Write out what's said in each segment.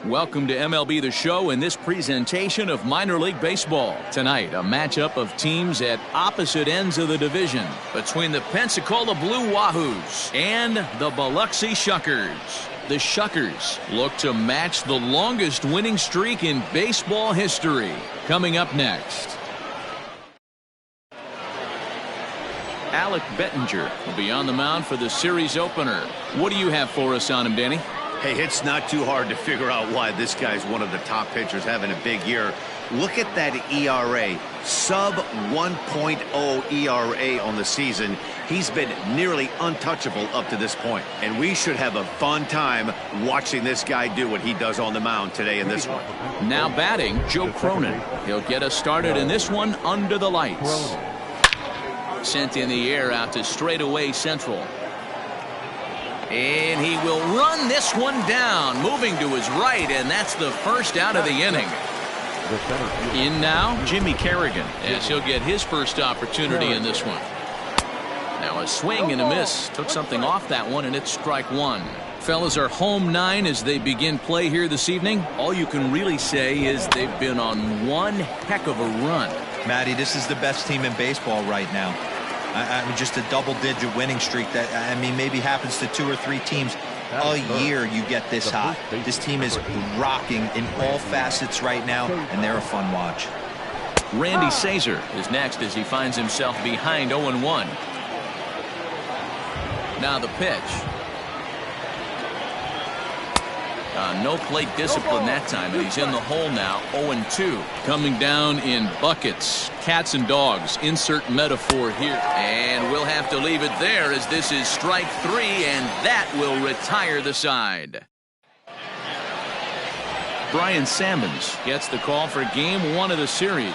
Welcome to MLB The Show in this presentation of minor league baseball. Tonight, a matchup of teams at opposite ends of the division between the Pensacola Blue Wahoos and the Biloxi Shuckers. The Shuckers look to match the longest winning streak in baseball history. Coming up next. Alec Bettinger will be on the mound for the series opener. What do you have for us on him, Danny? Hey, it's not too hard to figure out why this guy's one of the top pitchers having a big year. Look at that ERA, sub 1.0 ERA on the season. He's been nearly untouchable up to this point, and we should have a fun time watching this guy do what he does on the mound today in this one. Now batting, Joe Cronin. He'll get us started in this one under the lights. Sent in the air out to straightaway central. And he will run this one down, moving to his right, and that's the first out of the inning. In now, Jimmy Kerrigan, as he'll get his first opportunity in this one. Now a swing and a miss. Took something off that one, and it's strike one. Fellas, are home 9 as they begin play here this evening. All you can really say is they've been on one heck of a run. Matty, this is the best team in baseball right now. I mean, just a double-digit winning streak that, I mean, maybe happens to 2 or 3 teams a year. You get this hot. This team is rocking in all facets right now, and they're a fun watch. Randy Sazer is next as he finds himself behind 0-1. Now the pitch. No plate discipline that time, and he's in the hole now. 0-2. Coming down in buckets. Cats and dogs. Insert metaphor here. And we'll have to leave it there as this is strike 3, and that will retire the side. Brian Sammons gets the call for game 1 of the series.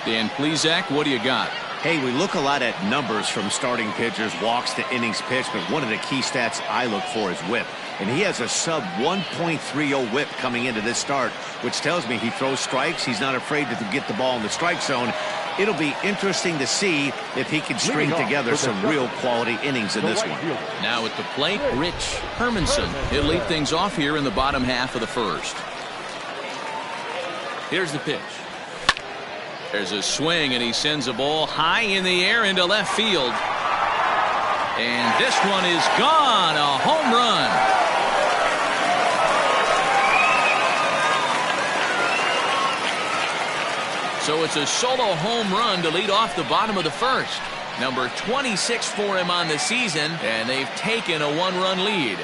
Dan Plesac, what do you got? Hey, we look a lot at numbers from starting pitchers, walks to innings pitched, but one of the key stats I look for is whip. And he has a sub 1.30 whip coming into this start, which tells me he throws strikes. He's not afraid to get the ball in the strike zone. It'll be interesting to see if he can string together some real quality innings in this one. Now at the plate, Rich Hermanson. He'll lead things off here in the bottom half of the first. Here's the pitch. There's a swing, and he sends a ball high in the air into left field. And this one is gone. A home run. So it's a solo home run to lead off the bottom of the first. Number 26 for him on the season, and they've taken a 1-run lead.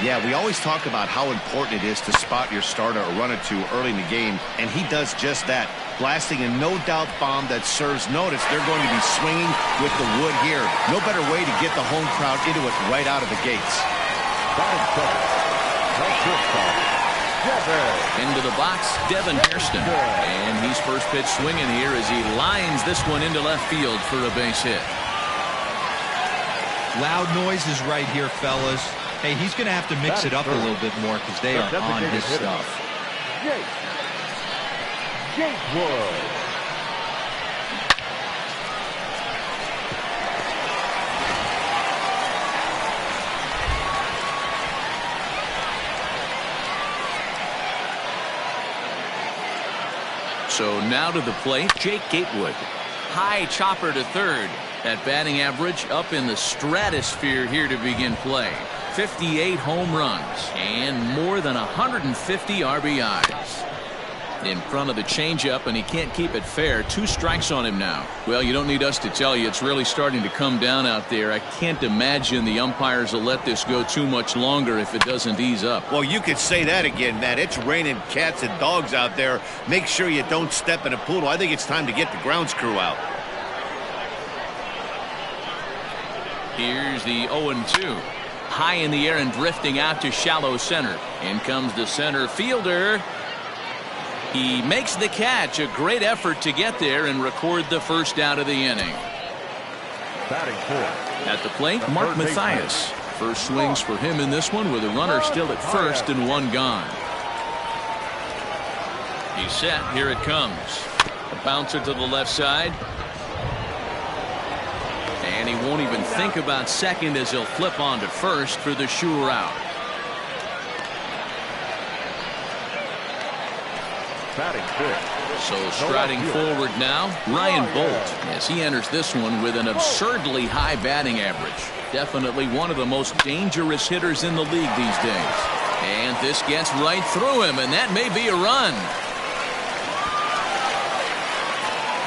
Yeah, we always talk about how important it is to spot your starter or run it to early in the game, and he does just that. Blasting a no-doubt bomb that serves notice. They're going to be swinging with the wood here. No better way to get the home crowd into it right out of the gates. Into the box, Devin Hairston. And he's first pitch swinging here as he lines this one into left field for a base hit. Loud noises right here, fellas. Hey, he's going to have to mix it up a little bit more because they are on his stuff. Gatewood. So now to the plate, Jake Gatewood. High chopper to third. That batting average up in the stratosphere here to begin play. 58 home runs and more than 150 RBIs. In front of the changeup, and he can't keep it fair. 2 strikes on him now. Well, you don't need us to tell you it's really starting to come down out there. I can't imagine the umpires will let this go too much longer if it doesn't ease up. Well, you could say that again, Matt. It's raining cats and dogs out there. Make sure you don't step in a poodle. I think it's time to get the grounds crew out. Here's the 0-2. High in the air and drifting out to shallow center. In comes the center fielder. He makes the catch. A great effort to get there and record the first out of the inning. At the plate, Mark Mathias. First swings for him in this one with a runner still at first and 1 gone. He's set. Here it comes. A bouncer to the left side. And he won't even think about second as he'll flip on to first for the sure out. So striding forward now, Ryan Bolt, as he enters this one with an absurdly high batting average. Definitely one of the most dangerous hitters in the league these days. And this gets right through him, and that may be a run.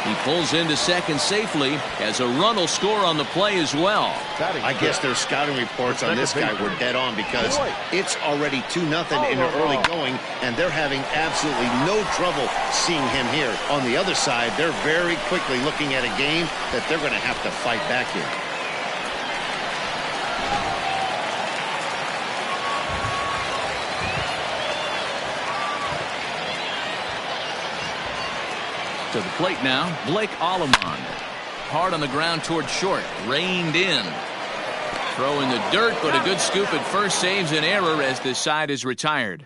He pulls into second safely as a run will score on the play as well. I guess their scouting reports on this guy were dead on because it's already 2-0 in the early going, and they're having absolutely no trouble seeing him here. On the other side, they're very quickly looking at a game that they're going to have to fight back in. To the plate now, Blake Allemond. Hard on the ground toward short. Reined in. Throw in the dirt, but a good scoop at first saves an error as this side is retired.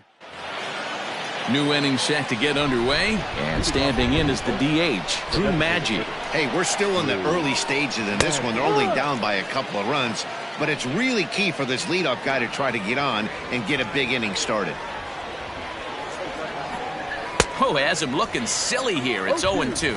New inning set to get underway, and standing in is the DH, Drew Maggi. Hey, we're still in the early stages of this one. They're only down by a couple of runs, but it's really key for this leadoff guy to try to get on and get a big inning started. Oh, has him looking silly here. It's 0-2.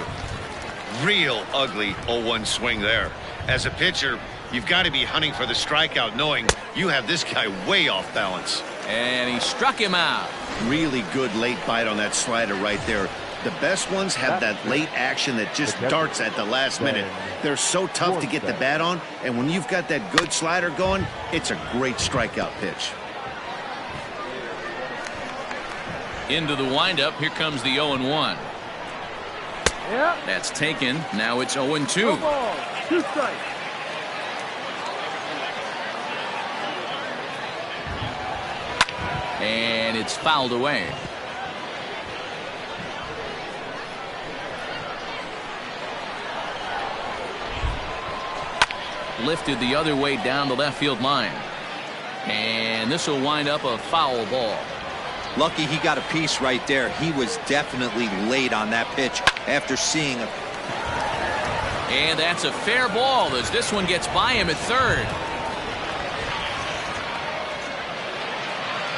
Real ugly 0-1 swing there. As a pitcher, you've got to be hunting for the strikeout, knowing you have this guy way off balance. And he struck him out. Really good late bite on that slider right there. The best ones have that late action that just darts at the last minute. They're so tough to get the bat on, and when you've got that good slider going, it's a great strikeout pitch. Into the windup, here comes the 0-1. That's taken. Now it's 0-2. 2 strikes. And it's fouled away. Lifted the other way down the left field line. And this will wind up a foul ball. Lucky he got a piece right there. He was definitely late on that pitch after seeing a... And that's a fair ball as this one gets by him at third.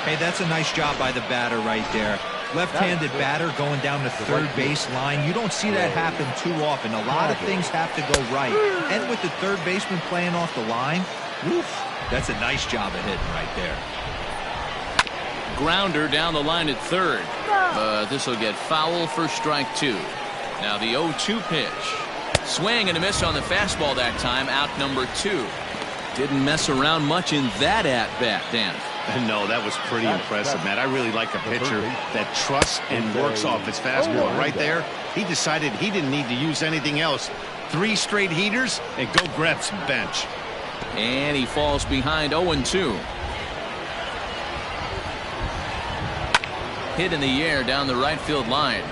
Hey, that's a nice job by the batter right there. Left-handed batter going down the third base line. You don't see that happen too often. A lot of things have to go right. And with the third baseman playing off the line, woof, that's a nice job of hitting right there. Grounder down the line at third. But this will get foul for strike 2. Now the 0-2 pitch. Swing and a miss on the fastball that time. Out number 2. Didn't mess around much in that at-bat, Dan. No, that was pretty impressive, Matt. I really like a pitcher that trusts and works off his fastball. Right there, he decided he didn't need to use anything else. 3 straight heaters and go grab some bench. And he falls behind 0-2. Hit in the air down the right field line.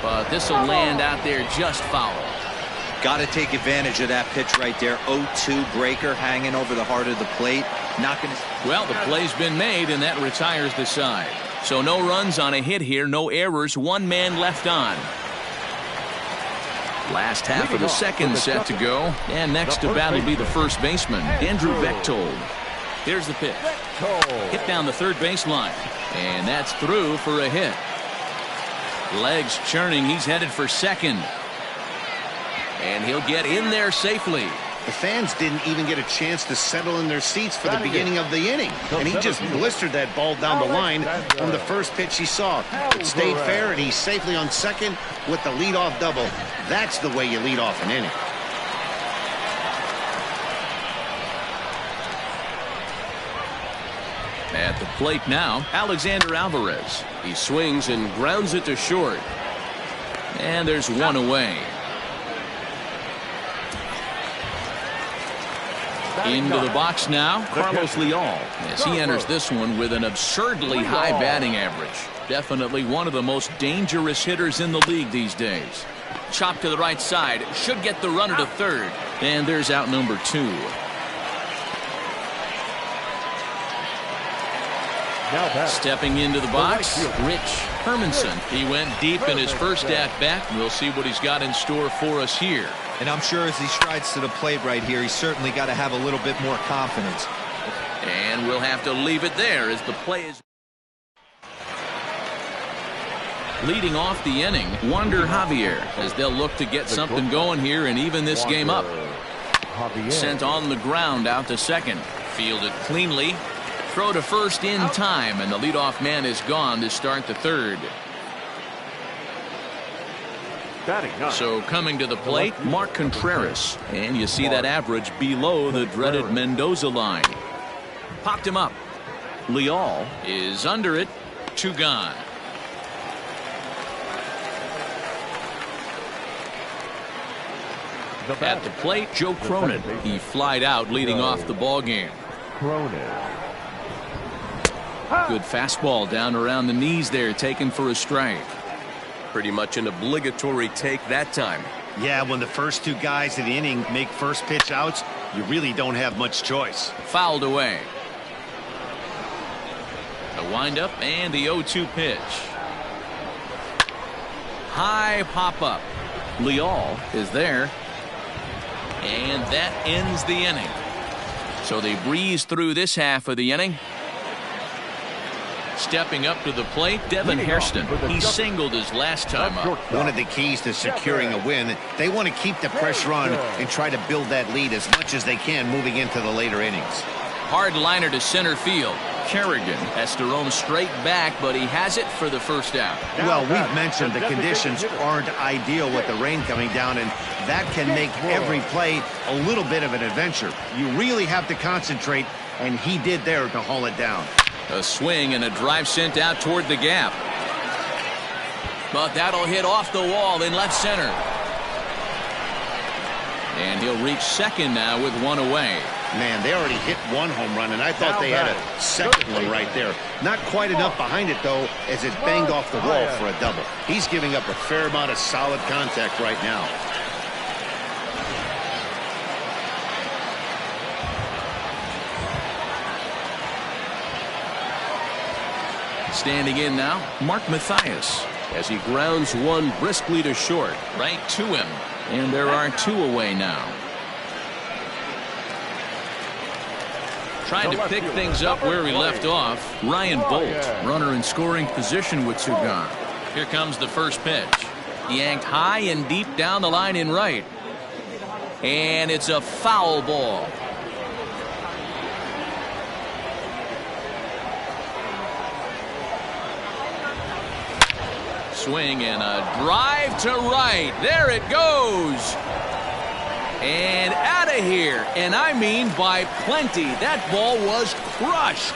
But this will land out there just foul. Got to take advantage of that pitch right there. 0-2 breaker hanging over the heart of the plate. Not going to... Well, the play's been made, and that retires the side. So no runs on a hit here, no errors, 1 man left on. Last half of the second set to go, and next to bat will be the first baseman, Andrew Bechtold. Here's the pitch. Hit down the third base line, and that's through for a hit. Legs churning, he's headed for second. And he'll get in there safely. The fans didn't even get a chance to settle in their seats for the beginning of the inning. And he just blistered that ball down the line on the first pitch he saw. It stayed fair, and he's safely on second with the leadoff double. That's the way you lead off an inning. At the plate now, Alexander Alvarez. He swings and grounds it to short. And there's 1 away. Into the box now, Carlos Leal, as he enters this one with an absurdly high batting average. Definitely one of the most dangerous hitters in the league these days. Chop to the right side, should get the runner to third. And there's out number 2. Stepping into the box, Rich Hermanson. He went deep in his first at-bat. We'll see what he's got in store for us here. And I'm sure as he strides to the plate right here, he's certainly got to have a little bit more confidence. And we'll have to leave it there as the play is. Leading off the inning, Wander Javier, as they'll look to get something going here and even this game up. Sent on the ground out to second. Fielded cleanly. Throw to first in time, and the leadoff man is gone to start the third. So coming to the plate, Mark Contreras. And you see that average below the dreaded Mendoza line. Popped him up. Leal is under it. 2 gone. At the plate, Joe Cronin. He flied out leading off the ball game. Good fastball down around the knees there, taken for a strike. Pretty much an obligatory take that time. Yeah, when the first 2 guys of the inning make first pitch outs, you really don't have much choice. Fouled away. The windup and the 0-2 pitch. High pop up. Leal is there. And that ends the inning. So they breeze through this half of the inning. Stepping up to the plate, Devin Hairston. He singled his last time up. One of the keys to securing a win, they want to keep the pressure on and try to build that lead as much as they can moving into the later innings. Hard liner to center field. Kerrigan has to roam straight back, but he has it for the first out. Well, we've mentioned the conditions aren't ideal with the rain coming down, and that can make every play a little bit of an adventure. You really have to concentrate, and he did there to haul it down. A swing and a drive sent out toward the gap. But that'll hit off the wall in left center. And he'll reach second now with 1 away. Man, they already hit 1 home run, and I thought they had a second one right there. Not quite enough behind it, though, as it banged off the wall for a double. He's giving up a fair amount of solid contact right now. Standing in now, Mark Mathias, as he grounds one briskly to short. Right to him. And there are 2 away now. Trying to pick things up where he left off, Ryan Bolt, runner in scoring position with 2 gone. Here comes the first pitch. Yanked high and deep down the line in right. And it's a foul ball. Swing and a drive to right. There it goes. And out of here. And I mean by plenty. That ball was crushed.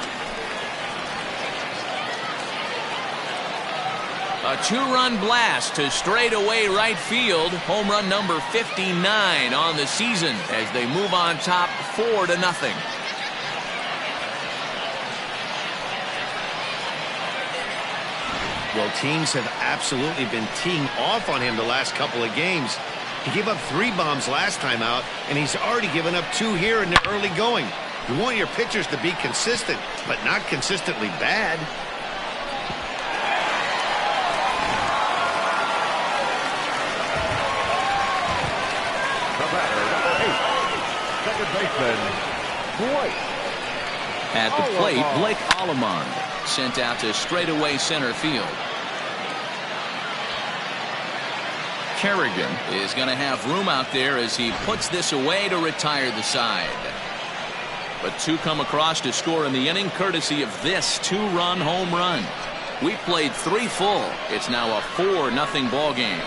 A 2-run blast to straightaway right field. Home run number 59 on the season as they move on top 4-0. Well, teams have absolutely been teeing off on him the last couple of games. He gave up 3 bombs last time out, and he's already given up 2 here in the early going. You want your pitchers to be consistent, but not consistently bad. Second baseman, Blake. At the plate, Blake Allemond sent out to straightaway center field. Kerrigan is going to have room out there as he puts this away to retire the side. But 2 come across to score in the inning courtesy of this 2-run home run. We played 3 full. It's now a 4-0 ball game.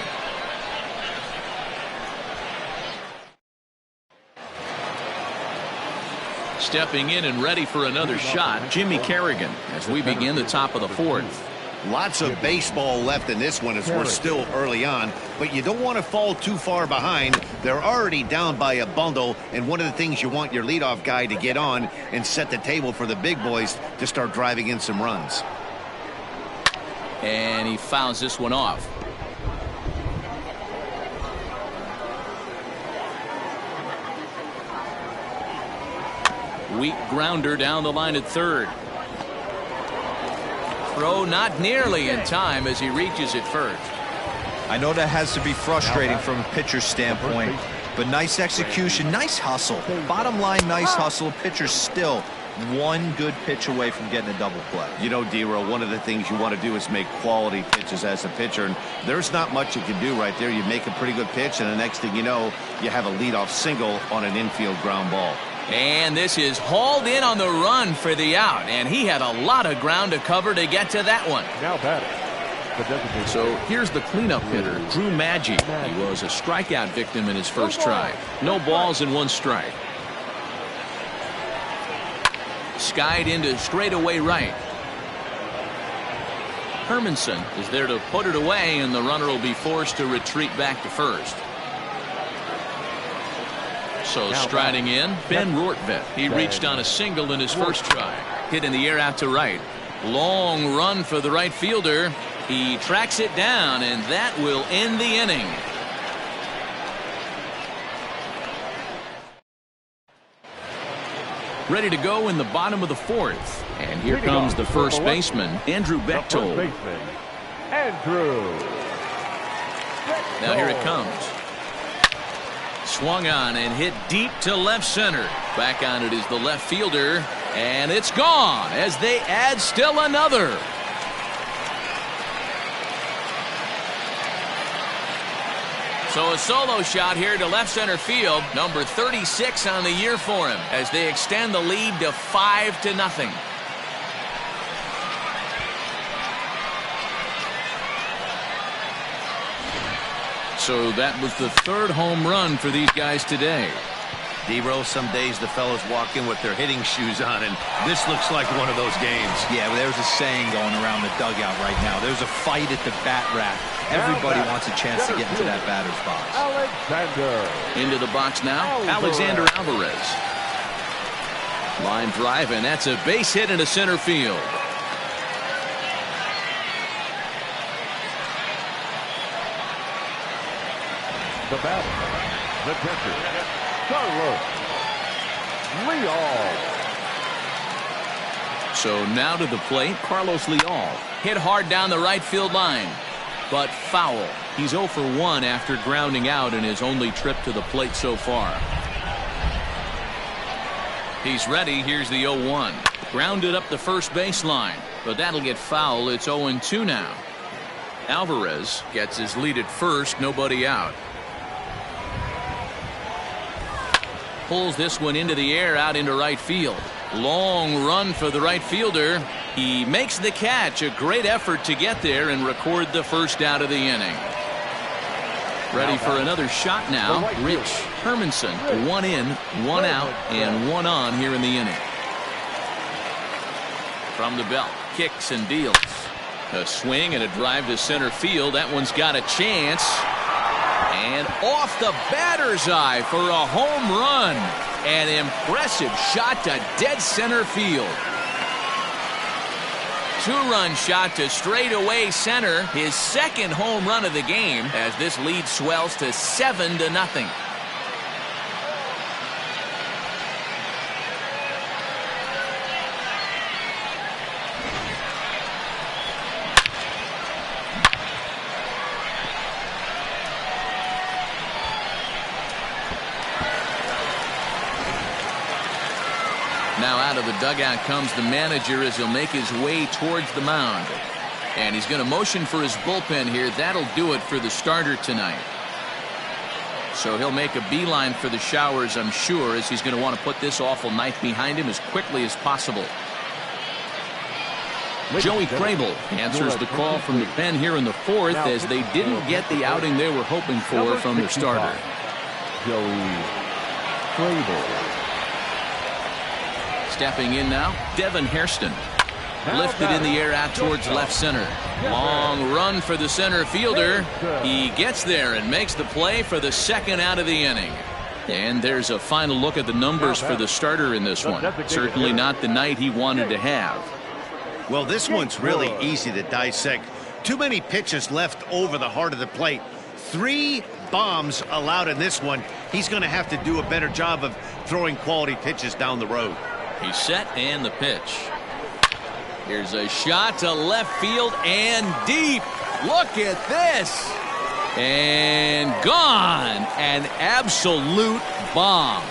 Stepping in and ready for another shot, Jimmy Kerrigan, as we begin the top of the 4th. Lots of baseball left in this one as we're still early on, but you don't want to fall too far behind. They're already down by a bundle, and one of the things you want your leadoff guy to get on and set the table for the big boys to start driving in some runs. And he fouls this one off. Weak grounder down the line at third. Throw not nearly in time as he reaches it first. I know that has to be frustrating from a pitcher's standpoint, but nice execution, nice hustle. Bottom line, nice hustle. Pitcher's still one good pitch away from getting a double play. You know, D-Row, one of the things you want to do is make quality pitches as a pitcher, and there's not much you can do right there. You make a pretty good pitch, and the next thing you know, you have a leadoff single on an infield ground ball. And this is hauled in on the run for the out, and he had a lot of ground to cover to get to that one. Now batting. So here's the cleanup hitter, Drew Maggi. He was a strikeout victim in his first try. No balls and 1 strike. Skied into straightaway right. Hermanson is there to put it away, and the runner will be forced to retreat back to first. So striding in, Ben Rortvedt. He reached on a single in his first try. Hit in the air out to right. Long run for the right fielder. He tracks it down, and that will end the inning. Ready to go in the bottom of the 4th. And here comes the first baseman, Andrew Bechtold. Now here it comes. Swung on and hit deep to left center. Back on it is the left fielder, and it's gone as they add still another. So a solo shot here to left center field, number 36 on the year for him, as they extend the lead to 5-0. So that was the 3rd home run for these guys today. D-Row, some days the fellas walk in with their hitting shoes on, and this looks like one of those games. Yeah, well, there's a saying going around the dugout right now. There's a fight at the bat rack. Everybody wants a chance to get into that batter's box. Into the box now, Alexander Alvarez. Line drive, and that's a base hit into center field. The batter, the catcher, Carlos Leal. So now to the plate, Carlos Leal. Hit hard down the right field line, but foul. He's 0 for 1 after grounding out in his only trip to the plate so far. He's ready. Here's the 0-1. Grounded up the first baseline, but that'll get foul. It's 0-2 now. Alvarez gets his lead at first, nobody out. Pulls this one into the air out into right field. Long run for the right fielder. He makes the catch. A great effort to get there and record the first out of the inning. Ready for another shot now. Rich Hermanson. 1 in, 1 out, and 1 on here in the inning. From the belt, kicks and deals. A swing and a drive to center field. That one's got a chance. And off the batter's eye for a home run. An impressive shot to dead center field. 2-run shot to straightaway center. His 2nd home run of the game as this lead swells to 7-0. Now out of the dugout comes the manager as he'll make his way towards the mound. And he's going to motion for his bullpen here. That'll do it for the starter tonight. So he'll make a beeline for the showers, I'm sure, as he's going to want to put this awful night behind him as quickly as possible. Joey Crable answers the call from the pen here in the 4th as they didn't get the outing they were hoping for from their starter. Joey Crable. Stepping in now, Devin Hairston. Lifted in the air out towards left center. Long run for the center fielder. He gets there and makes the play for the 2nd out of the inning. And there's a final look at the numbers for the starter in this one. Certainly not the night he wanted to have. Well, this one's really easy to dissect. Too many pitches left over the heart of the plate. 3 bombs allowed in this one. He's going to have to do a better job of throwing quality pitches down the road. He's set and the pitch. Here's a shot to left field and deep. Look at this. And gone. An absolute bomb.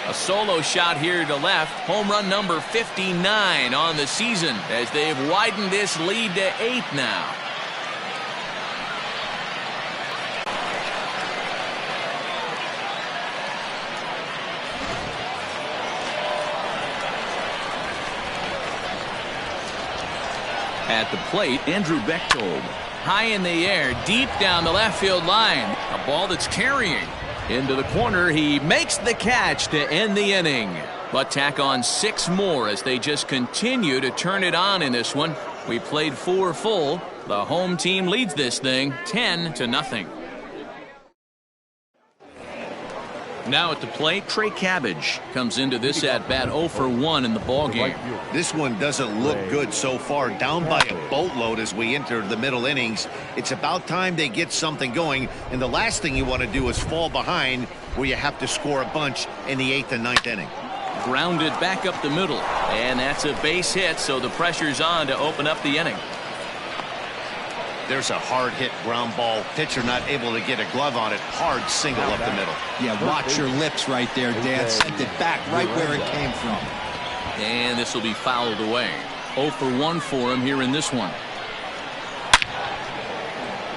A solo shot here to left. Home run number 59 on the season as they've widened this lead to 8 now. At the plate, Andrew Bechtold. High in the air, deep down the left field line. A ball that's carrying. Into the corner, he makes the catch to end the inning. But tack on 6 more as they just continue to turn it on in this one. We played 4 full. The home team leads this thing 10-0. Now at the plate, Trey Cabbage comes into this at-bat 0 for 1 in the ballgame. This one doesn't look good so far. Down by a boatload as we enter the middle innings. It's about time they get something going, and the last thing you want to do is fall behind where you have to score a bunch in the 8th and 9th inning. Grounded back up the middle, and that's a base hit, so the pressure's on to open up the inning. There's a hard hit ground ball. Pitcher not able to get a glove on it. Hard single up the middle. Yeah, watch your lips right there, Dan. Sent it back right where it came from. And this will be fouled away. 0 for 1 for him here in this one.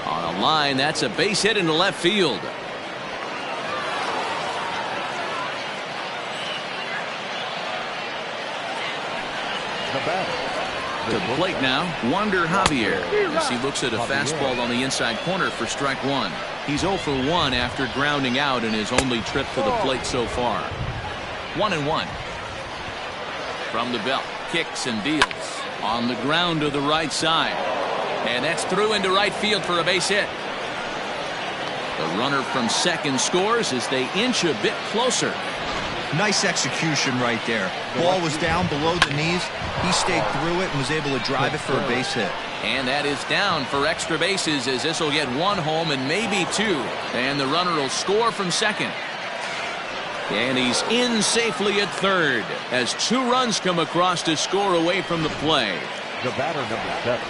On a line, that's a base hit into left field. The batter. To the plate now, Wander Javier, as he looks at a fastball on the inside corner for strike 1. He's 0 for 1 after grounding out in his only trip to the plate so far. 1-1. From the belt, kicks and deals. On the ground to the right side. And that's through into right field for a base hit. The runner from second scores as they inch a bit closer. Nice execution right there. Ball was down below the knees. He stayed through it and was able to drive it for a base hit. And that is down for extra bases as this will get 1 home and maybe 2. And the runner will score from second. And he's in safely at third as 2 runs come across to score away from the play. The batter number 7.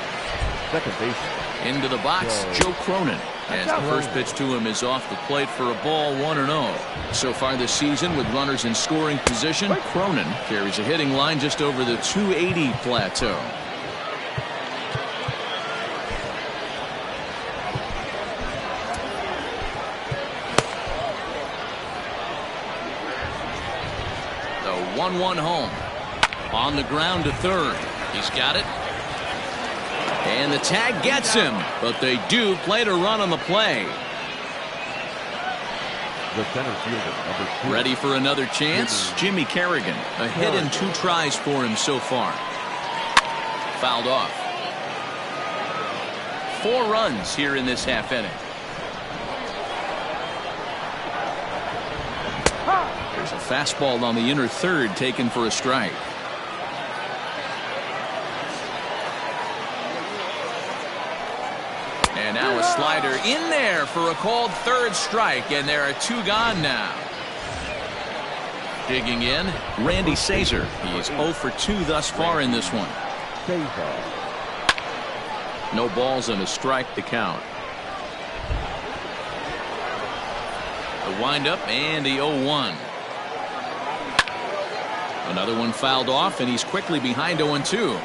Second baseman. Into the box, Joe Cronin. As the first pitch to him is off the plate for a ball 1-0. So far this season with runners in scoring position, Cronin carries a hitting line just over the 280 plateau. The 1-1 home. On the ground to third. He's got it. And the tag gets him, but they do play to run on the play. The center fielder, number 2. Ready for another chance? Jimmy Kerrigan. A hit and 2 tries for him so far. Fouled off. 4 runs here in this half inning. There's a fastball on the inner third taken for a strike. And now a slider in there for a called third strike, and there are 2 gone now. Digging in, Randy Sazer. He's 0 for 2 thus far in this one. No balls and a strike to count. The windup and the 0-1. Another one fouled off, and he's quickly behind 0-2.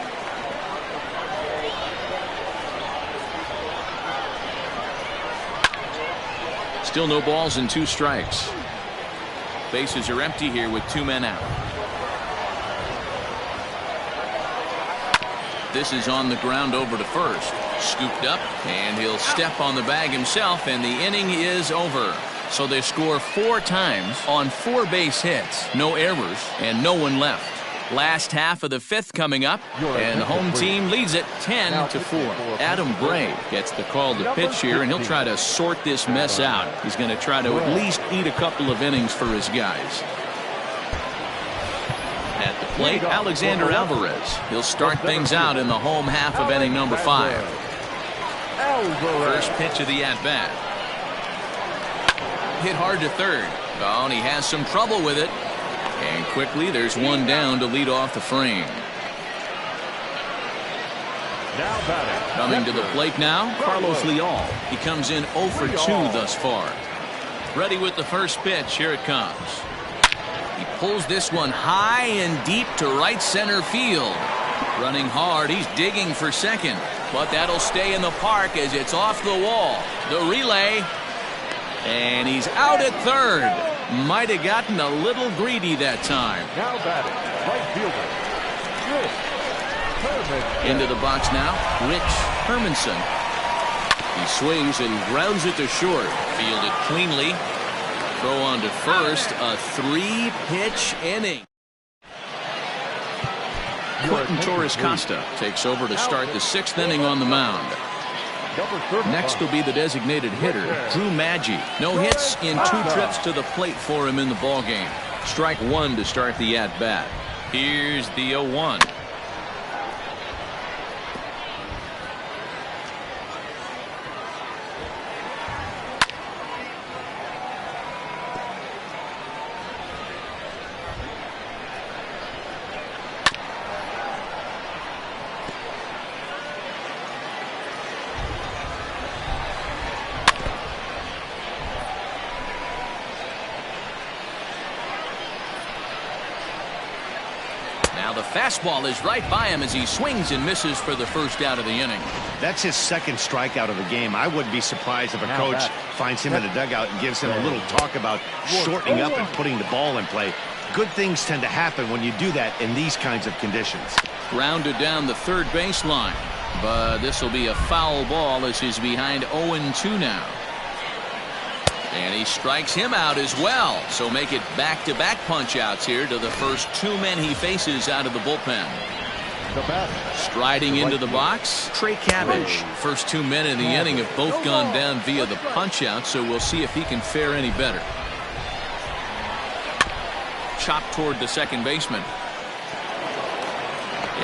Still no balls and 2 strikes. Bases are empty here with 2 men out. This is on the ground over to first. Scooped up, and he'll step on the bag himself, and the inning is over. So they score 4 times on 4 base hits. No errors, and no one left. Last half of the 5th coming up, and the home team leads it 10-4. Adam Bray gets the call to pitch here, and he'll try to sort this mess out. He's going to try to at least eat a couple of innings for his guys. At the plate, Alexander Alvarez. He'll start things out in the home half of inning number 5. First pitch of the at-bat. Hit hard to third. Oh, and he has some trouble with it. And quickly, there's one down to lead off the frame. Now batting. Coming to the plate now, Carlos Leal. He comes in 0 for 2 thus far. Ready with the first pitch. Here it comes. He pulls this one high and deep to right center field. Running hard, he's digging for second. But that'll stay in the park as it's off the wall. The relay. And he's out at third. Might have gotten a little greedy that time. Now batting. Right fielder. Rich Herman. Into the box now, Rich Hermanson. He swings and grounds it to short. Fielded cleanly. Throw on to first. A 3-pitch inning. Quentin Torres Costa takes over to start the 6th inning on the mound. Next will be the designated hitter, Drew Maggi. No hits in 2 trips to the plate for him in the ballgame. Strike 1 to start the at-bat. Here's the 0-1. Now the fastball is right by him as he swings and misses for the first out of the inning. That's his 2nd strikeout of the game. I wouldn't be surprised if a coach finds him in the dugout and gives him a little talk about shortening up and putting the ball in play. Good things tend to happen when you do that in these kinds of conditions. Grounded down the third baseline, but this will be a foul ball as he's behind 0-2 now. And he strikes him out as well. So make it back-to-back punch-outs here to the first 2 men he faces out of the bullpen. Striding into the box, Trey Cabbage. First 2 men in the inning have both gone down via the punch-out, so we'll see if he can fare any better. Chopped toward the second baseman.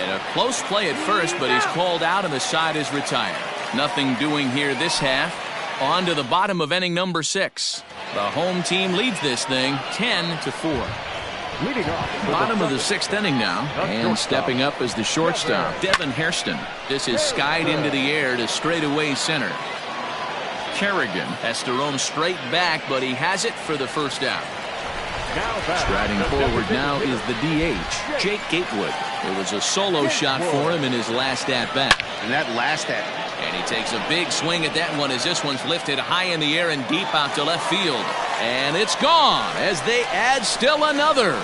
In a close play at first, but he's called out and the side is retired. Nothing doing here this half. On to the bottom of inning number 6. The home team leads this thing 10-4. Leading off. Bottom of the 6th inning now, and stepping up as the shortstop, Devin Hairston. This is skied into the air to straightaway center. Kerrigan has to roam straight back, but he has it for the first out. Striding forward now is the DH, Jake Gatewood. It was a solo shot for him in his last at-bat. And that last at And he takes a big swing at that one as this one's lifted high in the air and deep out to left field. And it's gone as they add still another.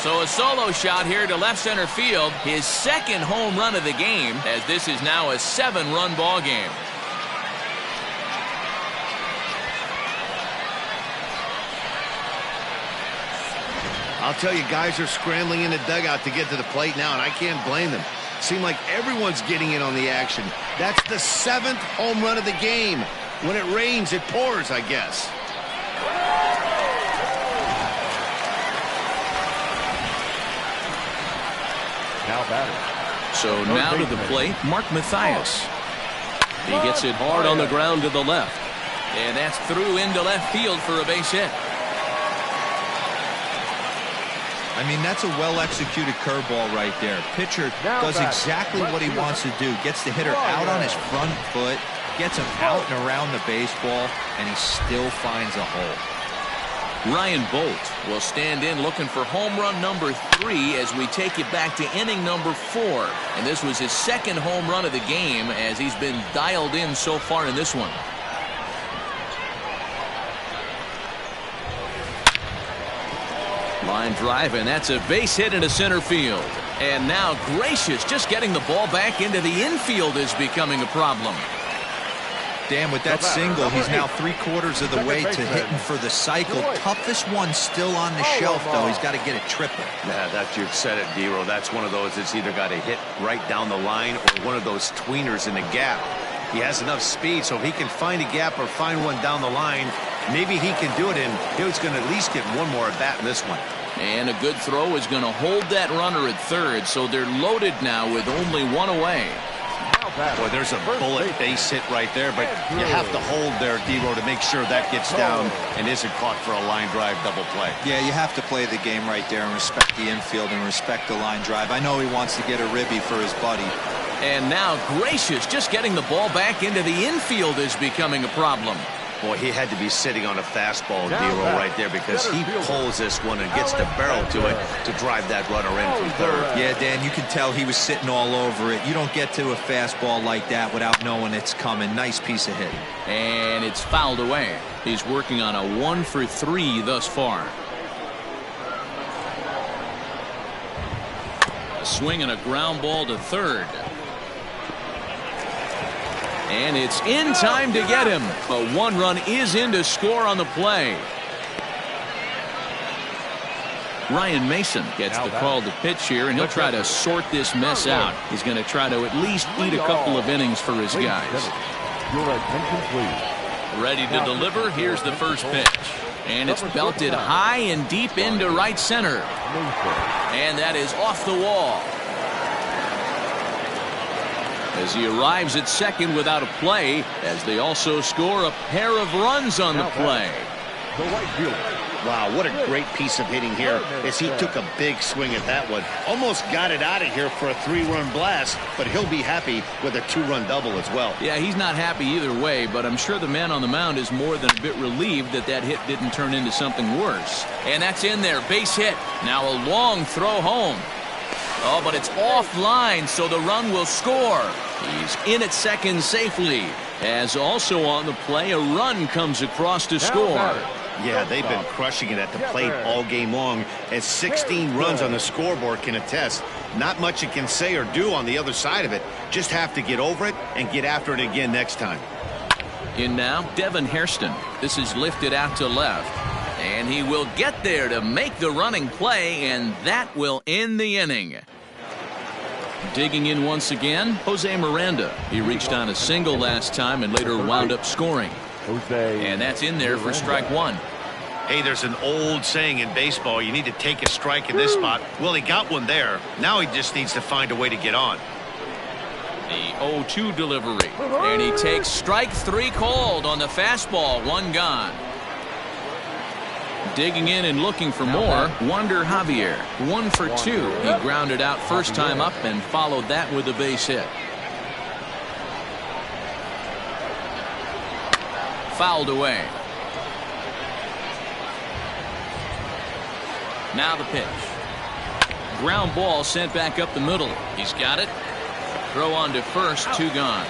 So a solo shot here to left center field. His 2nd home run of the game, as this is now a 7-run ball game. I'll tell you, guys are scrambling in the dugout to get to the plate now, and I can't blame them. Seems like everyone's getting in on the action. That's the 7th home run of the game. When it rains, it pours, I guess. Now batting. So now to the plate, Mark Mathias. He gets it hard on the ground to the left. And that's through into left field for a base hit. I mean, that's a well-executed curveball right there. Pitcher does exactly what he wants to do. Gets the hitter out on his front foot, gets him out and around the baseball, and he still finds a hole. Ryan Bolt will stand in looking for home run number 3 as we take it back to inning number 4. And this was his 2nd home run of the game as he's been dialed in so far in this one. Line drive, and that's a base hit into center field. And now Gracious just getting the ball back into the infield is becoming a problem. Dan, with that single, he's now 3/4 of the way to hitting for the cycle. Toughest one still on the shelf, though. He's got to get a triple. Yeah, that's, you've said it, Dero. That's one of those that's either got to hit right down the line or one of those tweeners in the gap. He has enough speed, so if he can find a gap or find one down the line, maybe he can do it, and he's going to at least get one more at bat in this one. And a good throw is going to hold that runner at third, so they're loaded now with only one away. Now batting. Boy, there's a First bullet base hit right there, but you have to hold there, D-Row, to make sure that gets down and isn't caught for a line drive double play. Yeah, you have to play the game right there and respect the infield and respect the line drive. I know he wants to get a ribby for his buddy. And now, gracious, just getting the ball back into the infield is becoming a problem. Boy, he had to be sitting on a fastball, D-Row, right there, because he pulls this one and gets the barrel to it to drive that runner in from third. Yeah, Dan, you can tell he was sitting all over it. You don't get to a fastball like that without knowing it's coming. Nice piece of hitting. And it's fouled away. He's working on a 1-for-3 thus far. A swing and a ground ball to third. And it's in time to get him. But one run is in to score on the play. Ryan Mason gets the call to pitch here, and he'll try to sort this mess out. He's going to try to at least eat a couple of innings for his guys. Your attention, please. Ready to deliver. Here's the first pitch. And it's belted high and deep into right center. And that is off the wall. As he arrives at second without a play, as they also score a pair of runs on the play. The right fielder. Wow, what a great piece of hitting here as he took a big swing at that one. Almost got it out of here for a 3-run blast, but he'll be happy with a 2-run double as well. Yeah, he's not happy either way, but I'm sure the man on the mound is more than a bit relieved that that hit didn't turn into something worse. And that's in there, base hit. Now a long throw home. Oh, but it's offline, so the run will score. He's in at second safely. As also on the play, a run comes across to score. Yeah, they've been crushing it at the plate all game long, as 16 runs on the scoreboard can attest. Not much it can say or do on the other side of it. Just have to get over it and get after it again next time. In now, Devin Hairston. This is lifted out to left. And he will get there to make the running play, and that will end the inning. Digging in once again, Jose Miranda. He reached on a single last time and later wound up scoring. And that's in there for strike one. Hey, there's an old saying in baseball, you need to take a strike in this spot. Well, he got one there. Now he just needs to find a way to get on. The 0-2 delivery. And he takes strike three called on the fastball. One gone. Digging in and looking for more, Wander Javier. 1 for 2. He grounded out first time up and followed that with a base hit. Fouled away. Now the pitch. Ground ball sent back up the middle. He's got it. Throw on to first, 2 gone.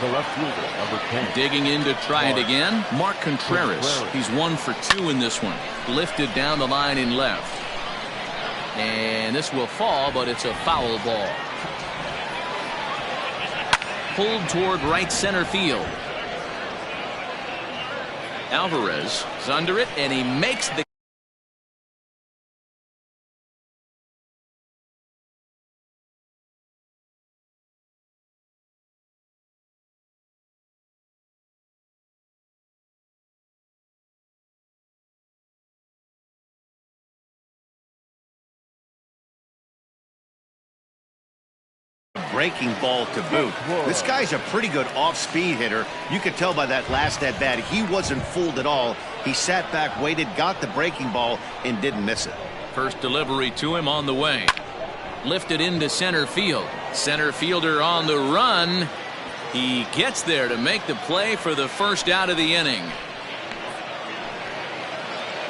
The left fielder, number 10. Digging in to try it again, Mark Contreras. He's 1 for 2 in this one. Lifted down the line in left. And this will fall, but it's a foul ball. Pulled toward right center field. Alvarez is under it, and he makes the breaking ball to boot. This guy's a pretty good off-speed hitter. You could tell by that last at-bat he wasn't fooled at all. He sat back, waited, got the breaking ball, and didn't miss it. First delivery to him on the way. Lifted into center field. Center fielder on the run. He gets there to make the play for the first out of the inning.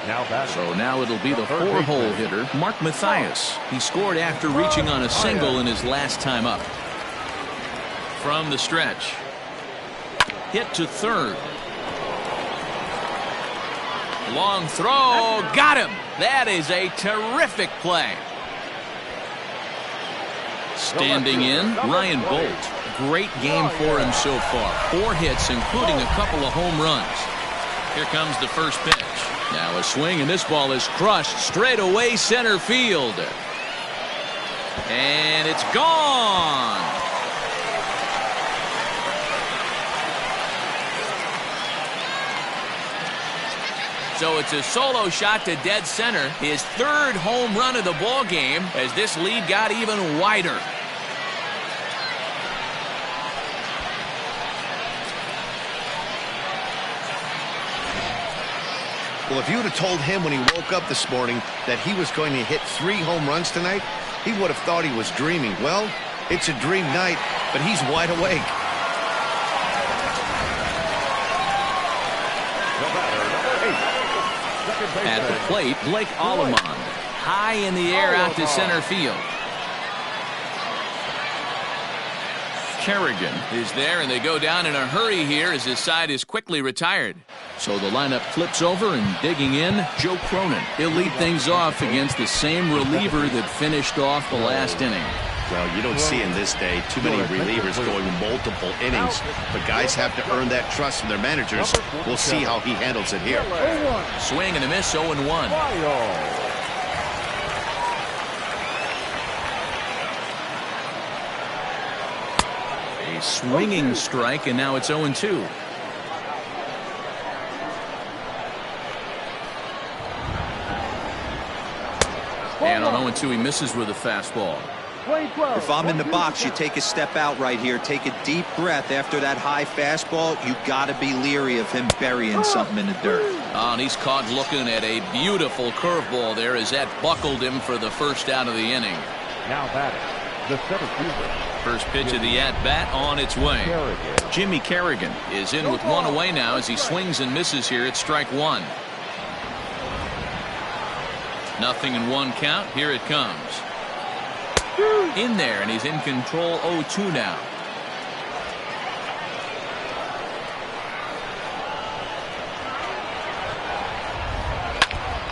So now it'll be the 4-hole hitter, Mark Mathias. He scored after reaching on a single in his last time up. From the stretch. Hit to third. Long throw. Got him. That is a terrific play. Standing in, Ryan Bolt. Great game for him so far. 4 hits, including a couple of home runs. Here comes the first pitch. Now a swing, and this ball is crushed straight away center field. And it's gone. So it's a solo shot to dead center, his third home run of the ball game, as this lead got even wider. Well, if you would have told him when he woke up this morning that he was going to hit 3 home runs tonight, he would have thought he was dreaming. Well, it's a dream night, but he's wide awake. At the plate, Blake Allemond. High in the air out to center field. Kerrigan is there, and they go down in a hurry here as his side is quickly retired. So the lineup flips over, and digging in, Joe Cronin. He'll lead things off against the same reliever that finished off the last inning. Well, you don't see in this day too many relievers going multiple innings, but guys have to earn that trust from their managers. We'll see how he handles it here. Swing and a miss, 0-1. A swinging strike, and now it's 0-2. And on 0-2, he misses with a fastball. If I'm in the box, you take a step out right here. Take a deep breath after that high fastball. You got to be leery of him burying something in the dirt. Oh, and he's caught looking at a beautiful curveball there as that buckled him for the first out of the inning. Now batting, the center fielder. First pitch of the at-bat on its way. Jimmy Kerrigan is in with one away now as he swings and misses here at strike one. 0-1 count. Here it comes. In there, and he's in control. 0-2 now.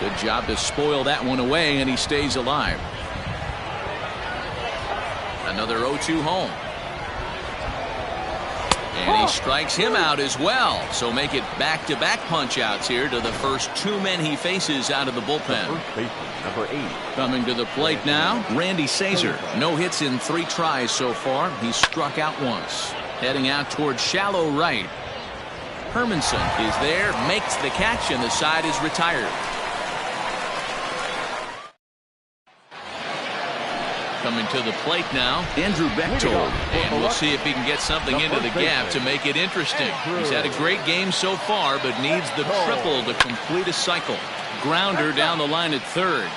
Good job to spoil that one away, and he stays alive. Another 0-2 home. And he strikes him out as well. So make it back-to-back punch-outs here to the first 2 men he faces out of the bullpen. Number 8. Coming to the plate now, Randy Sazer. No hits in 3 tries so far. He's struck out once. Heading out towards shallow right. Hermanson is there, makes the catch, and the side is retired. Coming to the plate now, Andrew Bechtold. And we'll see if he can get something into the gap to make it interesting. He's had a great game so far, but needs the triple to complete a cycle. Grounder down the line at third.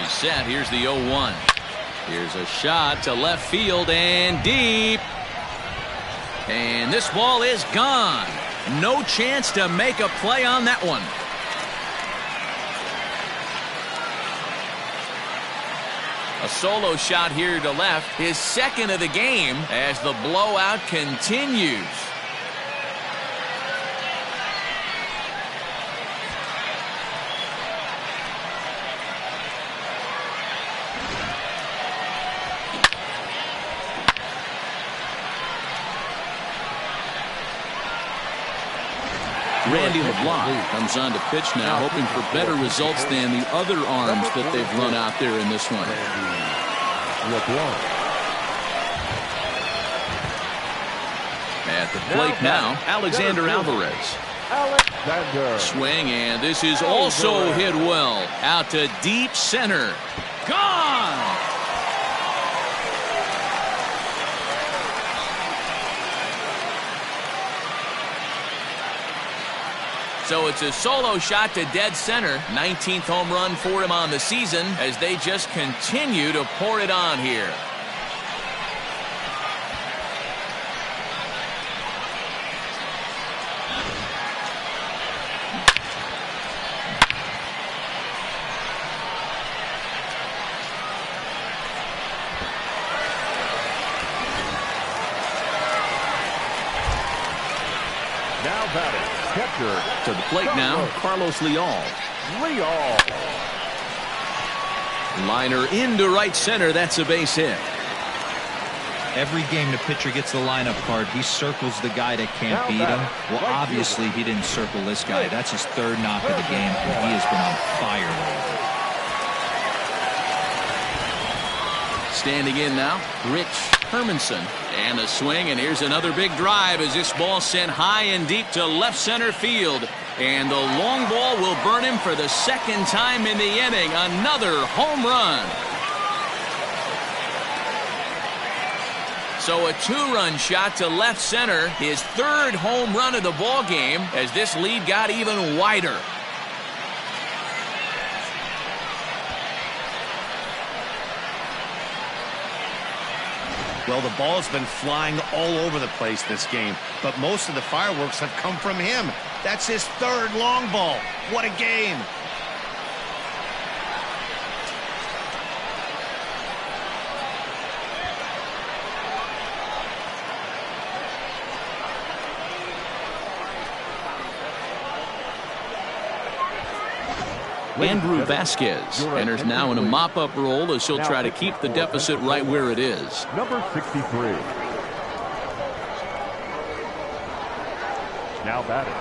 He's set. Here's the 0-1. Here's a shot to left field and deep. And this ball is gone. No chance to make a play on that one. A solo shot here to left, his second of the game as the blowout continues. Randy LeBlanc comes on to pitch now, hoping for better results than the other arms that they've run out there in this one. At the plate now, Alexander Alvarez. Swing, and this is also hit well. Out to deep center. Gone! So it's a solo shot to dead center. 19th home run for him on the season as they just continue to pour it on here. Now batting, catcher. To the plate now, Carlos Leal. Liner into right center. That's a base hit. Every game the pitcher gets the lineup card, he circles the guy that can't beat him. Well, obviously he didn't circle this guy. That's his third knock of the game, and he has been on fire lately. Standing in now, Rich Hermanson. And a swing, and here's another big drive as this ball sent high and deep to left center field. And the long ball will burn him for the second time in the inning. Another home run. So a two-run shot to left center, his third home run of the ball game as this lead got even wider. Well, the ball's been flying all over the place this game, but most of the fireworks have come from him. That's his third long ball. What a game. Andrew Vasquez enters now in a mop-up role as he'll try to keep the deficit right where it is. Number 63. Now batting.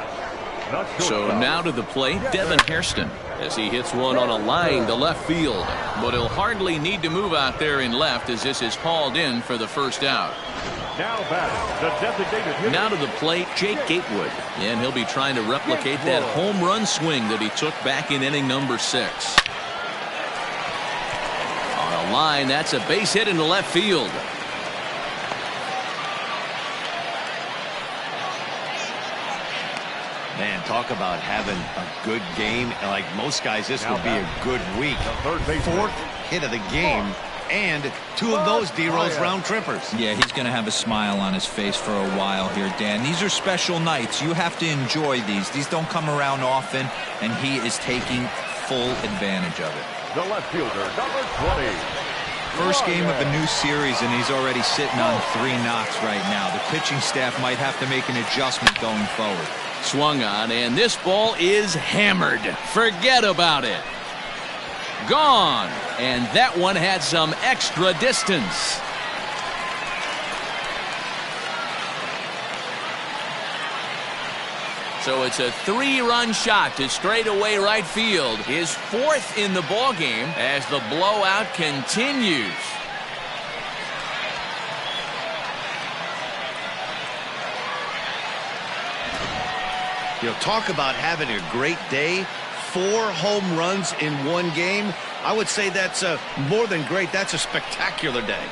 So now to the plate, Devin Hairston, as he hits one on a line to left field. But he'll hardly need to move out there in left as this is hauled in for the first out. Now batting, the designated hitter. Now to the plate, Jake Gatewood. And he'll be trying to replicate that home run swing that he took back in inning number 6. On a line, that's a base hit into left field. Man, talk about having a good game. Like most guys, this would be a good week. Fourth hit of the game, and 2 of those D-Rose round trippers. Yeah, he's going to have a smile on his face for a while here, Dan. These are special nights. You have to enjoy these. These don't come around often, and he is taking full advantage of it. The left fielder, number 20. First game of a new series, and he's already sitting on 3 knocks right now. The pitching staff might have to make an adjustment going forward. Swung on, and this ball is hammered. Forget about it. Gone. And that one had some extra distance. So it's a 3-run shot to straightaway right field. His 4th in the ball game as the blowout continues. You know, talk about having a great day. 4 home runs in one game. I would say that's more than great. That's a spectacular day.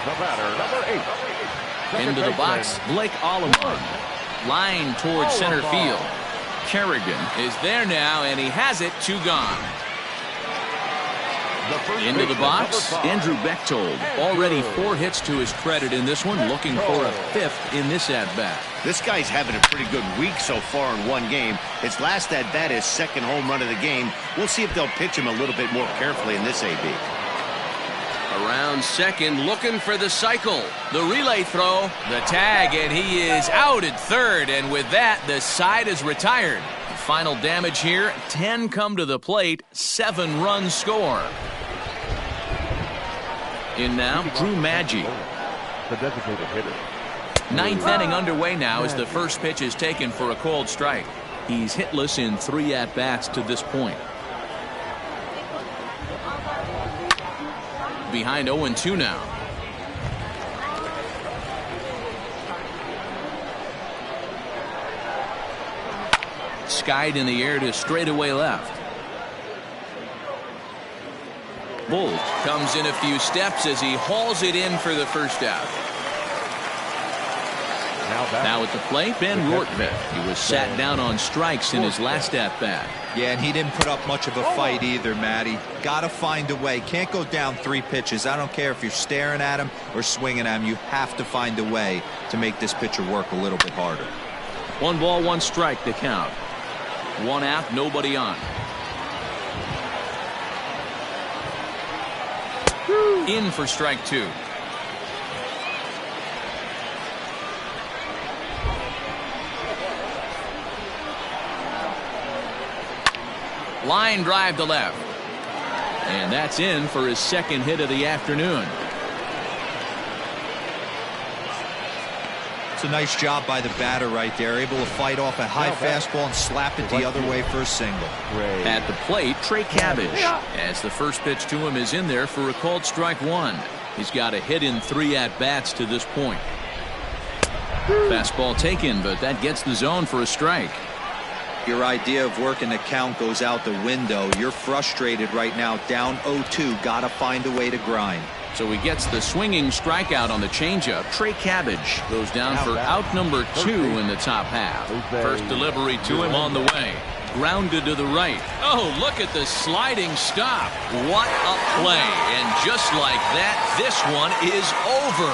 The batter, number 8. Into the box, Blake Alomar. Line towards center field. Kerrigan is there now, and he has it. 2 gone. Into the box, Andrew Bechtold. Already 4 hits to his credit in this one, looking for a 5th in this at-bat. This guy's having a pretty good week so far in one game. His last at-bat is 2nd home run of the game. We'll see if they'll pitch him a little bit more carefully in this AB. Around second, looking for the cycle. The relay throw, the tag, and he is out at 3rd. And with that, the side is retired. Final damage here, 10 come to the plate, 7 runs score. In now, Drew Maggi. The designated hitter. 9th inning underway now as the first pitch is taken for a called strike. He's hitless in 3 at-bats to this point. Behind 0-2 now. Skied in the air to straightaway left. Bolt comes in a few steps as he hauls it in for the first out. Now at the plate, Ben Rortvedt. He was sat down on strikes in his last at-bat. Yeah, and he didn't put up much of a fight either, Matty. Got to find a way. Can't go down 3 pitches. I don't care if you're staring at him or swinging at him. You have to find a way to make this pitcher work a little bit harder. 1 ball, 1 strike to count. 1 out, nobody on. In for strike 2. Line drive to left. And that's in for his second hit of the afternoon. It's a nice job by the batter right there, able to fight off a high fastball and slap it the other way for a single. At the plate, Trey Cabbage, as the first pitch to him is in there for a called strike one. He's got a hit in 3 at-bats to this point. Fastball taken, but that gets the zone for a strike. Your idea of working the count goes out the window. You're frustrated right now, down 0-2, gotta find a way to grind. So he gets the swinging strikeout on the changeup. Trey Cabbage goes down for out number 2 in the top half. First delivery to him on the way. Grounded to the right. Oh, look at the sliding stop. What a play. And just like that, this one is over.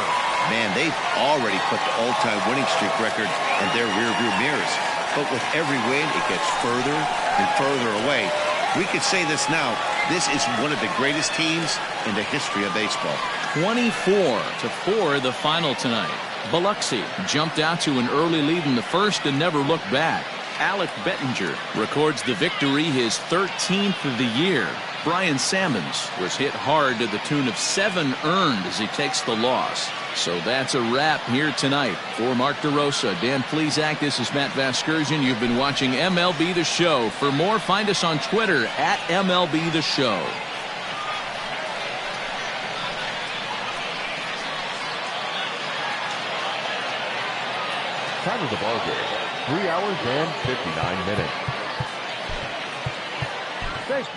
Man, they've already put the all-time winning streak record in their rearview mirrors. But with every win, it gets further and further away. We could say this now. This is one of the greatest teams in the history of baseball. 24-4 the final tonight. Biloxi jumped out to an early lead in the first and never looked back. Alec Bettinger records the victory, his 13th of the year. Brian Sammons was hit hard to the tune of 7 earned as he takes the loss. So that's a wrap here tonight. For Mark DeRosa, Dan Plesac, this is Matt Vasgersian. You've been watching MLB The Show. For more, find us on Twitter at MLB The Show. Time of the ball game, 3 hours and 59 minutes. Thank you.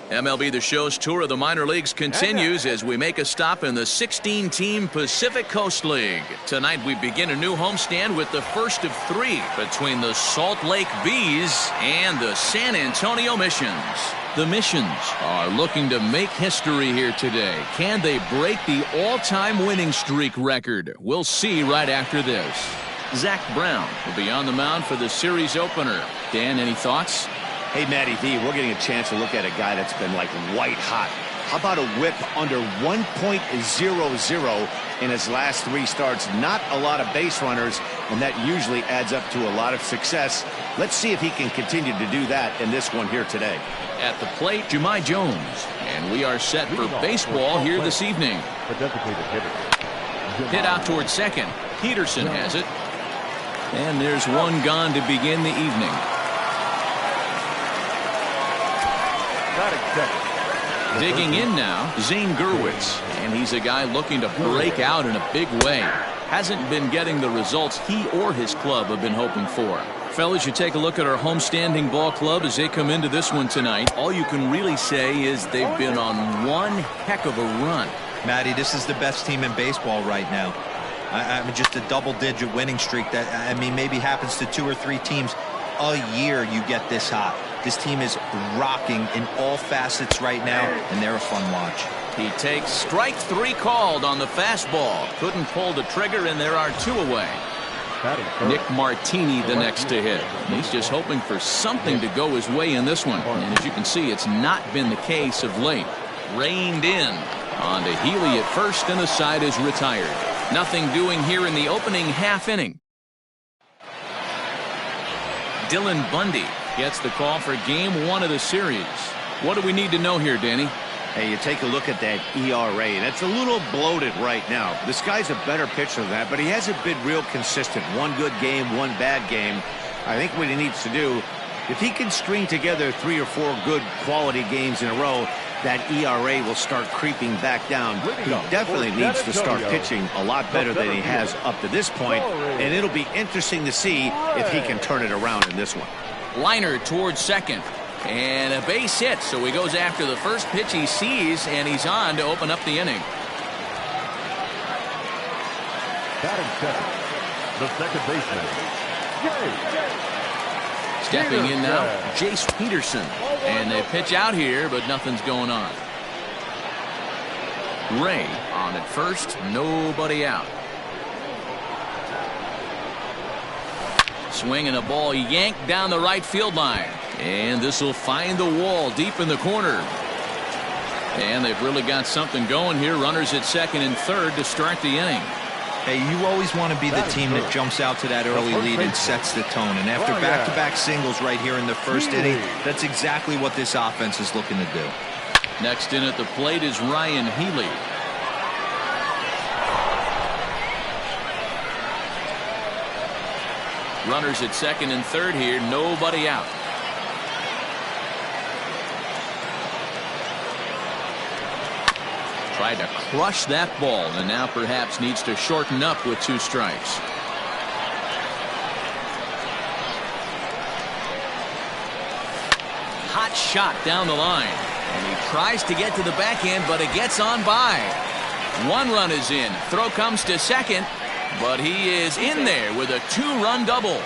MLB The Show's tour of the minor leagues continues as we make a stop in the 16-team Pacific Coast League. Tonight we begin a new homestand with the first of 3 between the Salt Lake Bees and the San Antonio Missions. The Missions are looking to make history here today. Can they break the all-time winning streak record? We'll see right after this. Zach Brown will be on the mound for the series opener. Dan, any thoughts? Hey, Matty V, we're getting a chance to look at a guy that's been like white hot. How about a whip under 1.00 in his last 3 starts? Not a lot of base runners, and that usually adds up to a lot of success. Let's see if he can continue to do that in this one here today. At the plate, Jahmai Jones. And we are set for baseball here this evening. Hit out towards second. Peterson has it. And there's one gone to begin the evening. Digging in now, Zane Gurwitz, and he's a guy looking to break out in a big way. Hasn't been getting the results he or his club have been hoping for. Fellas, you take a look at our homestanding ball club as they come into this one tonight. All you can really say is they've been on one heck of a run. Matty, this is the best team in baseball right now. I mean, just a double-digit winning streak that, I mean, maybe happens to 2 or 3 teams a year you get this hot. This team is rocking in all facets right now, and they're a fun watch. He takes strike 3 called on the fastball. Couldn't pull the trigger, and there are 2 away. Nick Martini the next to hit. He's just hoping for something to go his way in this one. And as you can see, it's not been the case of late. Reined in. On to Healy at first, and the side is retired. Nothing doing here in the opening half inning. Dylan Bundy gets the call for game 1 of the series. What do we need to know here, Danny? Hey, you take a look at that ERA, and it's a little bloated right now. This guy's a better pitcher than that, but he hasn't been real consistent. One good game, one bad game. I think what he needs to do, if he can string together 3 or 4 good quality games in a row, that ERA will start creeping back down. He definitely needs to start pitching a lot better than he has up to this point, and it'll be interesting to see if he can turn it around in this one. Liner towards second. And a base hit, so he goes after the first pitch he sees, and he's on to open up the inning. Batting second, the second baseman, Stepping in now, Jace Peterson. And they pitch out here, but nothing's going on. Ray on at first, nobody out. Swinging a ball yanked down the right field line. And this will find the wall deep in the corner. And they've really got something going here. Runners at second and third to start the inning. Hey, you always want to be the team that jumps out to that early lead and sets the tone. And after back-to-back singles right here in the first inning, that's exactly what this offense is looking to do. Next in at the plate is Ryan Healy. Runners at second and third here, nobody out. Tried to crush that ball, and now perhaps needs to shorten up with 2 strikes. Hot shot down the line, and he tries to get to the backhand, but it gets on by. 1 run is in. Throw comes to second, but he is in there with a 2-run double.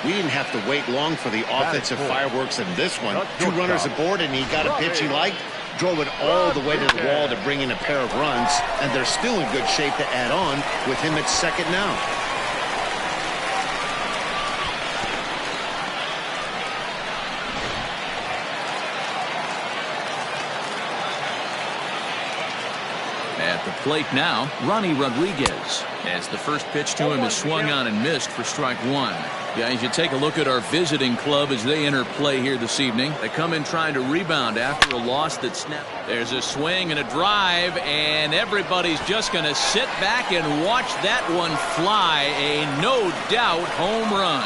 We didn't have to wait long for the offensive fireworks in this one. 2 runners aboard, and he got a pitch he liked. Drove it all the way to the wall to bring in a pair of runs, and they're still in good shape to add on with him at second now. At the plate now, Ronnie Rodriguez, as the first pitch to him is swung on and missed for strike 1. Guys, you take a look at our visiting club as they enter play here this evening. They come in trying to rebound after a loss that snapped. There's a swing and a drive, and everybody's just going to sit back and watch that one fly. A no doubt home run.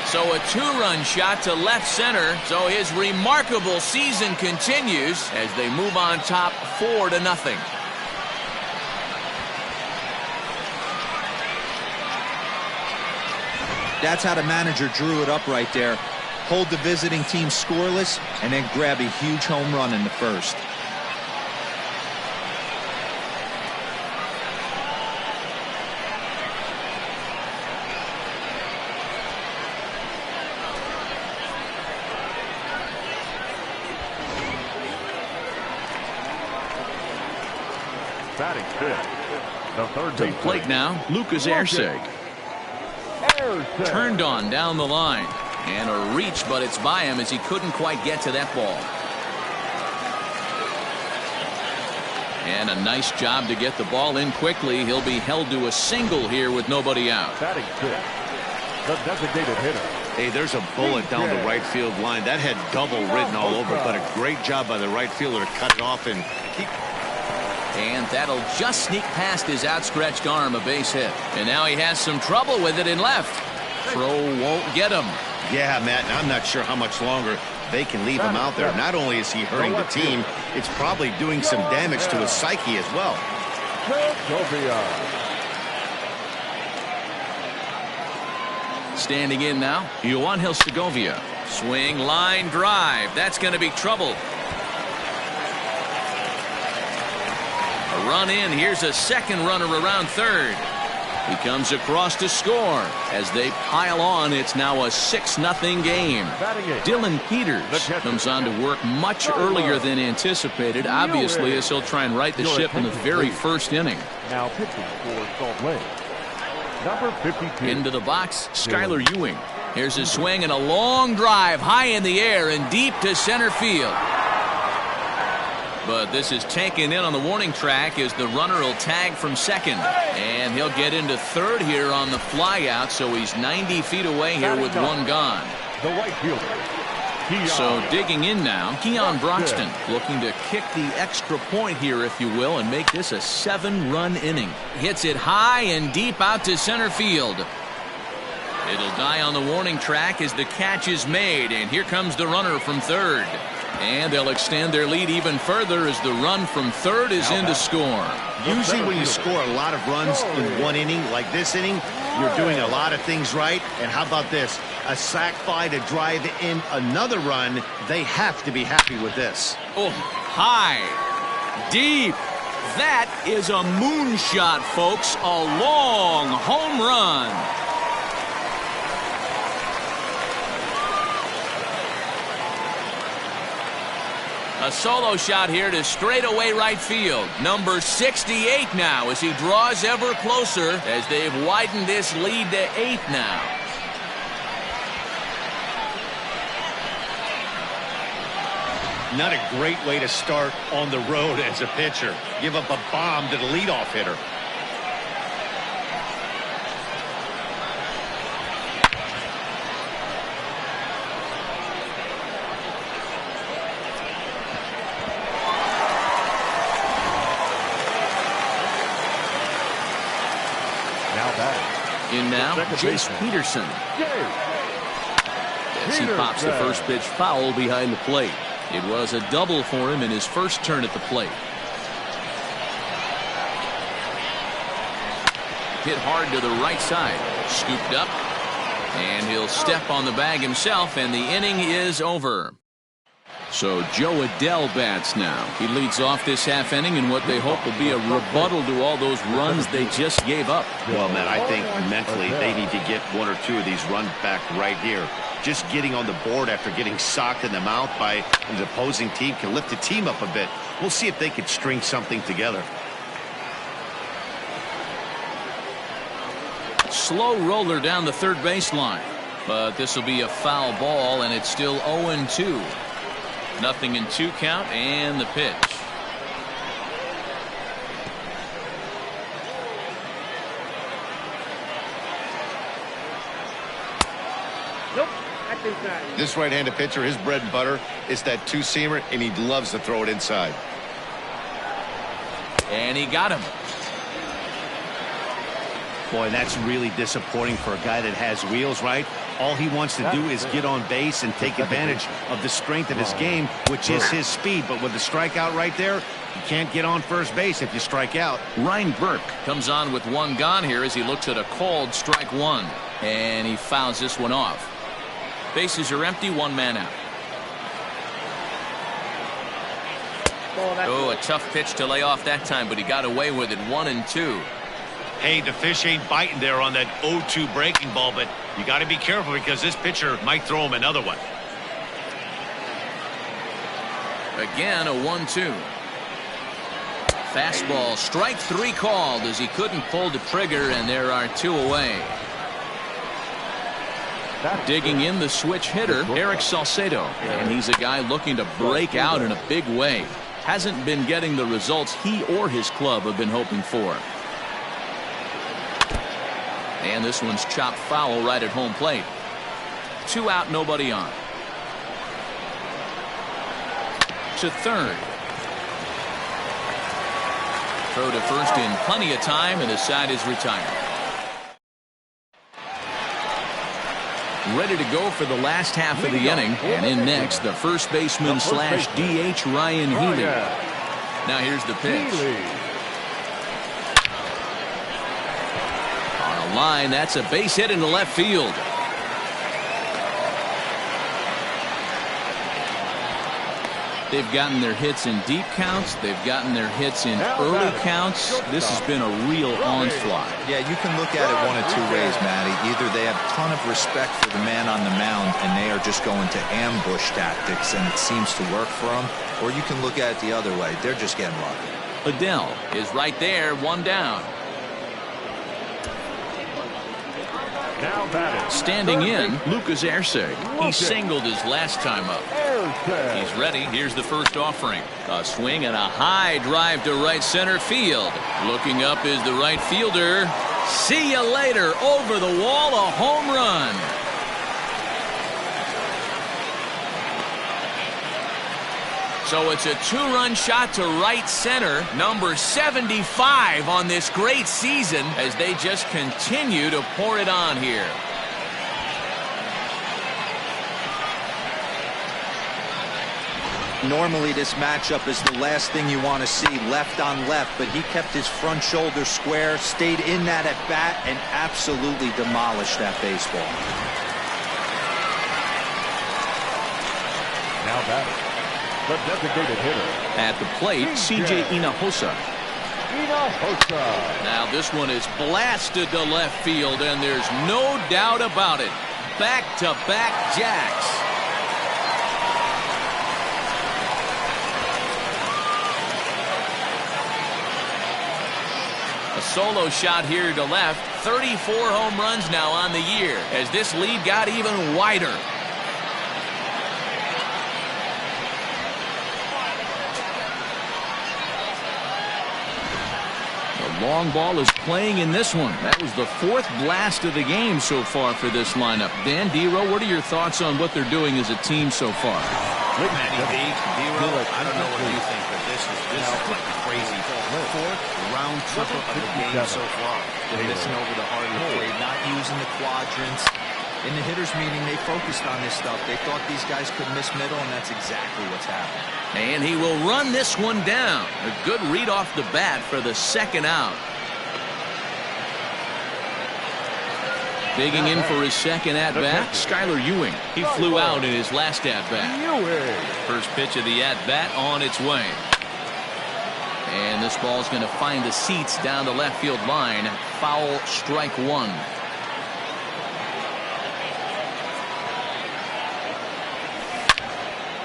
So a 2-run shot to left center. So his remarkable season continues as they move on top 4-0. That's how the manager drew it up right there. Hold the visiting team scoreless and then grab a huge home run in the first. batting fifth, the third To the baseman. plate now, Lucas Ersig. Turned on down the line. And a reach, but it's by him as he couldn't quite get to that ball. And a nice job to get the ball in quickly. He'll be held to a single here with nobody out. Batting fifth, the designated hitter. Hey, there's a bullet down the right field line. That had double written all over it, but a great job by the right fielder to cut it off and keep. And that'll just sneak past his outstretched arm, a base hit. And now he has some trouble with it in left. Throw won't get him. Yeah, Matt, and I'm not sure how much longer they can leave him out there. Not only is he hurting the team, it's probably doing some damage to his psyche as well. Standing in now, Yoanhil Segovia. Swing, line, drive. That's going to be trouble. A run in. Here's a second runner around third. He comes across to score. As they pile on, it's now a 6-0 game. Dylan Peters comes on to work much earlier than anticipated, obviously, as he'll try and right the ship in the very first inning. Now pitching for Salt Lake, number 52. Into the box, Skylar Ewing. Here's his swing and a long drive high in the air and deep to center field. But this is taken in on the warning track as the runner will tag from second. And he'll get into third here on the flyout, so he's 90 feet away here with one gone. The right fielder. So digging in now, Keon Broxton looking to kick the extra point here, if you will, and make this a 7-run inning. Hits it high and deep out to center field. It'll die on the warning track as the catch is made, and here comes the runner from third. And they'll extend their lead even further as the run from third is in to score. Usually when you score a lot of runs in one inning, like this inning, you're doing a lot of things right. And how about this? A sac fly to drive in another run. They have to be happy with this. Oh, high, deep. That is a moonshot, folks. A long home run. A solo shot here to straightaway right field. Number 68 now as he draws ever closer as they've widened this lead to 8 now. Not a great way to start on the road as a pitcher. Give up a bomb to the leadoff hitter. In now, Jace Peterson. As he pops the first pitch foul behind the plate. It was a double for him in his first turn at the plate. Hit hard to the right side. Scooped up. And he'll step on the bag himself, and the inning is over. So Joe Adell bats now. He leads off this half inning in what they hope will be a rebuttal to all those runs they just gave up. Well, man, I think mentally they need to get 1 or 2 of these runs back right here. Just getting on the board after getting socked in the mouth by an opposing team can lift the team up a bit. We'll see if they can string something together. Slow roller down the third baseline. But this will be a foul ball, and it's still 0-2. Nothing in 2 count, and the pitch. Nope, I think not. This right-handed pitcher, his bread and butter is that 2-seamer, and he loves to throw it inside. And he got him. Boy, that's really disappointing for a guy that has wheels, right? All he wants to do is get on base and take advantage of the strength of his game, which is his speed. But with the strikeout right there, you can't get on first base if you strike out. Ryan Burke comes on with 1 gone here as he looks at a called strike 1. And he fouls this one off. Bases are empty, 1 man out. Oh, a tough pitch to lay off that time, but he got away with it. 1-2. Hey, the fish ain't biting there on that 0-2 breaking ball, but you got to be careful because this pitcher might throw him another one. Again, a 1-2. Fastball, strike 3 called as he couldn't pull the trigger, and there are 2 away. Digging in the switch hitter, Eric Salcedo, and he's a guy looking to break out in a big way. Hasn't been getting the results he or his club have been hoping for. And this one's chopped foul right at home plate. 2 out, nobody on. To third. Throw to first in plenty of time, and the side is retired. Ready to go for the last half of the inning. And in next, the first baseman slash DH Ryan Healy. Now here's the pitch. On a line, that's a base hit into left field. They've gotten their hits in deep counts. They've gotten their hits in early counts. This has been a real onslaught. Yeah, you can look at it one of 2 ways, Matty. Either they have a ton of respect for the man on the mound and they are just going to ambush tactics and it seems to work for them, or you can look at it the other way. They're just getting lucky. Adell is right there, 1 down. Now batting. Standing in, Lucas Erceg. He singled his last time up. Thursday. He's ready. Here's the first offering. A swing and a high drive to right center field. Looking up is the right fielder. See you later. Over the wall, a home run. So it's a two-run shot to right center, number 75 on this great season, as they just continue to pour it on here. Normally this matchup is the last thing you want to see, left on left, but he kept his front shoulder square, stayed in that at bat, and absolutely demolished that baseball. Now batting, the designated hitter. At the plate, C.J. Hinojosa. Now this one is blasted to left field, and there's no doubt about it. Back-to-back jacks. A solo shot here to left. 34 home runs now on the year, as this lead got even wider. Long ball is playing in this one. That was the fourth blast of the game so far for this lineup. Dan Dero, what are your thoughts on what they're doing as a team so far? Manny B, Dero, I don't know what you think, but this is like crazy. Fourth round triple of the game so far. They're missing over the heart of the plate, not using the quadrants. In the hitters meeting, they focused on this stuff. They thought these guys could miss middle, and that's exactly what's happened. And he will run this one down. A good read off the bat for the second out. Digging in for his second at-bat, Skylar Ewing. He flew out in his last at-bat. First pitch of the at-bat on its way. And this ball's going to find the seats down the left field line. Foul, strike one.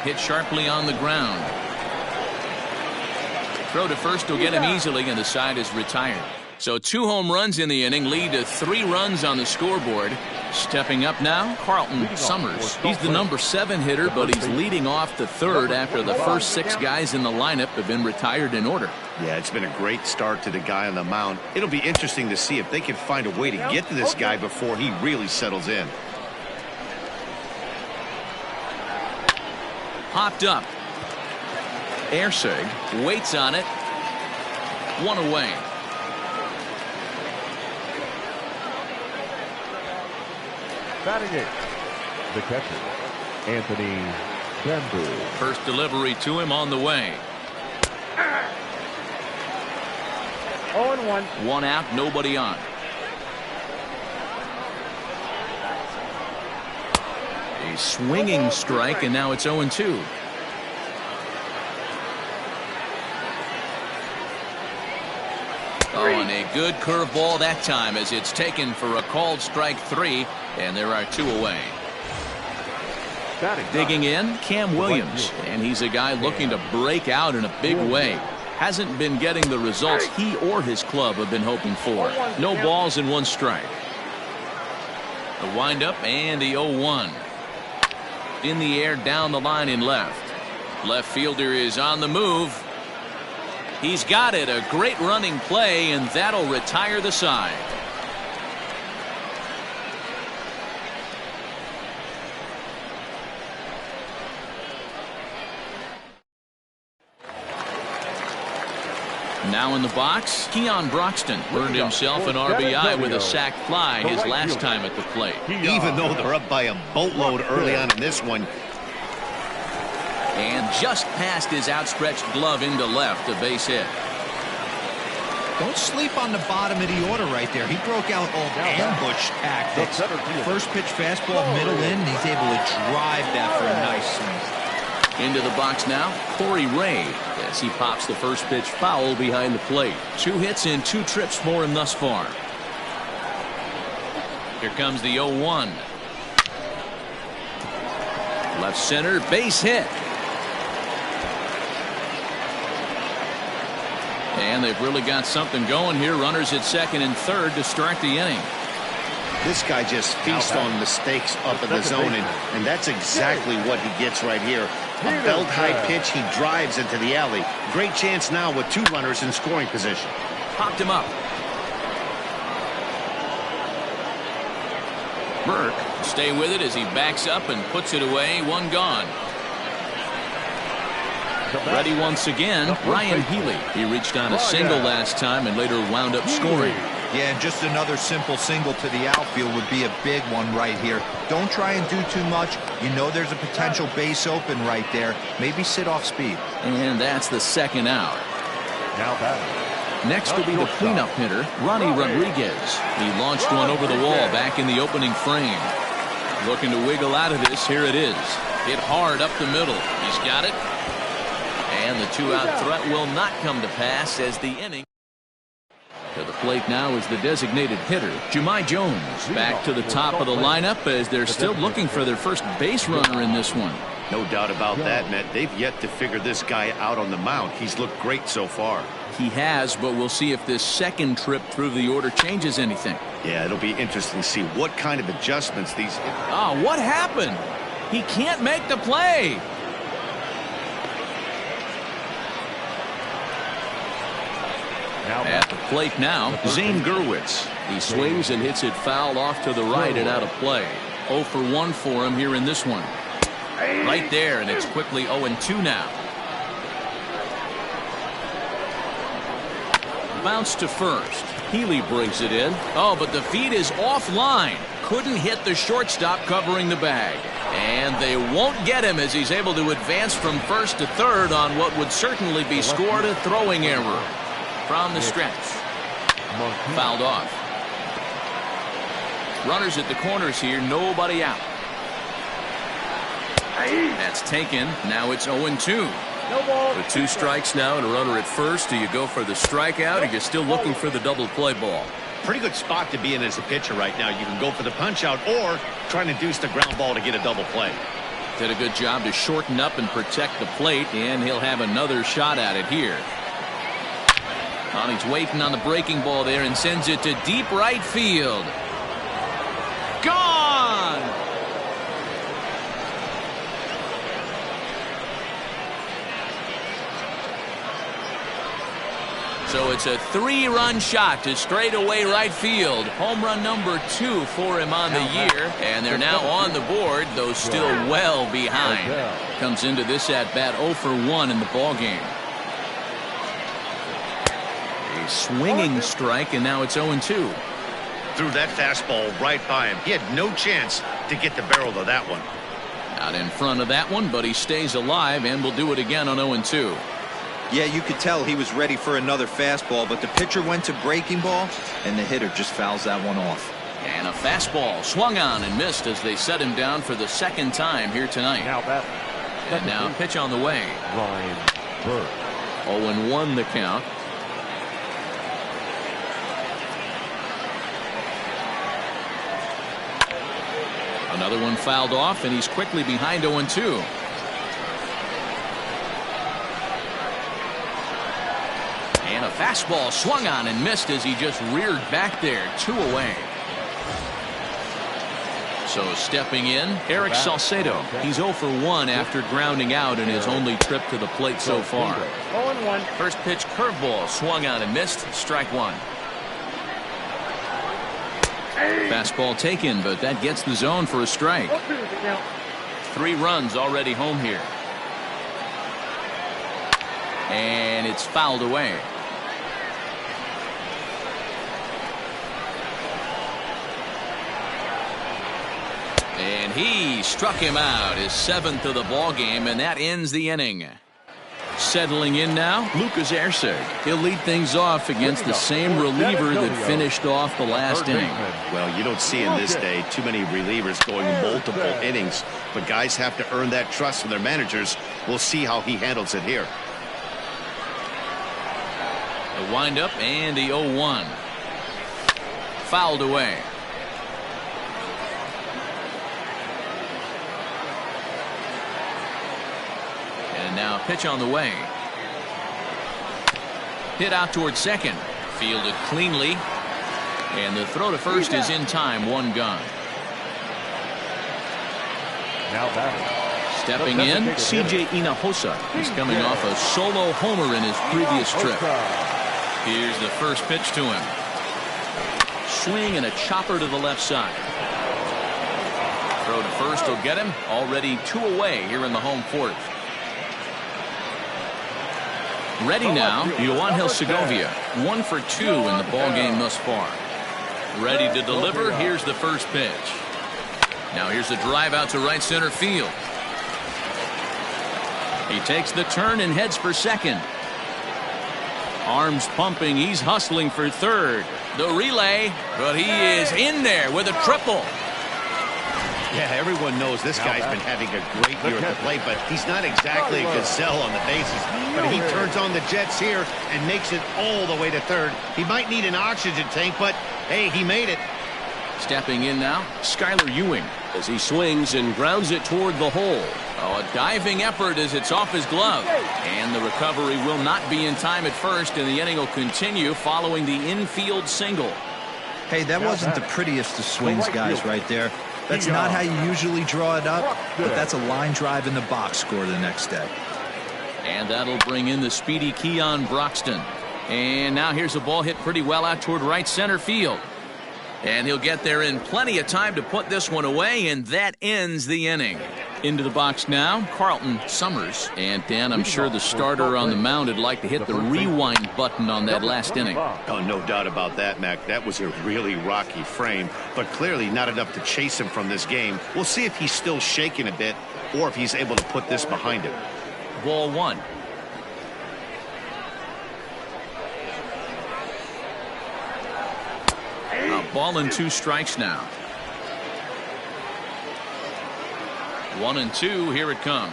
Hit sharply on the ground. Throw to first will get him easily, and the side is retired. So 2 home runs in the inning lead to 3 runs on the scoreboard. Stepping up now, Carlton Summers. He's the number 7 hitter, but he's leading off the third after the first 6 guys in the lineup have been retired in order. Yeah, it's been a great start to the guy on the mound. It'll be interesting to see if they can find a way to get to this guy before he really settles in. Popped up. Ersig waits on it. 1 away. Batting it, the catcher, Anthony Bamboo. First delivery to him on the way. 0-1. 1 out, nobody on. A swinging strike, and now it's 0-2. Oh, and a good curveball that time, as it's taken for a called strike 3, and there are 2 away. Digging in, Cam Williams, and he's a guy looking to break out in a big way. Hasn't been getting the results he or his club have been hoping for. No balls and 1 strike. The windup and the 0-1. In the air down the line in left. Left fielder is on the move. He's got it. A great running play, and that'll retire the side. Now in the box, Keon Broxton earned himself an RBI with a sac fly his last time at the plate. Even though they're up by a boatload early on in this one. And just past his outstretched glove into left, a base hit. Don't sleep on the bottom of the order right there. He broke out all ambush tactics. First pitch fastball, middle in, and he's able to drive that for a nice swing. Into the box now, Corey Ray, as he pops the first pitch foul behind the plate. 2 hits and 2 trips for him thus far. Here comes the 0-1. Left center, base hit. And they've really got something going here. Runners at second and third to start the inning. This guy just feasts on mistakes up in the zone, and that's exactly what he gets right here. A belt-high pitch, he drives into the alley. Great chance now with 2 runners in scoring position. Popped him up. Burke stay with it as he backs up and puts it away. 1 gone. Ready once again, Ryan Healy. He reached on a single last time and later wound up scoring. Yeah, and just another simple single to the outfield would be a big one right here. Don't try and do too much. You know there's a potential base open right there. Maybe sit off speed. And that's the 2nd out. Now batting. Next will be the cleanup hitter, Ronnie Rodriguez. He launched one over the wall back in the opening frame. Looking to wiggle out of this. Here it is. Hit hard up the middle. He's got it. And the 2-out threat will not come to pass as the inning. To the plate now is the designated hitter, Jahmai Jones. Back to the top of the lineup as they're still looking for their first base runner in this one. No doubt about that, Matt. They've yet to figure this guy out on the mound. He's looked great so far. He has, but we'll see if this second trip through the order changes anything. Yeah, it'll be interesting to see what kind of adjustments these... What happened? He can't make the play. At the plate now, Zane Gurwitz. He swings and hits it foul off to the right and out of play. 0 for 1 for him here in this one. Right there, and it's quickly 0-2 now. Bounce to first. Healy brings it in. Oh, but the feed is offline. Couldn't hit the shortstop covering the bag. And they won't get him as he's able to advance from first to third on what would certainly be scored a throwing error. From the stretch. Fouled off. Runners at the corners here, nobody out. That's taken. Now it's 0-2. With 2 strikes now and a runner at first, do you go for the strikeout or you're still looking for the double play ball? Pretty good spot to be in as a pitcher right now. You can go for the punch out or try to induce the ground ball to get a double play. Did a good job to shorten up and protect the plate, and he'll have another shot at it here. He's waiting on the breaking ball there and sends it to deep right field. Gone! So it's a 3-run shot to straightaway right field. Home run number 2 for him on the year. And they're now on the board, though still well behind. Comes into this at-bat 0 for 1 in the ballgame. A swinging strike, and now it's 0-2. Threw that fastball right by him. He had no chance to get the barrel of that one. Not in front of that one, but he stays alive and will do it again on 0-2. Yeah, you could tell he was ready for another fastball, but the pitcher went to breaking ball, and the hitter just fouls that one off. And a fastball swung on and missed as they set him down for the 2nd time here tonight. And now pitch on the way. Ryan Burke. 0-1 the count. Another one fouled off, and he's quickly behind 0-2. And a fastball swung on and missed as he just reared back there. 2 away. So stepping in, Eric Salcedo. He's 0 for 1 after grounding out in his only trip to the plate so far. 0-1. First pitch curveball swung on and missed. Strike 1. Fastball taken, but that gets the zone for a strike. 3 runs already home here. And it's fouled away. And he struck him out, his 7th of the ball game, and that ends the inning. Settling in now, Lucas Erceg. He'll lead things off against the same reliever that finished off the last inning. Well, you don't see in this day too many relievers going multiple innings, but guys have to earn that trust from their managers. We'll see how he handles it here. The windup and the 0-1. Fouled away. And now pitch on the way. Hit out towards second. Fielded cleanly. And the throw to first is in time, one gone. Now batting. Stepping in, C.J. Hinojosa. He's coming off a solo homer in his previous trip. Here's the first pitch to him. Swing and a chopper to the left side. Throw to first will get him. Already 2 away here in the home fourth. Ready now, Yoanhil Segovia. 1 for 2 in the ball game thus far. Ready to deliver. Here's the first pitch. Now here's a drive out to right center field. He takes the turn and heads for second. Arms pumping. He's hustling for third. The relay, but he is in there with a triple. Yeah, everyone knows this guy's been having a great year at the plate, but he's not exactly a gazelle on the bases. But he turns on the jets here and makes it all the way to third. He might need an oxygen tank, but hey, he made it. Stepping in now, Skylar Ewing. As he swings and grounds it toward the hole. Oh, a diving effort as it's off his glove. And the recovery will not be in time at first, and the inning will continue following the infield single. Hey, that wasn't the prettiest of swings, guys, right there. That's not how you usually draw it up, but that's a line drive in the box score the next day. And that'll bring in the speedy Keon Broxton. And now here's a ball hit pretty well out toward right center field. And he'll get there in plenty of time to put this one away, and that ends the inning. Into the box now, Carlton Summers. And Dan, I'm sure the starter on the mound would like to hit the rewind button on that last inning. Oh, no doubt about that, Mac. That was a really rocky frame, but clearly not enough to chase him from this game. We'll see if he's still shaking a bit or if he's able to put this behind him. Ball one. A ball and 2 strikes now. 1 and 2, here it comes.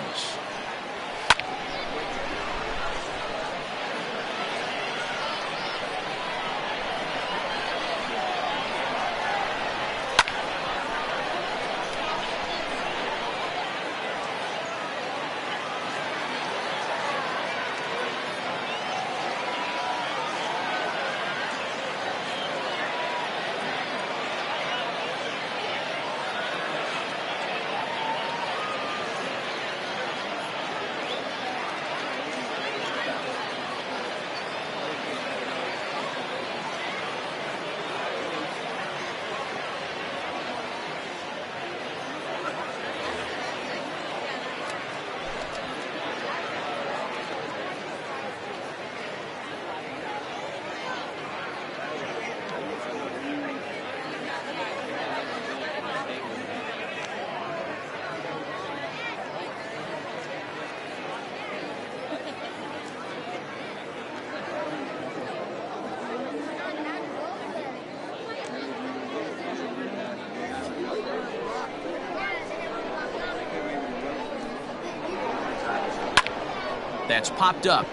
That's popped up.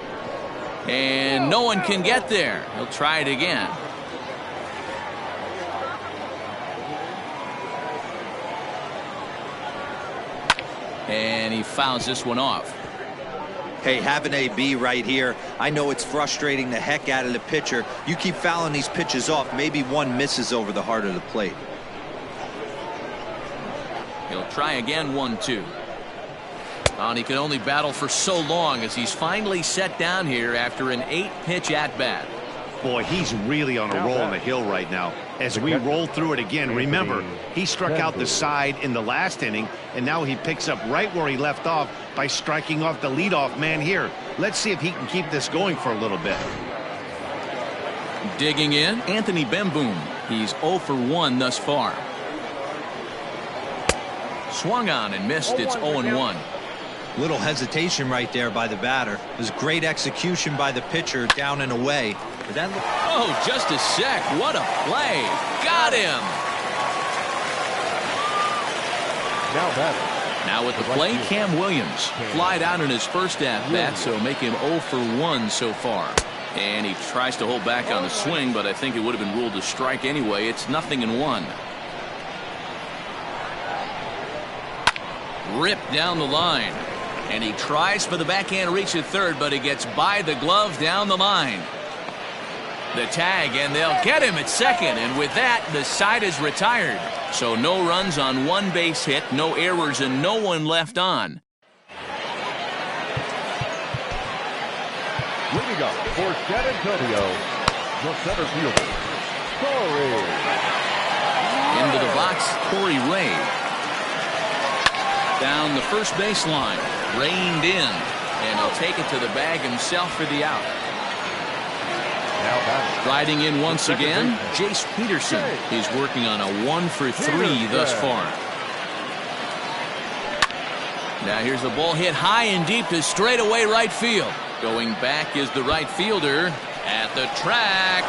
And no one can get there. He'll try it again. And he fouls this one off. Hey, have an AB right here. I know it's frustrating the heck out of the pitcher. You keep fouling these pitches off, maybe one misses over the heart of the plate. He'll try again, 1-2. And he can only battle for so long as he's finally set down here after an 8-pitch at-bat. Boy, he's really on a roll on the hill right now. As we roll through it again, remember, he struck out the side in the last inning, and now he picks up right where he left off by striking off the leadoff man here. Let's see if he can keep this going for a little bit. Digging in, Anthony Bemboom. He's 0 for 1 thus far. Swung on and missed. It's 0-1. Little hesitation right there by the batter. It was great execution by the pitcher down and away. But that oh, just a sec. What a play. Got him. Now with the play, Cam Williams. Flied out in his first at-bat, so make him 0 for 1 so far. And he tries to hold back on the swing, but I think it would have been ruled a strike anyway. It's 0-1. Ripped down the line. And he tries for the backhand reach at third, but he gets by the glove down the line. The tag, and they'll get him at second, and with that, the side is retired. So no runs on one base hit, no errors, and no one left on. Leading up for San Antonio, the center fielder, Corey. Into the box, Corey Ray. Down the first baseline, reined in, and he'll take it to the bag himself for the out. Riding in once again, Jace Peterson. He's working on a 1-for-3 thus far. Now here's the ball hit high and deep to straightaway right field. Going back is the right fielder at the track.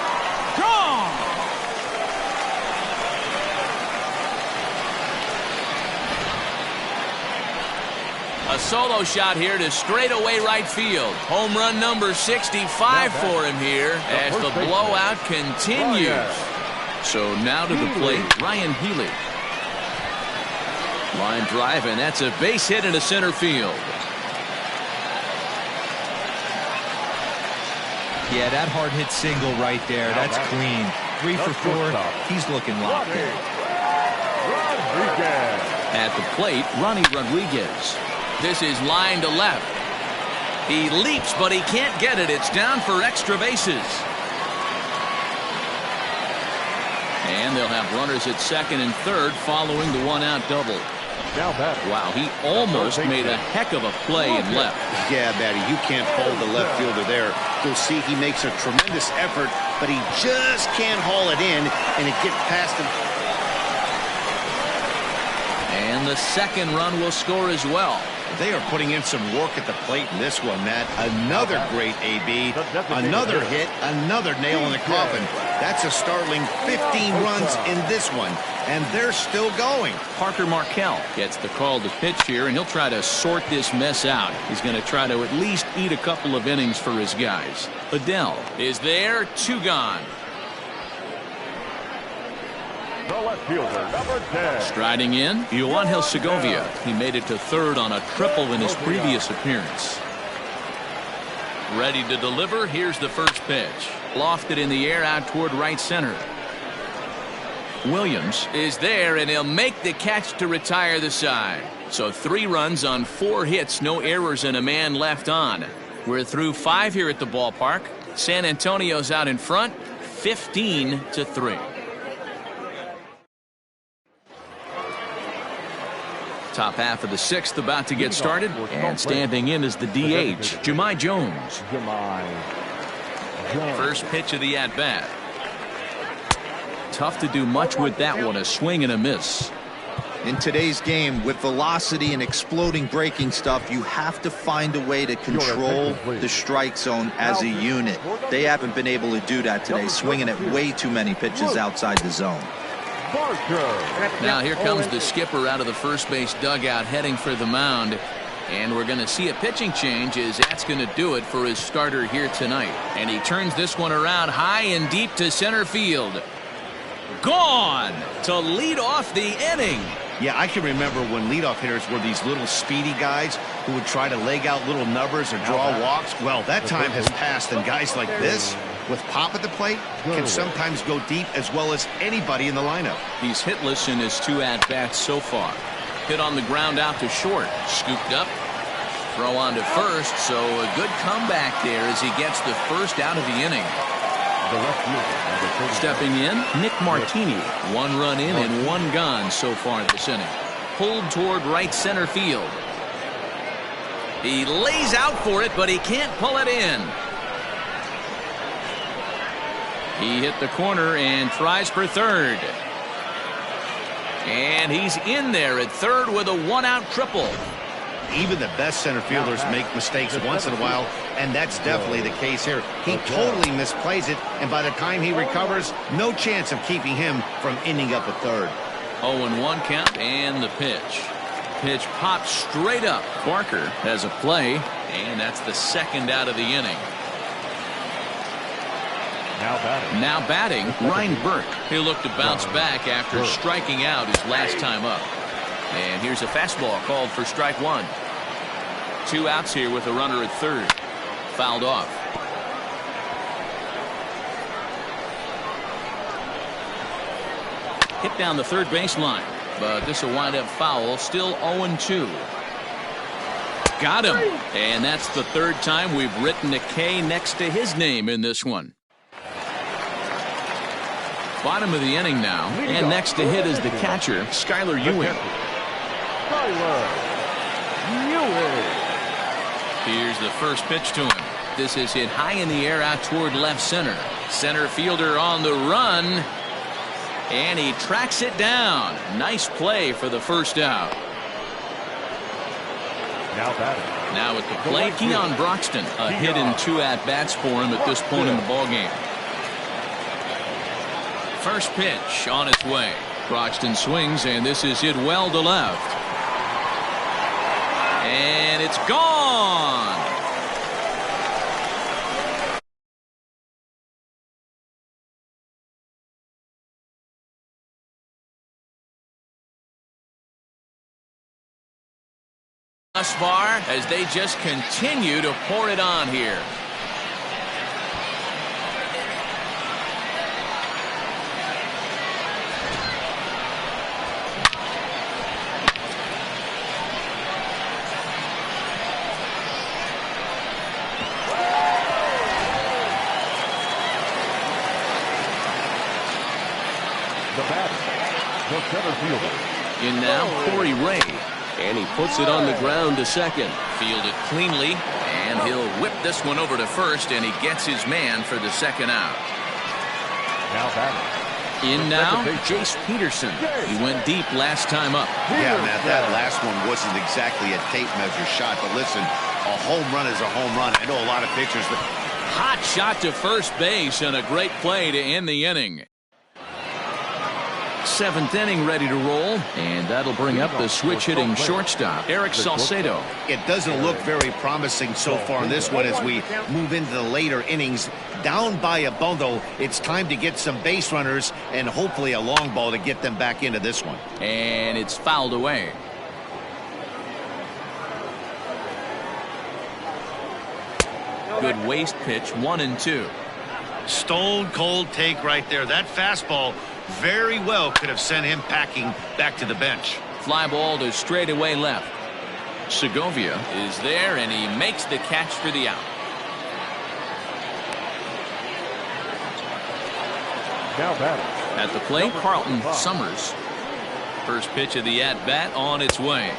Gone! A solo shot here to straightaway right field. Home run number 65 for him here as the blowout continues. So now to the plate, Ryan Healy. Line drive, and that's a base hit into center field. Yeah, that hard hit single right there. That's clean. 3 for 4. He's looking locked in. At the plate, Ronnie Rodriguez. This is line to left. He leaps, but he can't get it. It's down for extra bases. And they'll have runners at second and third following the one-out double. Wow, he almost made a heck of a play in left. Yeah, Matty, you can't hold the left fielder there. You'll see he makes a tremendous effort, but he just can't haul it in, and it gets past him. And the second run will score as well. They are putting in some work at the plate in this one, Matt. Another great AB, another hit, another nail in the coffin. That's a startling 15 runs in this one, and they're still going. Parker Markell gets the call to pitch here, and he'll try to sort this mess out. He's going to try to at least eat a couple of innings for his guys. Adele is there, 2 gone. The left fielder, number 10. Striding in, Yoangel Segovia. He made it to third on a triple in his previous appearance. Ready to deliver. Here's the first pitch. Lofted in the air out toward right center. Williams is there, and he'll make the catch to retire the side. So 3 runs on 4 hits, no errors, and a man left on. We're through 5 here at the ballpark. San Antonio's out in front, 15-3. Top half of the 6th about to get started, and standing in is the DH, Jahmai Jones. First pitch of the at-bat. Tough to do much with that one, a swing and a miss. In today's game, with velocity and exploding breaking stuff, you have to find a way to control the strike zone as a unit. They haven't been able to do that today, swinging at way too many pitches outside the zone. Now here comes the skipper out of the first base dugout heading for the mound. And we're going to see a pitching change as that's going to do it for his starter here tonight. And he turns this one around high and deep to center field. Gone to lead off the inning. Yeah, I can remember when leadoff hitters were these little speedy guys who would try to leg out little numbers or draw walks. Well, that time has passed, and guys like this, with pop at the plate, can sometimes go deep as well as anybody in the lineup. He's hitless in his 2 at-bats so far. Hit on the ground out to short. Scooped up. Throw on to first, so a good comeback there as he gets the first out of the inning. Stepping in, Nick Martini. 1 run in and 1 gone so far this inning. Pulled toward right center field. He lays out for it, but he can't pull it in. He hit the corner and tries for third. And he's in there at third with a 1-out triple. Even the best center fielders make mistakes once in a while, and that's definitely the case here. He totally misplays it, and by the time he recovers, no chance of keeping him from ending up at third. 0-1 count, and the pitch. Pitch pops straight up. Barker has a play, and that's the 2nd out of the inning. Now batting, Ryan Burke. He'll look to bounce back after striking out his last time up. And here's a fastball called for strike 1. 2 outs here with a runner at third. Fouled off. hit down the third baseline. But this will wind up foul. Still 0-2. Got him. And that's the third time we've written a K next to his name in this one. Bottom of the inning now. And next to hit is the catcher, Skylar Ewing. Here's the first pitch to him. This is hit high in the air out toward left center. Center fielder on the run. And he tracks it down. Nice play for the first out. Now at the plate, Keon Broxton. A hit and 2 at-bats for him at this point in the ballgame. First pitch on its way. Broxton swings, and this is hit well to left. And it's gone. Thus far, as they just continue to pour it on here. The batter, the center fielder. In now, Corey Ray. And he puts it on the ground to second. Fielded cleanly, and he'll whip this one over to first, and he gets his man for the second out. Now batting. In now, Jace Peterson. He went deep last time up. Yeah, Matt, that last one wasn't exactly a tape measure shot, but listen, a home run is a home run. I know a lot of pitchers, but Hot shot to first base, and a great play to end the inning. Seventh inning ready to roll, and that'll bring up the switch-hitting shortstop, Eric Salcedo. it doesn't look very promising so far in this one as we move into the later innings. Down by a bundle, it's time to get some base runners and hopefully a long ball to get them back into this one. And it's fouled away. Good waist pitch, 1-2. Stone cold take right there. That fastball very well could have sent him packing back to the bench. Fly ball to straightaway left. Segovia is there, and he makes the catch for the out. Now batting. At the plate, Carlton Summers. First pitch of the at-bat on its way.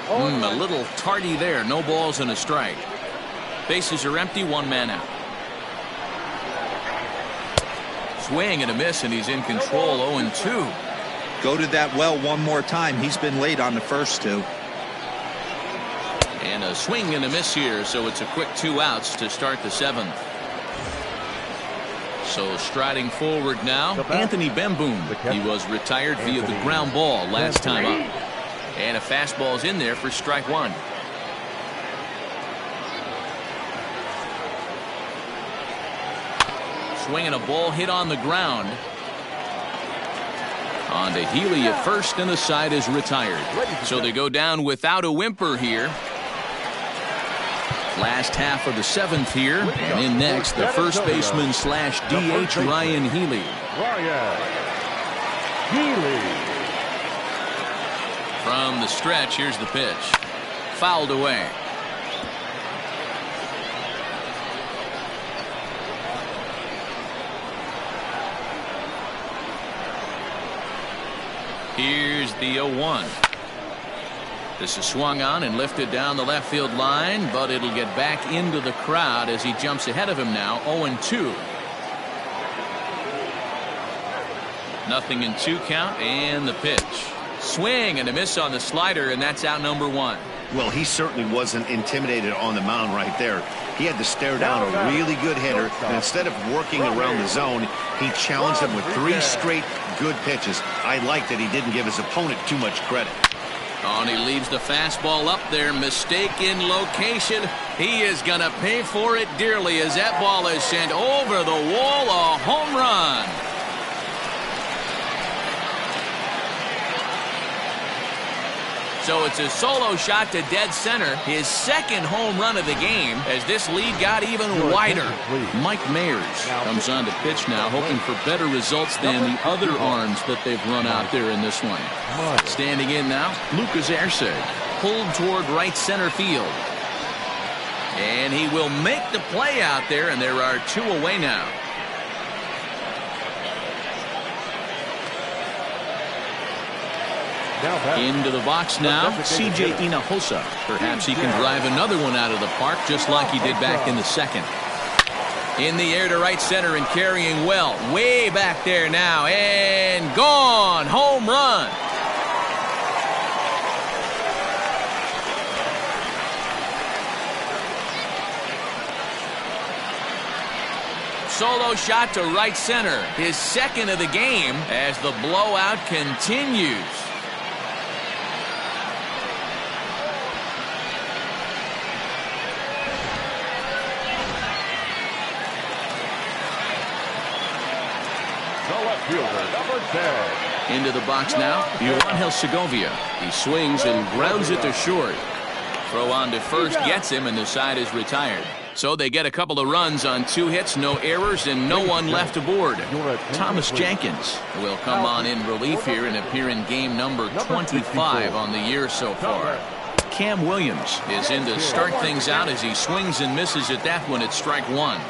A little tardy there. No balls and a strike. Bases are empty, one man out. Swing and a miss, and he's in control. 0-2. Go to that well one more time. He's been late on the first two. And a swing and a miss here, so it's a quick 2 outs to start the seventh. So striding forward now, Anthony Bemboom. He was retired via the ground ball last time up. And a fastball's in there for strike one. Swinging a ball hit on the ground. On to Healy at first, and the side is retired. So they go down without a whimper here. Last half of the seventh here, and in next, the first baseman slash DH, Ryan Healy. From the stretch, here's the pitch. Fouled away. Here's the 0-1. This is swung on and lifted down the left field line, but it'll get back into the crowd as he jumps ahead of him now. 0-2. Nothing in 2 count, and the pitch. Swing and a miss on the slider, and that's out number 1. Well, he certainly wasn't intimidated on the mound right there. He had to stare down a really good hitter, and instead of working around the zone, he challenged him with 3 straight good pitches. I like that he didn't give his opponent too much credit. Oh, and he leaves the fastball up there. Mistake in location. He is going to pay for it dearly as that ball is sent over the wall. A home run. So it's a solo shot to dead center, his second home run of the game, as this lead got even wider. Mike Mayers comes on to pitch now, hoping for better results than the other arms that they've run out there in this one. Standing in now, Lucas Arce, pulled toward right center field. And he will make the play out there, and there are 2 away now. Into the box now, C.J. Hinojosa. Perhaps he can drive another one out of the park just like he did back in the second. In the air to right center and carrying well. Way back there now, and gone. Home run. Solo shot to right center, his second of the game, as the blowout continues. Number 10. Into the box now, Angel Segovia. He swings and grounds it to short. Throw on to first gets him, and the side is retired. So they get a couple of runs on 2 hits, no errors, and no one left aboard. Thomas Jenkins will come on in relief here and appear in game number 25 on the year so far. Cam Williams is in to start things out as he swings and misses at that one at strike 1.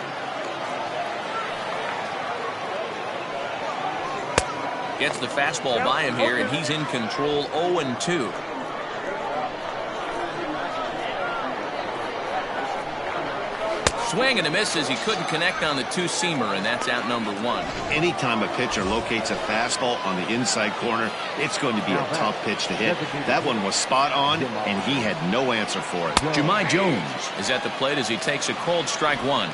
Gets the fastball by him here, and he's in control 0-2. Swing and a miss as he couldn't connect on the 2-seamer, and that's out number 1. Anytime a pitcher locates a fastball on the inside corner, it's going to be a tough pitch to hit. That one was spot on, and he had no answer for it. Jahmai Jones is at the plate as he takes a cold strike 1.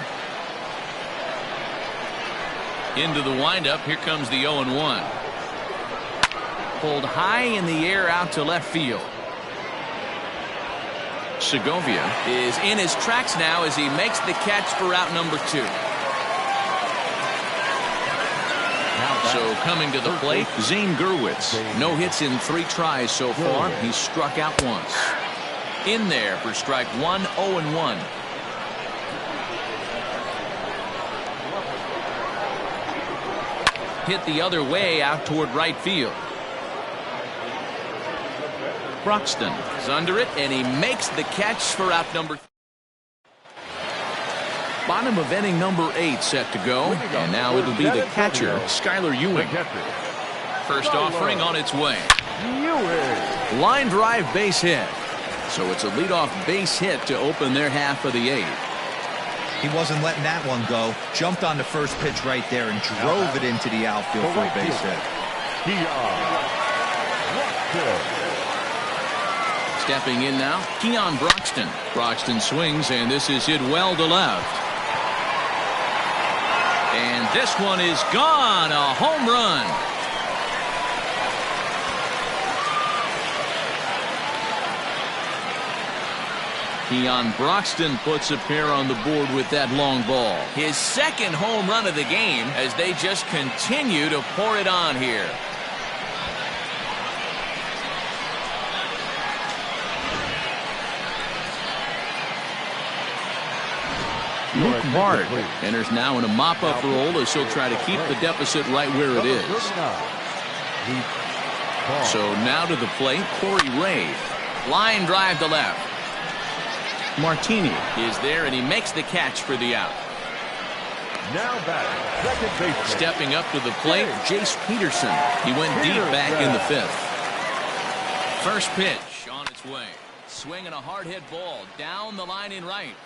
Into the windup, here comes the 0-1. Pulled high in the air out to left field. Segovia is in his tracks now as he makes the catch for out number 2. So coming to the plate, Zane Gurwitz. No hits in 3 tries so far. He's struck out once. In there for strike 1, 0-1. Hit the other way out toward right field. Broxton is under it, and he makes the catch for out number 3. Bottom of inning number 8 set to go, and now it'll be the catcher, Skylar Ewing. First offering on its way. Line drive base hit. So it's a leadoff base hit to open their half of the 8th. He wasn't letting that one go. Jumped on the first pitch right there and drove it into the outfield for a base hit. Stepping in now, Keon Broxton. Broxton swings, and this is hit well to left. And this one is gone. A home run. Keon Broxton puts a pair on the board with that long ball. His second home run of the game as they just continue to pour it on here. Luke Bard enters now in a mop-up role as he'll try to keep the deficit right where it is. So now to the plate, Corey Ray. Line drive to left. Martini is there, and he makes the catch for the out. Now back, second base. Stepping up to the plate, Jace Peterson. He went deep back in the 5th. First pitch on its way. Swinging a hard hit ball down the line in right.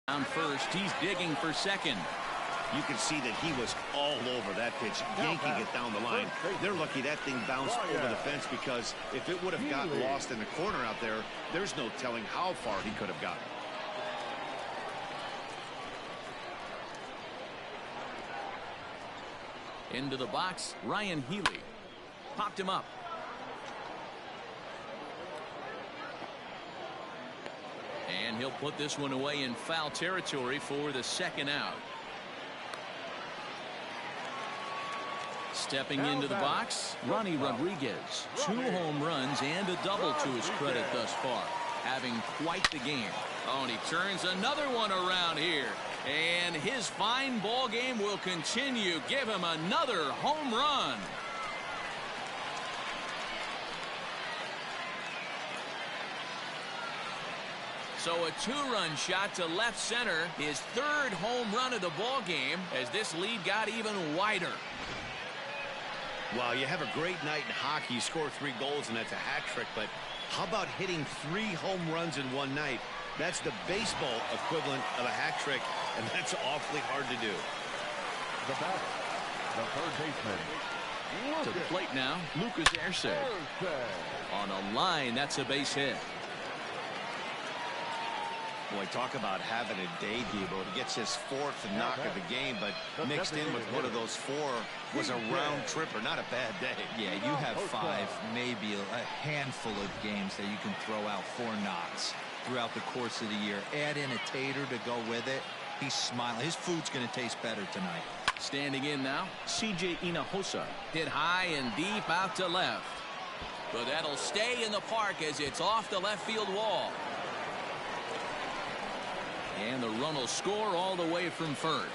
On first, he's digging for second. You can see that he was all over that pitch, yanking it down the line. They're lucky that thing bounced over the fence, because if it would have gotten lost in the corner out there, there's no telling how far he could have gotten. Into the box, Ryan Healy. Popped him up. And he'll put this one away in foul territory for the second out. Stepping into the box, Ronnie Rodriguez. 2 home runs and a double to his credit thus far. Having quite the game. Oh, and he turns another one around here. And his fine ball game will continue. Give him another home run. So a 2-run shot to left center. His 3rd home run of the ball game as this lead got even wider. Well, you have a great night in hockey. You score 3 goals, and that's a hat trick. But how about hitting 3 home runs in one night? That's the baseball equivalent of a hat trick, and that's awfully hard to do. The batter, the third baseman. To the plate now, Lucas Erce. On a line, that's a base hit. Boy, talk about having a day, Debo. He gets his 4th knock of the game, but mixed in with one of those 4 was a round tripper. Not a bad day. Yeah, you have 5, maybe a handful of games that you can throw out 4 knocks throughout the course of the year. Add in a tater to go with it. He's smiling. His food's going to taste better tonight. Standing in now, C.J. Hinojosa. Hit high and deep out to left. But that'll stay in the park as it's off the left field wall. And the run will score all the way from first.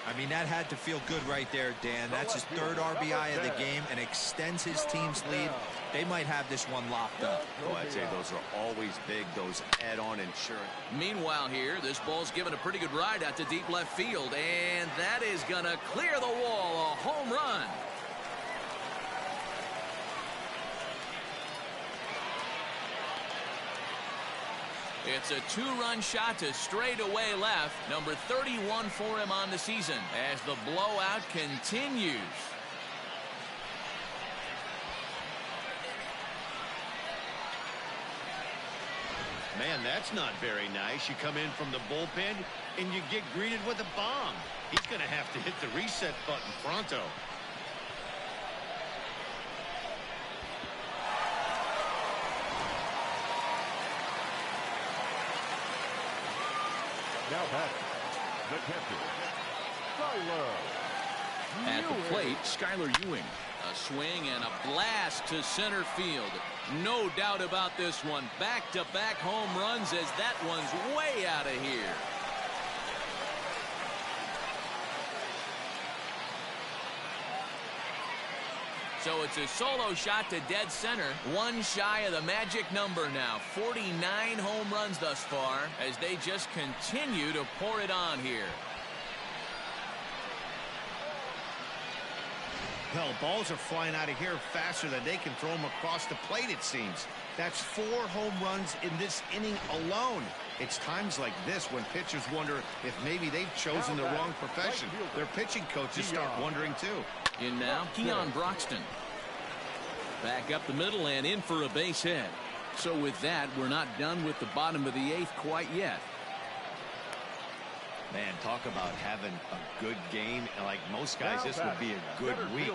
I mean, that had to feel good right there, Dan. That's his 3rd RBI of the game and extends his team's lead. They might have this one locked up. Oh, I'd say those are always big, those add-on insurance. Meanwhile here, this ball's given a pretty good ride out to deep left field. And that is going to clear the wall. A home run. It's a 2-run shot to straightaway left. Number 31 for him on the season as the blowout continues. Man, that's not very nice. You come in from the bullpen and you get greeted with a bomb. He's going to have to hit the reset button pronto. Now back, the catcher, Skyler. At the plate, Skyler Ewing. A swing and a blast to center field. No doubt about this one. Back-to-back home runs as that one's way out of here. So it's a solo shot to dead center. 1 shy of the magic number now. 49 home runs thus far as they just continue to pour it on here. Well, balls are flying out of here faster than they can throw them across the plate, it seems. That's 4 home runs in this inning alone. It's times like this when pitchers wonder if maybe they've chosen the wrong profession. Their pitching coaches start wondering, too. In now, Keon Broxton. Back up the middle and in for a base hit. So with that, we're not done with the bottom of the 8th quite yet. Man, talk about having a good game. Like most guys, this would be a good week.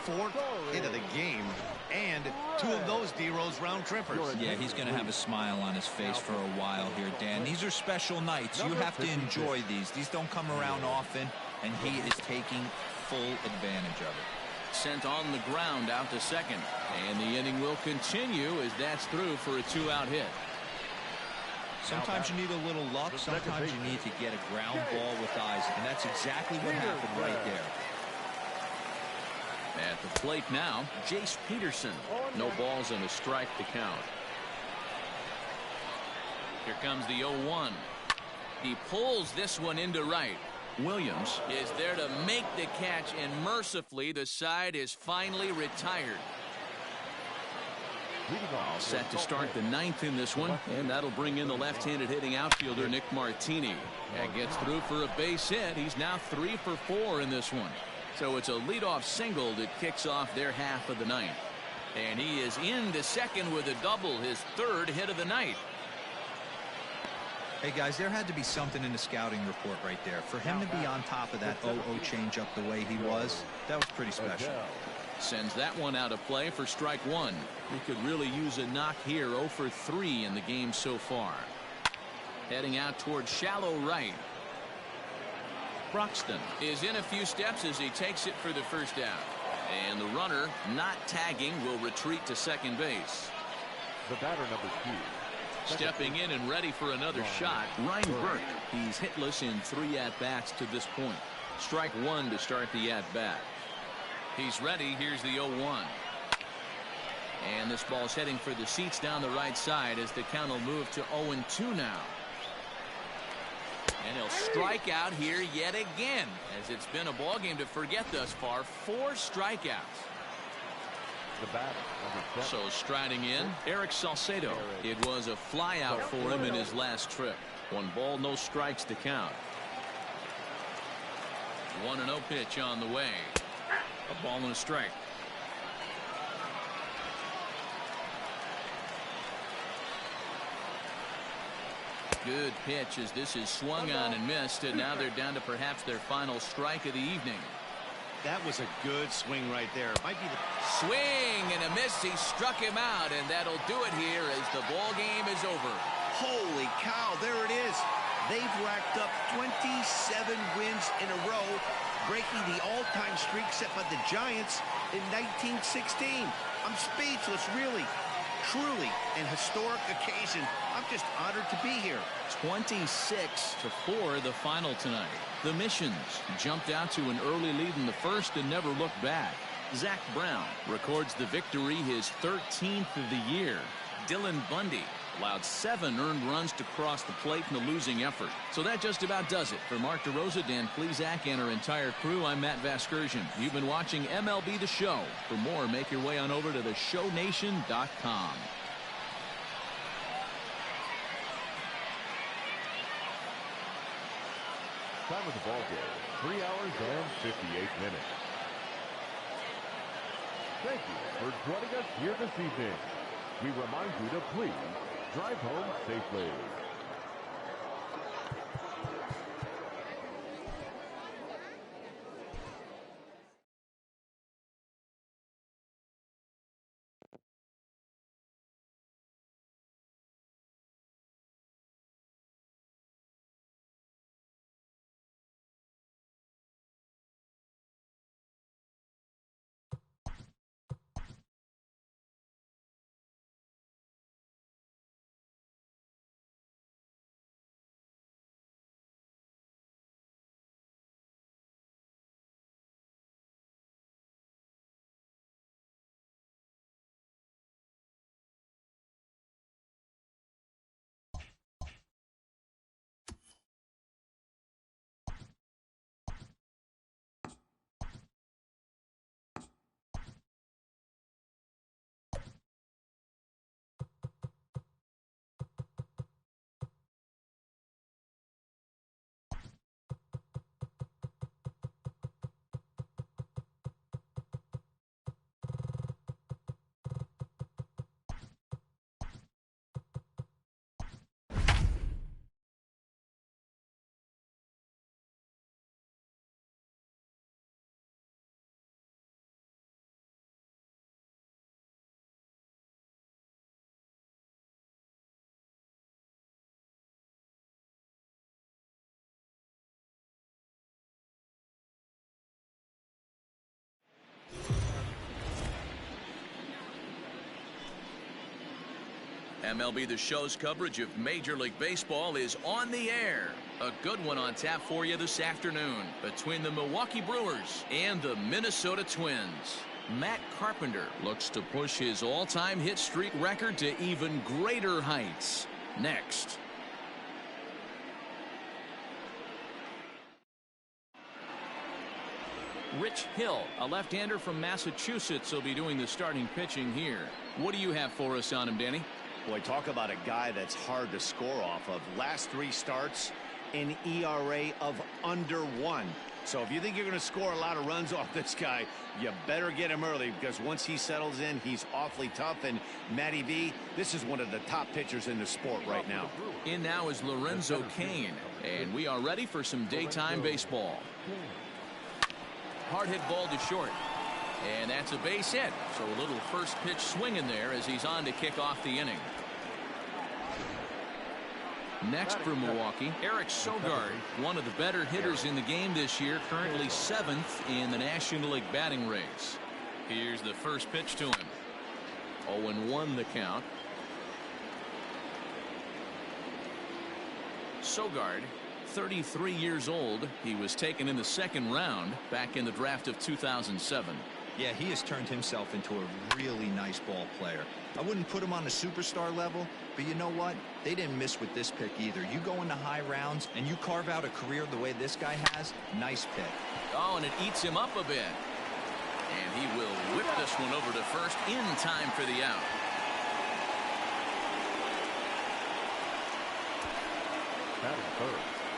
4th hit of the game, and 2 of those D-Rose round trippers. Yeah, he's going to have a smile on his face for a while here, Dan. These are special nights. You have to enjoy these. These don't come around often, and he is taking full advantage of it. Sent on the ground out to second. And the inning will continue as that's through for a 2-out hit. Sometimes you need a little luck. Sometimes you need to get a ground ball with eyes. And that's exactly what happened right there. At the plate now, Jace Peterson. No balls and a strike to count. Here comes the 0-1. He pulls this one into right. Williams is there to make the catch, and mercifully the side is finally retired. All set to start the ninth in this one, and that'll bring in the left-handed hitting outfielder Nick Martini. And gets through for a base hit. He's now 3 for 4 in this one. So it's a leadoff single that kicks off their half of the ninth. And he is into second with a double, his 3rd hit of the night. Hey guys, there had to be something in the scouting report right there. For him to be on top of that 0-0 changeup the way he was, that was pretty special. Sends that one out of play for strike 1. He could really use a knock here. 0 for 3 in the game so far. Heading out towards shallow right. Broxton is in a few steps as he takes it for the first out. And the runner, not tagging, will retreat to second base. The batter, number 2. Stepping in and ready for another shot, Ryan Burke. He's hitless in 3 at-bats to this point. Strike 1 to start the at-bat. He's ready. Here's the 0-1. And this ball's heading for the seats down the right side as the count will move to 0-2 now. And he'll strike out here yet again, as it's been a ball game to forget thus far. 4 strikeouts. The batter, number 7. So striding in, Eric Salcedo. It was a fly out for him in his last trip. 1 ball, no strikes to count. 1-0 pitch on the way. A ball and a strike. Good pitch as this is swung on and missed, and now they're down to perhaps their final strike of the evening. That was a good swing right there. Might be the swing and a miss. He struck him out, and that'll do it here as the ball game is over. Holy cow, there it is. They've racked up 27 wins in a row, breaking the all-time streak set by the Giants in 1916. I'm speechless, really. Truly an historic occasion. I'm just honored to be here. 26-4 the final tonight. The Missions jumped out to an early lead in the first and never looked back. Zach Brown records the victory, his 13th of the year. Dylan Bundy allowed 7 earned runs to cross the plate in the losing effort. So that just about does it. For Mark DeRosa, Dan Plesac, and our entire crew, I'm Matt Vasgersian. You've been watching MLB The Show. For more, make your way on over to theshownation.com. Time of the ball game, 3 hours and 58 minutes. Thank you for joining us here this evening. We remind you to please drive home safely. MLB The Show's coverage of Major League Baseball is on the air. A good one on tap for you this afternoon between the Milwaukee Brewers and the Minnesota Twins. Matt Carpenter looks to push his all-time hit streak record to even greater heights. Next. Rich Hill, a left-hander from Massachusetts, will be doing the starting pitching here. What do you have for us on him, Danny? Boy, talk about a guy that's hard to score off of. Last 3 starts, an ERA of under 1. So if you think you're going to score a lot of runs off this guy, you better get him early, because once he settles in, he's awfully tough. And Matty V, this is one of the top pitchers in the sport right now. In now is Lorenzo Cain, and we are ready for some daytime baseball. Hard hit ball to short, and that's a base hit. So a little first pitch swing in there as he's on to kick off the inning. Next for Milwaukee, Eric Sogard, one of the better hitters in the game this year, currently 7th in the National League batting race. Here's the first pitch to him. 0-1 the count. Sogard, 33 years old. He was taken in the 2nd round back in the draft of 2007. Yeah, he has turned himself into a really nice ball player. I wouldn't put him on a superstar level, but you know what? They didn't miss with this pick either. You go into high rounds and you carve out a career the way this guy has, nice pick. Oh, and it eats him up a bit. And he will whip this one over to first in time for the out.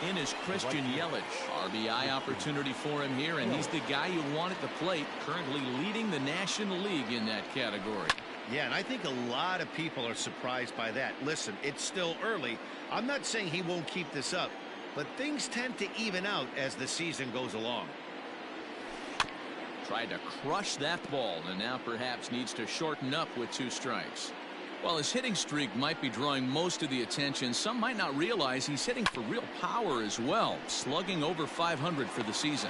In is Christian Yelich. RBI opportunity for him here, and he's the guy you want at the plate, currently leading the National League in that category. Yeah, and I think a lot of people are surprised by that. Listen, it's still early. I'm not saying he won't keep this up, but things tend to even out as the season goes along. Tried to crush that ball, and now perhaps needs to shorten up with 2 strikes. While his hitting streak might be drawing most of the attention, some might not realize he's hitting for real power as well, slugging over 500 for the season.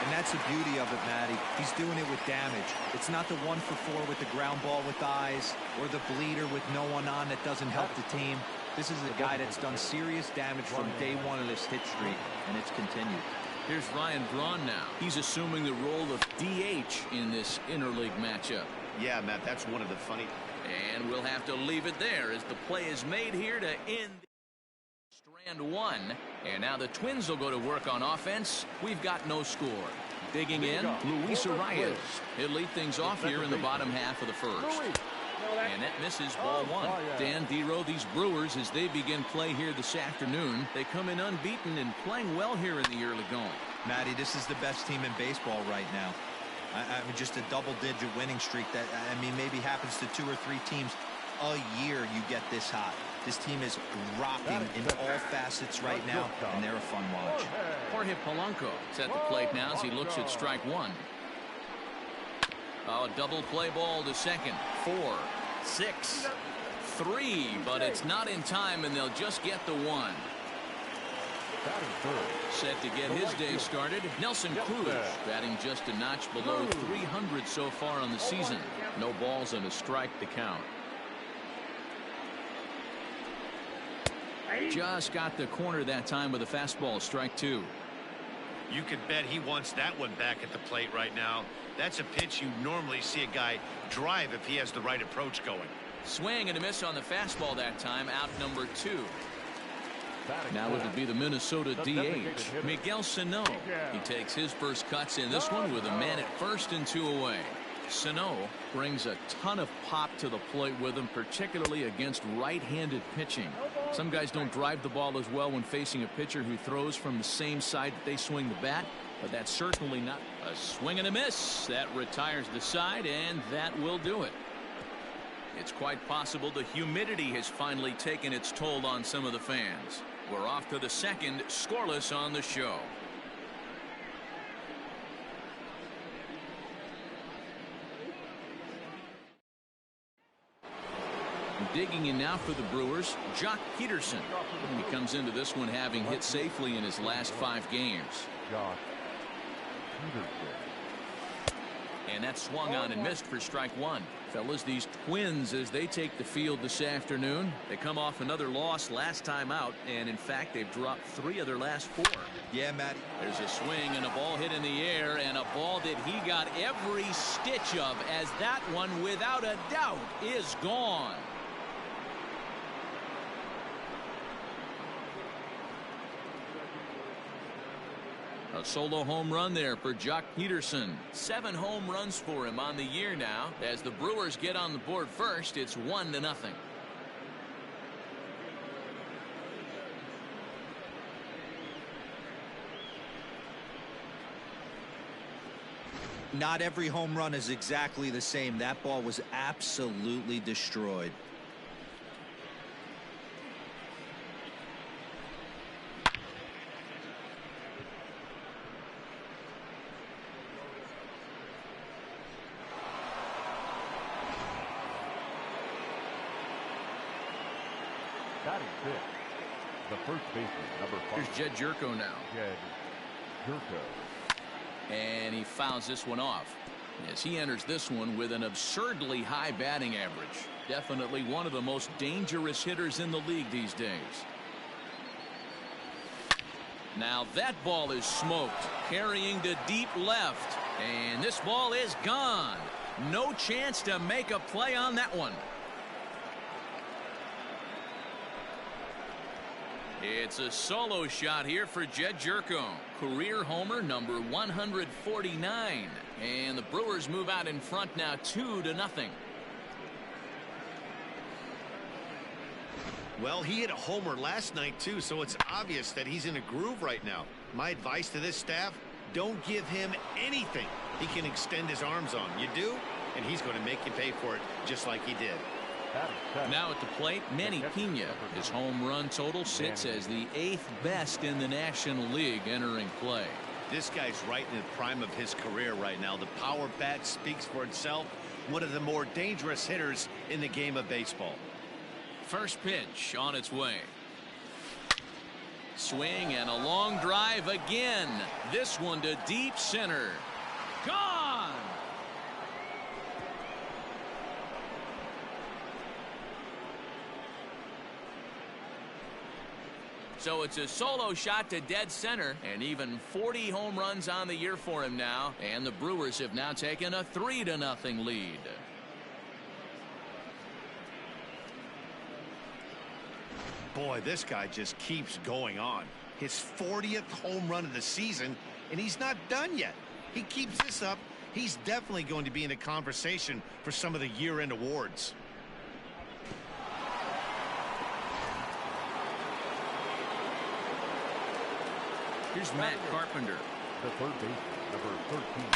And that's the beauty of it, Matty. He's doing it with damage. It's not the 1 for 4 with the ground ball with eyes, or the bleeder with no one on that doesn't help the team. This is a guy that's done serious damage from day 1 of this hit streak, and it's continued. Here's Ryan Braun now. He's assuming the role of DH in this interleague matchup. Yeah, Matt, that's one of the funny. And we'll have to leave it there as the play is made here to end strand 1. And now the Twins will go to work on offense. We've got no score. Digging in, Luis Arias. He'll lead things off here in the bottom half of the first. And that misses ball 1. Dan Dero, these Brewers, as they begin play here this afternoon, they come in unbeaten and playing well here in the early going. Matty, this is the best team in baseball right now. I mean, just a double-digit winning streak that, I mean, maybe happens to 2 or 3 teams a year you get this hot. This team is rocking in all facets right now, and they're a fun watch. Jorge Polanco is at the plate now as he looks at strike 1. Oh, double play ball to second. 4, 6, 3, but it's not in time, and they'll just get the 1. Set to get his day started, Nelson Cruz, batting just a notch below 300 so far on the season. No balls and a strike to count. Just got the corner that time with a fastball, strike 2. You could bet he wants that one back at the plate right now. That's a pitch you normally see a guy drive if he has the right approach going. Swing and a miss on the fastball that time, out number 2. Now it would be the Minnesota DH, Miguel Sano. He takes his first cuts in this one with a man at first and 2 away. Sano brings a ton of pop to the plate with him, particularly against right-handed pitching. Some guys don't drive the ball as well when facing a pitcher who throws from the same side that they swing the bat, but that's certainly not a swing and a miss. That retires the side, and that will do it. It's quite possible the humidity has finally taken its toll on some of the fans. We're off to the second, scoreless on the show. Digging in now for the Brewers, Jock Peterson. He comes into this one having hit safely in his last 5 games. And that swung on and missed for strike 1. Fellas, these Twins, as they take the field this afternoon, they come off another loss last time out, and in fact they've dropped 3 of their last 4. Yeah, Matt. There's a swing and a ball hit in the air, and a ball that he got every stitch of, as that one without a doubt is gone. A solo home run there for Jock Peterson. 7 home runs for him on the year now. As the Brewers get on the board first, it's 1-0. Not every home run is exactly the same. That ball was absolutely destroyed. Batting fifth, the first baseman, number 5. Here's Jed Jerko now. Jed Jerko. And he fouls this one off as he enters this one with an absurdly high batting average. Definitely one of the most dangerous hitters in the league these days. Now that ball is smoked, carrying to deep left, and this ball is gone. No chance to make a play on that one. It's a solo shot here for Jed Jerko. Career homer number 149. And the Brewers move out in front now 2-0. Well, he hit a homer last night, too, so it's obvious that he's in a groove right now. My advice to this staff, don't give him anything he can extend his arms on. You do, and he's going to make you pay for it just like he did. Now at the plate, Manny Pena. His home run total sits as the 8th best in the National League entering play. This guy's right in the prime of his career right now. The power bat speaks for itself. One of the more dangerous hitters in the game of baseball. First pitch on its way. Swing and a long drive again. This one to deep center. Gone! So it's a solo shot to dead center, and even 40 home runs on the year for him now. And the Brewers have now taken a 3-0 lead. Boy, this guy just keeps going on. His 40th home run of the season, and he's not done yet. He keeps this up, he's definitely going to be in a conversation for some of the year-end awards. Here's Matt Carpenter. The third baseman, number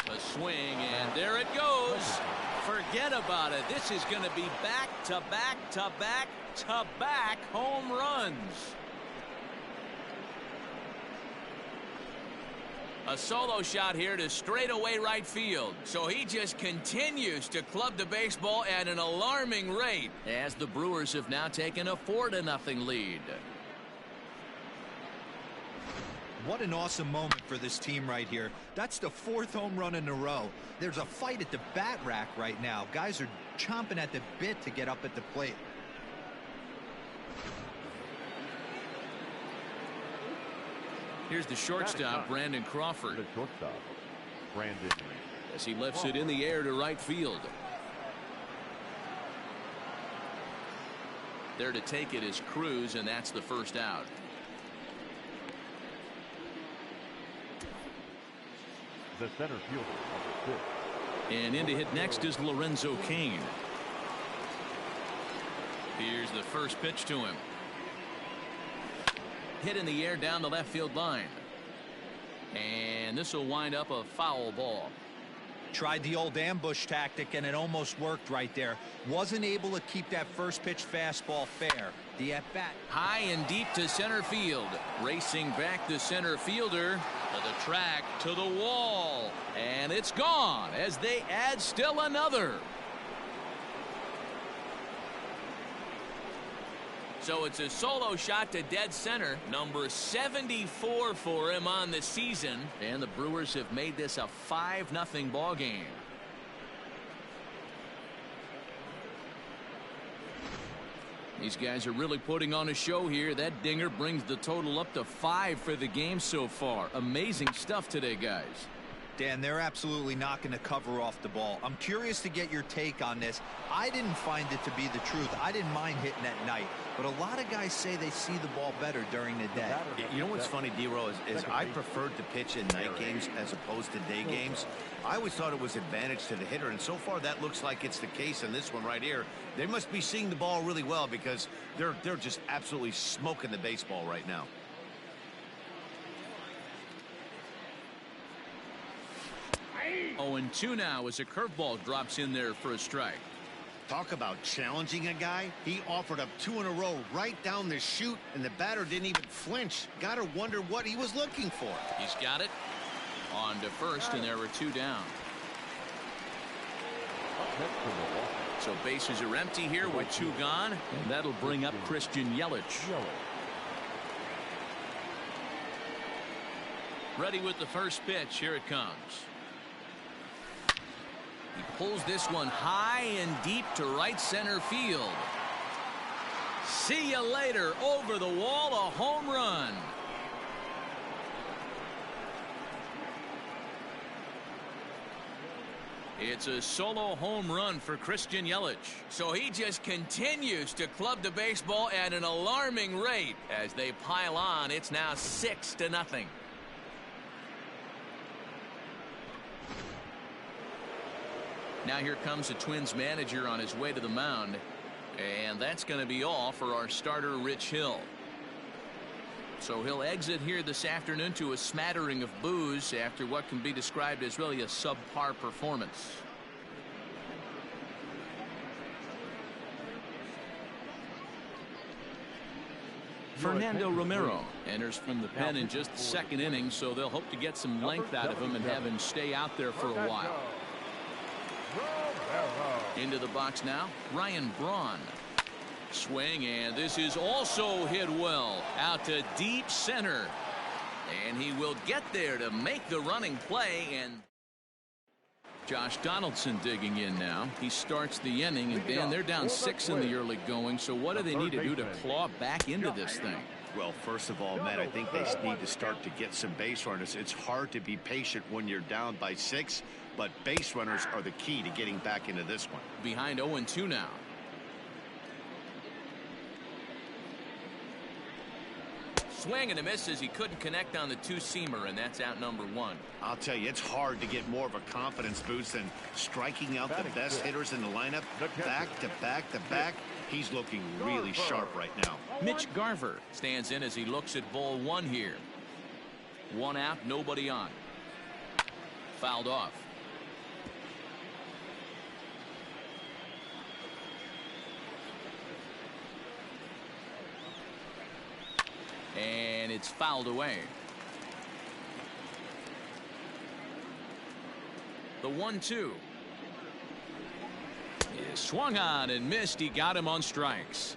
13. A swing, and there it goes. Forget about it. This is going to be back-to-back-to-back-to-back home runs. A solo shot here to straightaway right field. So he just continues to club the baseball at an alarming rate as the Brewers have now taken a 4-0 lead. What an awesome moment for this team right here. That's the 4th home run in a row. There's a fight at the bat rack right now. Guys are chomping at the bit to get up at the plate. Here's the shortstop, Brandon Crawford. The shortstop, Brandon. As he lifts it in the air to right field. There to take it is Cruz, and that's the first out. The center fielder, number 6. And in to hit next is Lorenzo Cain. Here's the first pitch to him. Hit in the air down the left field line. And this will wind up a foul ball. Tried the old ambush tactic, and it almost worked right there. Wasn't able to keep that first pitch fastball fair. The at-bat. High and deep to center field. Racing back the center fielder. To the track, to the wall. And it's gone as they add still another. So it's a solo shot to dead center. Number 74 for him on the season. And the Brewers have made this a 5-0 ball game. These guys are really putting on a show here. That dinger brings the total up to 5 for the game so far. Amazing stuff today, guys. Dan, they're absolutely not going to cover off the ball. I'm curious to get your take on this. I didn't find it to be the truth. I didn't mind hitting at night, but a lot of guys say they see the ball better during the day. You know what's funny, D-Row, is I preferred to pitch in night games as opposed to day games. I always thought it was advantage to the hitter, and so far that looks like it's the case in this one right here. They must be seeing the ball really well because they're just absolutely smoking the baseball right now. Oh, and 2 now as a curveball drops in there for a strike. Talk about challenging a guy. He offered up 2 in a row right down the chute, and the batter didn't even flinch. Gotta wonder what he was looking for. He's got it. On to first, and there were 2 down. So bases are empty here with 2 gone, and that'll bring up Christian Yelich. Ready with the first pitch. Here it comes. He pulls this one high and deep to right center field. See you later. Over the wall, a home run. It's a solo home run for Christian Yelich. So he just continues to club the baseball at an alarming rate. As they pile on, it's now 6-0. Now here comes the Twins manager on his way to the mound. And that's going to be all for our starter, Rich Hill. So he'll exit here this afternoon to a smattering of boos after what can be described as really a subpar performance. Fernando Romero enters from the pen in just the second inning, so they'll hope to get some length out of him and have him stay out there for a while. Into the box now, Ryan Braun. Swing, and this is also hit well out to deep center. And he will get there to make the running play. And Josh Donaldson digging in now. He starts the inning, and Dan, they're down 6 in the early going. So what do they need to do to claw back into this thing? Well, first of all, Matt, I think they need to start to get some base runners. It's hard to be patient when you're down by 6, but base runners are the key to getting back into this one. Behind 0-2 now. Swing and a miss as he couldn't connect on the 2-seamer, and that's out number 1. I'll tell you, it's hard to get more of a confidence boost than striking out the best hitters in the lineup back to back to back. He's looking really sharp right now. Mitch Garver stands in as he looks at ball 1 here. 1 out, nobody on. Fouled off. And it's fouled away. The 1-2 is swung on and missed. He got him on strikes.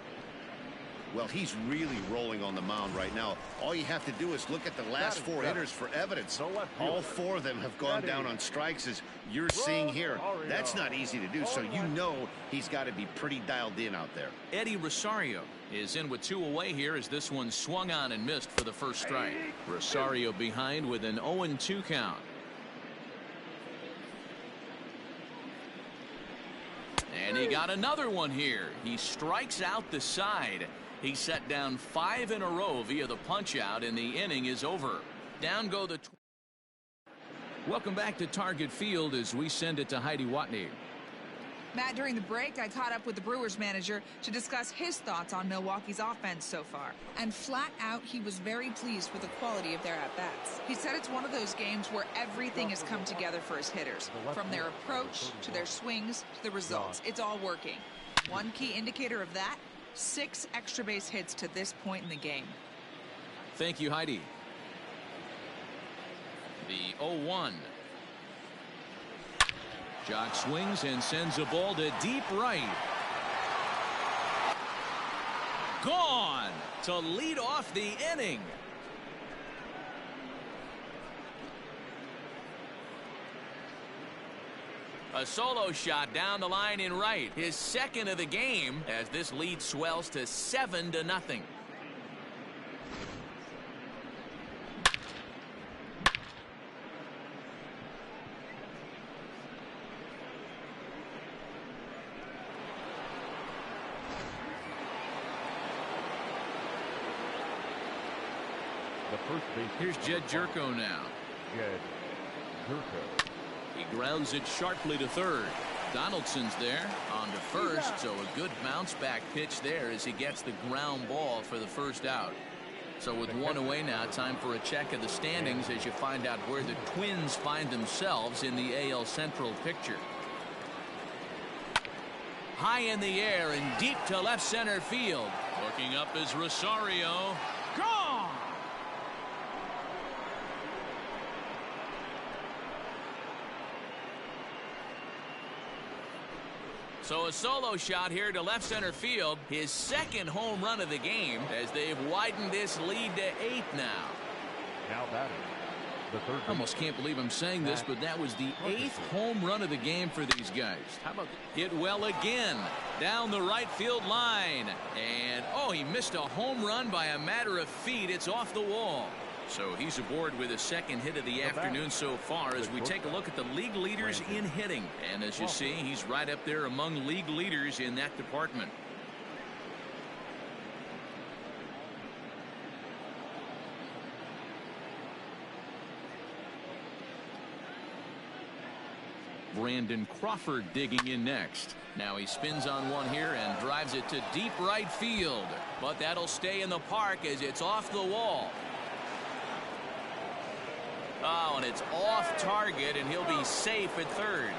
Well, he's really rolling on the mound right now. All you have to do is look at the last 4 hitters for evidence. All 4 of them have gone down on strikes, as you're seeing here. That's not easy to do, so you know he's got to be pretty dialed in out there. Eddie Rosario is in with 2 away here as this one swung on and missed for the first strike. Rosario behind with an 0-2 count. And he got another one here. He strikes out the side. He set down 5 in a row via the punch out, and the inning is over. Down go the Welcome back to Target Field as we send it to Heidi Watney. Matt, during the break, I caught up with the Brewers manager to discuss his thoughts on Milwaukee's offense so far. And flat out, he was very pleased with the quality of their at-bats. He said it's one of those games where everything has come together for his hitters. From their approach, to their swings, to the results. It's all working. One key indicator of that, 6 extra base hits to this point in the game. Thank you, Heidi. The 0-1. Jock swings and sends a ball to deep right. Gone to lead off the inning. A solo shot down the line in right. His second of the game as this lead swells to 7-0. first base. Here's Jed Jerko now. Jed Jerko. He grounds it sharply to third. Donaldson's there on to first, so a good bounce back pitch there as he gets the ground ball for the first out. So with one away now, time for a check of the standings as you find out where the Twins find themselves in the AL Central picture. High in the air and deep to left center field. Looking up is Rosario. Gone! So a solo shot here to left center field. His second home run of the game as they've widened this lead to 8 now. Now batting. The third. I almost can't believe I'm saying this, but that was the 8th home run of the game for these guys. How about hit well again down the right field line, and oh, he missed a home run by a matter of feet. It's off the wall. So he's aboard with a second hit of the afternoon so far as we take a look at the league leaders in hitting. And as you see, he's right up there among league leaders in that department. Brandon Crawford digging in next. Now he spins on one here and drives it to deep right field. But that'll stay in the park as it's off the wall. Oh, and it's off target, and he'll be safe at third.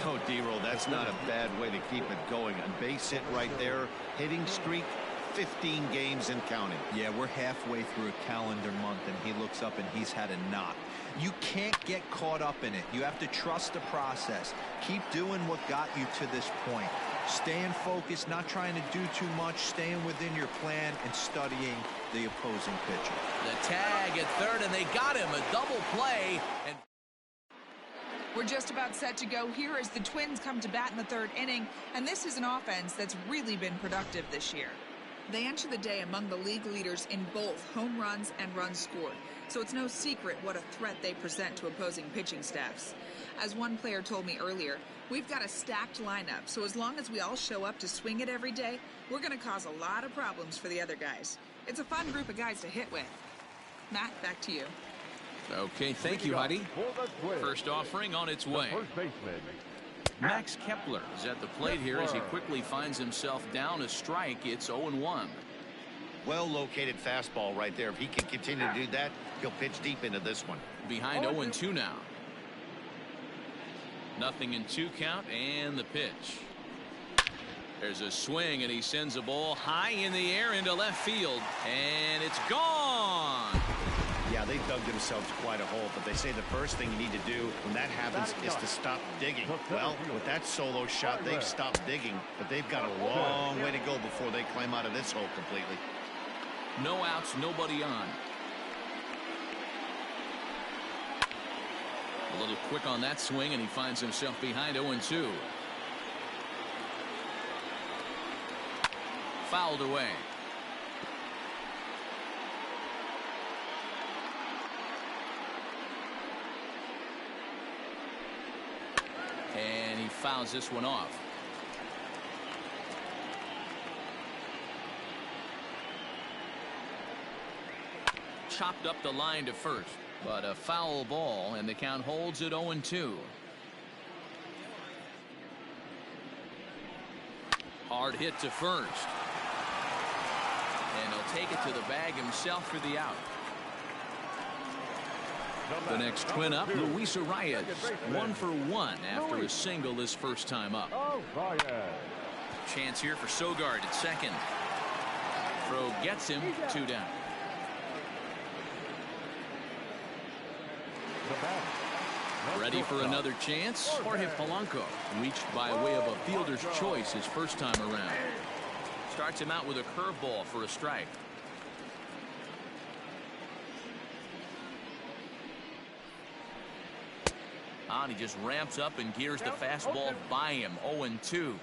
No, D-Roll, that's not a bad way to keep it going. A base hit right there. Hitting streak, 15 games and counting. Yeah, we're halfway through a calendar month, and he looks up and he's had a knock. You can't get caught up in it. You have to trust the process. Keep doing what got you to this point. Staying focused, not trying to do too much, staying within your plan, and studying the opposing pitcher. The tag at third, and they got him. A double play. And we're just about set to go here as the Twins come to bat in the third inning, and this is an offense that's really been productive this year. They enter the day among the league leaders in both home runs and runs scored, so it's no secret what a threat they present to opposing pitching staffs. As one player told me earlier, we've got a stacked lineup, so as long as we all show up to swing it every day, we're going to cause a lot of problems for the other guys. It's a fun group of guys to hit with. Matt, back to you. Okay, thank you, Heidi. First offering on its way. First baseman. Max Kepler is at the plate here as he quickly finds himself down a strike. It's 0-1. Well-located fastball right there. If he can continue to do that, he'll pitch deep into this one. Behind 0-2 now. Nothing in 2 count, and the pitch. There's a swing, and he sends a ball high in the air into left field, and it's gone. Yeah, they dug themselves quite a hole, but they say the first thing you need to do when that happens is to stop digging. Well, with that solo shot, they've stopped digging, but they've got a long way to go before they climb out of this hole completely. No outs, nobody on. A little quick on that swing, and he finds himself behind 0-2. Fouled away. And he fouls this one off. Chopped up the line to first, but a foul ball, and the count holds at 0-2. Hard hit to first. And he'll take it to the bag himself for the out. The next twin up, Luis Arias, 1 for 1 after a single his first time up. Chance here for Sogard at second. Throw gets him 2 down. Ready for another chance? Jorge Polanco reached by way of a fielder's choice his first time around. Starts him out with a curveball for a strike. And he just ramps up and gears the fastball by him. 0-2.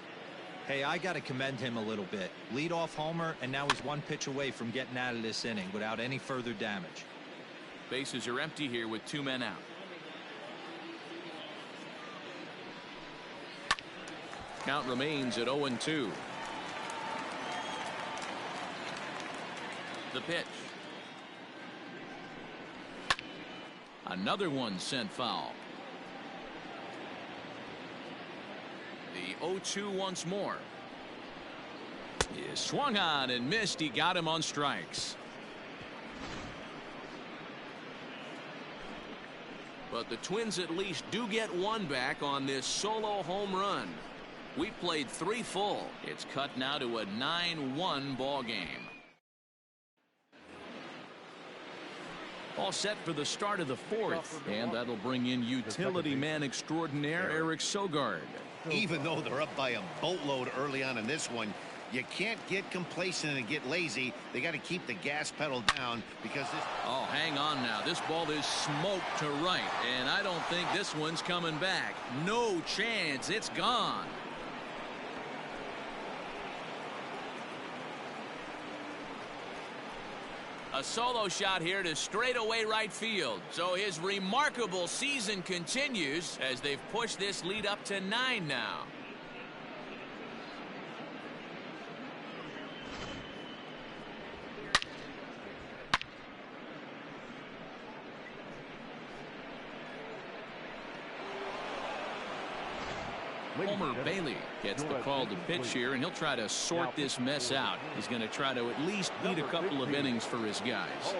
Hey, I got to commend him a little bit. Leadoff homer, and now he's 1 pitch away from getting out of this inning without any further damage. Bases are empty here with 2 men out. Count remains at 0-2. The pitch. Another one sent foul. The 0-2 once more. He swung on and missed. He got him on strikes. But the Twins at least do get one back on this solo home run. We played 3 full. It's cut now to a 9-1 ball game. All set for the start of the 4th, and that'll bring in utility man extraordinaire Eric Sogard. Even though they're up by a boatload early on in this one, you can't get complacent and get lazy. They got to keep the gas pedal down because this... Oh, hang on now. This ball is smoked to right, and I don't think this one's coming back. No chance. It's gone. A solo shot here to straightaway right field. So his remarkable season continues as they've pushed this lead up to 9 now. Homer Bailey gets the call to pitch here, and he'll try to sort this mess out. He's going to try to at least beat a couple of innings for his guys.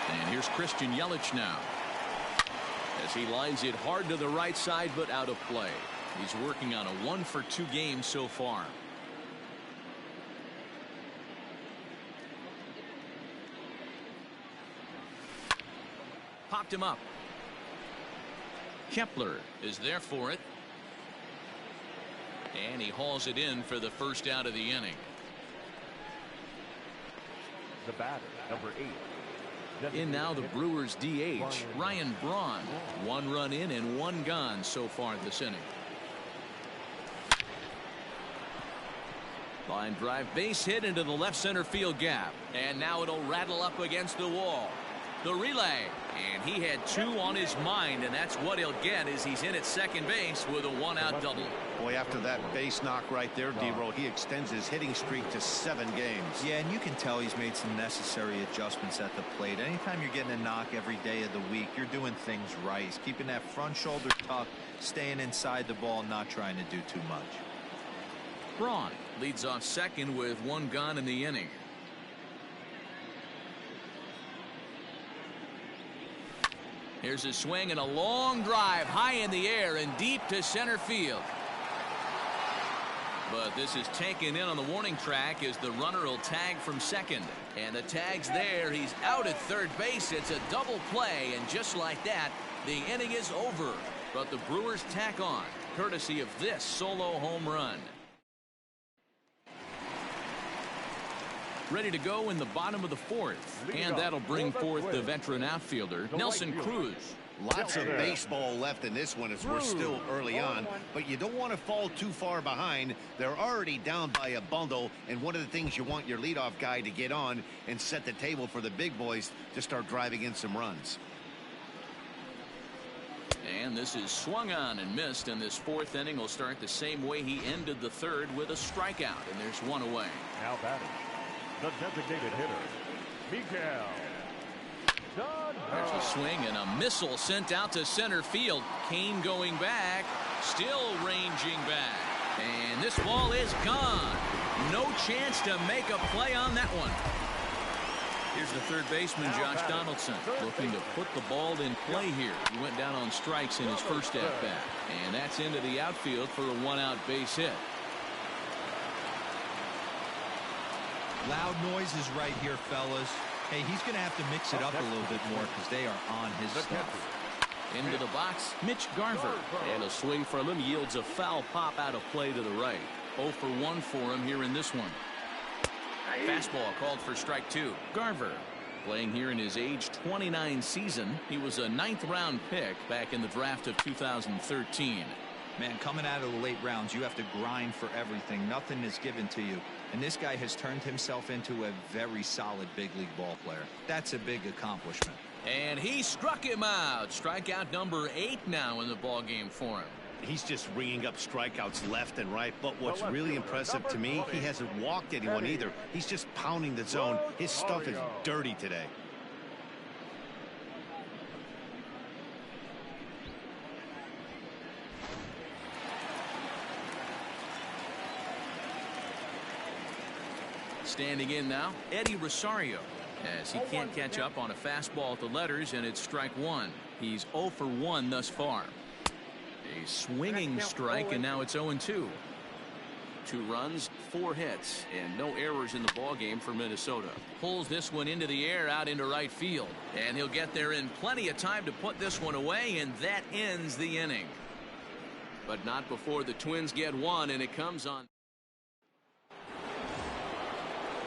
And here's Christian Yelich now, as he lines it hard to the right side, but out of play. He's working on a 1-for-2 game so far. Popped him up. Kepler is there for it. And he hauls it in for the first out of the inning. The batter, number 8. In now the Brewers DH, Ryan Braun. 1 run in and 1 gone so far this inning. Line drive base hit into the left center field gap. And now it'll rattle up against the wall. The relay, and he had 2 on his mind, and that's what he'll get as he's in at second base with a 1-out double. Boy, after that base knock right there, D-Row, he extends his hitting streak to 7 games. Yeah, and you can tell he's made some necessary adjustments at the plate. Anytime you're getting a knock every day of the week, you're doing things right. He's keeping that front shoulder tucked, staying inside the ball, not trying to do too much. Braun leads off second with 1 gone in the inning. Here's a swing and a long drive high in the air and deep to center field. But this is taken in on the warning track as the runner will tag from second. And the tag's there. He's out at third base. It's a double play, and just like that, the inning is over. But the Brewers tack on, courtesy of this solo home run. Ready to go in the bottom of the 4th, and that'll bring forth the veteran outfielder, Nelson Cruz. Lots of baseball left in this one as we're still early on, but you don't want to fall too far behind. They're already down by a bundle, and one of the things you want your leadoff guy to get on and set the table for the big boys to start driving in some runs. And this is swung on and missed, and this 4th inning will start the same way he ended the 3rd with a strikeout, and there's 1 away. Now batting, the designated hitter, Miguel. There's a swing and a missile sent out to center field. Kane going back, still ranging back. And this ball is gone. No chance to make a play on that one. Here's the third baseman, Josh Donaldson, looking to put the ball in play here. He went down on strikes in his first at-bat. And that's into the outfield for a 1-out base hit. Loud noises right here, fellas. Hey, he's going to have to mix it up a little bit more because they are on his stuff. Into the box, Mitch Garver. And a swing from him yields a foul pop out of play to the right. 0 for 1 for him here in this one. Fastball called for strike 2. Garver playing here in his age 29 season. He was a 9th-round pick back in the draft of 2013. Man, coming out of the late rounds, you have to grind for everything. Nothing is given to you. And this guy has turned himself into a very solid big league ball player. That's a big accomplishment. And he struck him out. Strikeout number 8 now in the ball game for him. He's just ringing up strikeouts left and right. But what's really impressive to me, he hasn't walked anyone either. He's just pounding the zone. His stuff is dirty today. Standing in now, Eddie Rosario, as he can't catch up on a fastball at the letters, and it's strike one. He's 0 for 1 thus far. A swinging strike, and now it's 0-2. 2 runs, 4 hits, and no errors in the ballgame for Minnesota. Pulls this one into the air out into right field, and he'll get there in plenty of time to put this one away, and that ends the inning. But not before the Twins get one, and it comes on.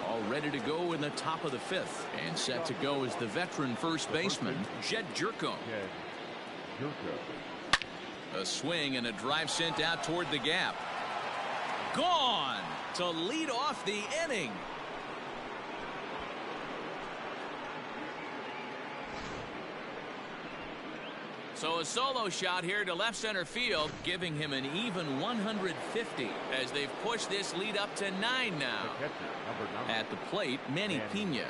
All ready to go in the top of the 5th, and set to go is the veteran first baseman, Jed Jerko. A swing and a drive sent out toward the gap. Gone to lead off the inning. So a solo shot here to left center field, giving him an even 150 as they've pushed this lead up to 9 now. At the plate, Manny Pena.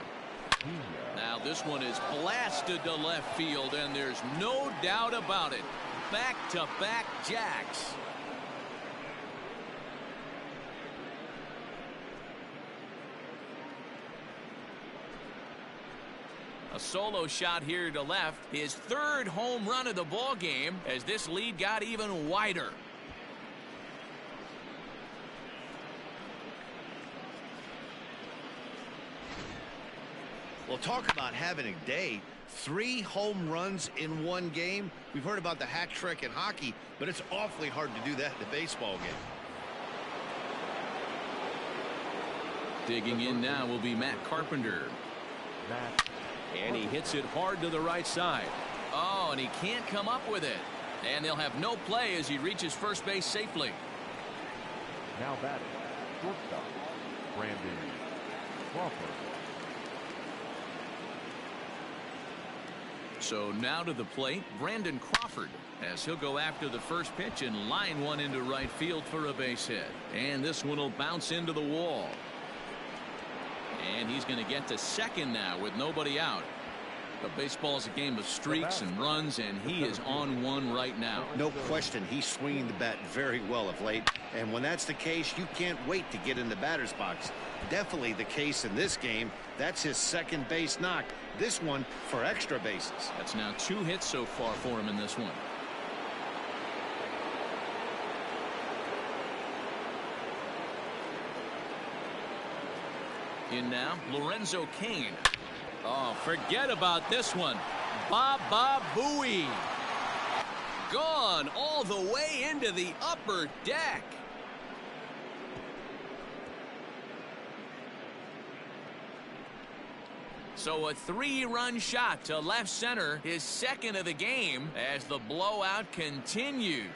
Now this one is blasted to left field, and there's no doubt about it. Back-to-back jacks. A solo shot here to left, his 3rd home run of the ball game, as this lead got even wider. Well, talk about having a day. 3 home runs in one game. We've heard about the hat trick in hockey, but it's awfully hard to do that in a baseball game. Digging in now will be Matt Carpenter. And he hits it hard to the right side. Oh, and he can't come up with it. And they'll have no play as he reaches first base safely. Now batting, shortstop, Brandon Crawford. So now to the plate, Brandon Crawford, as he'll go after the first pitch and line one into right field for a base hit. And this one will bounce into the wall. And he's going to get to second now with nobody out. But baseball's a game of streaks and runs, and he is on one right now. No question, he's swinging the bat very well of late. And when that's the case, you can't wait to get in the batter's box. Definitely the case in this game. That's his second base knock. This one for extra bases. That's now 2 hits so far for him in this one. In now, Lorenzo Cain. Oh, forget about this one. Baba Booey. Gone all the way into the upper deck. So a 3-run shot to left center, his 2nd of the game, as the blowout continues.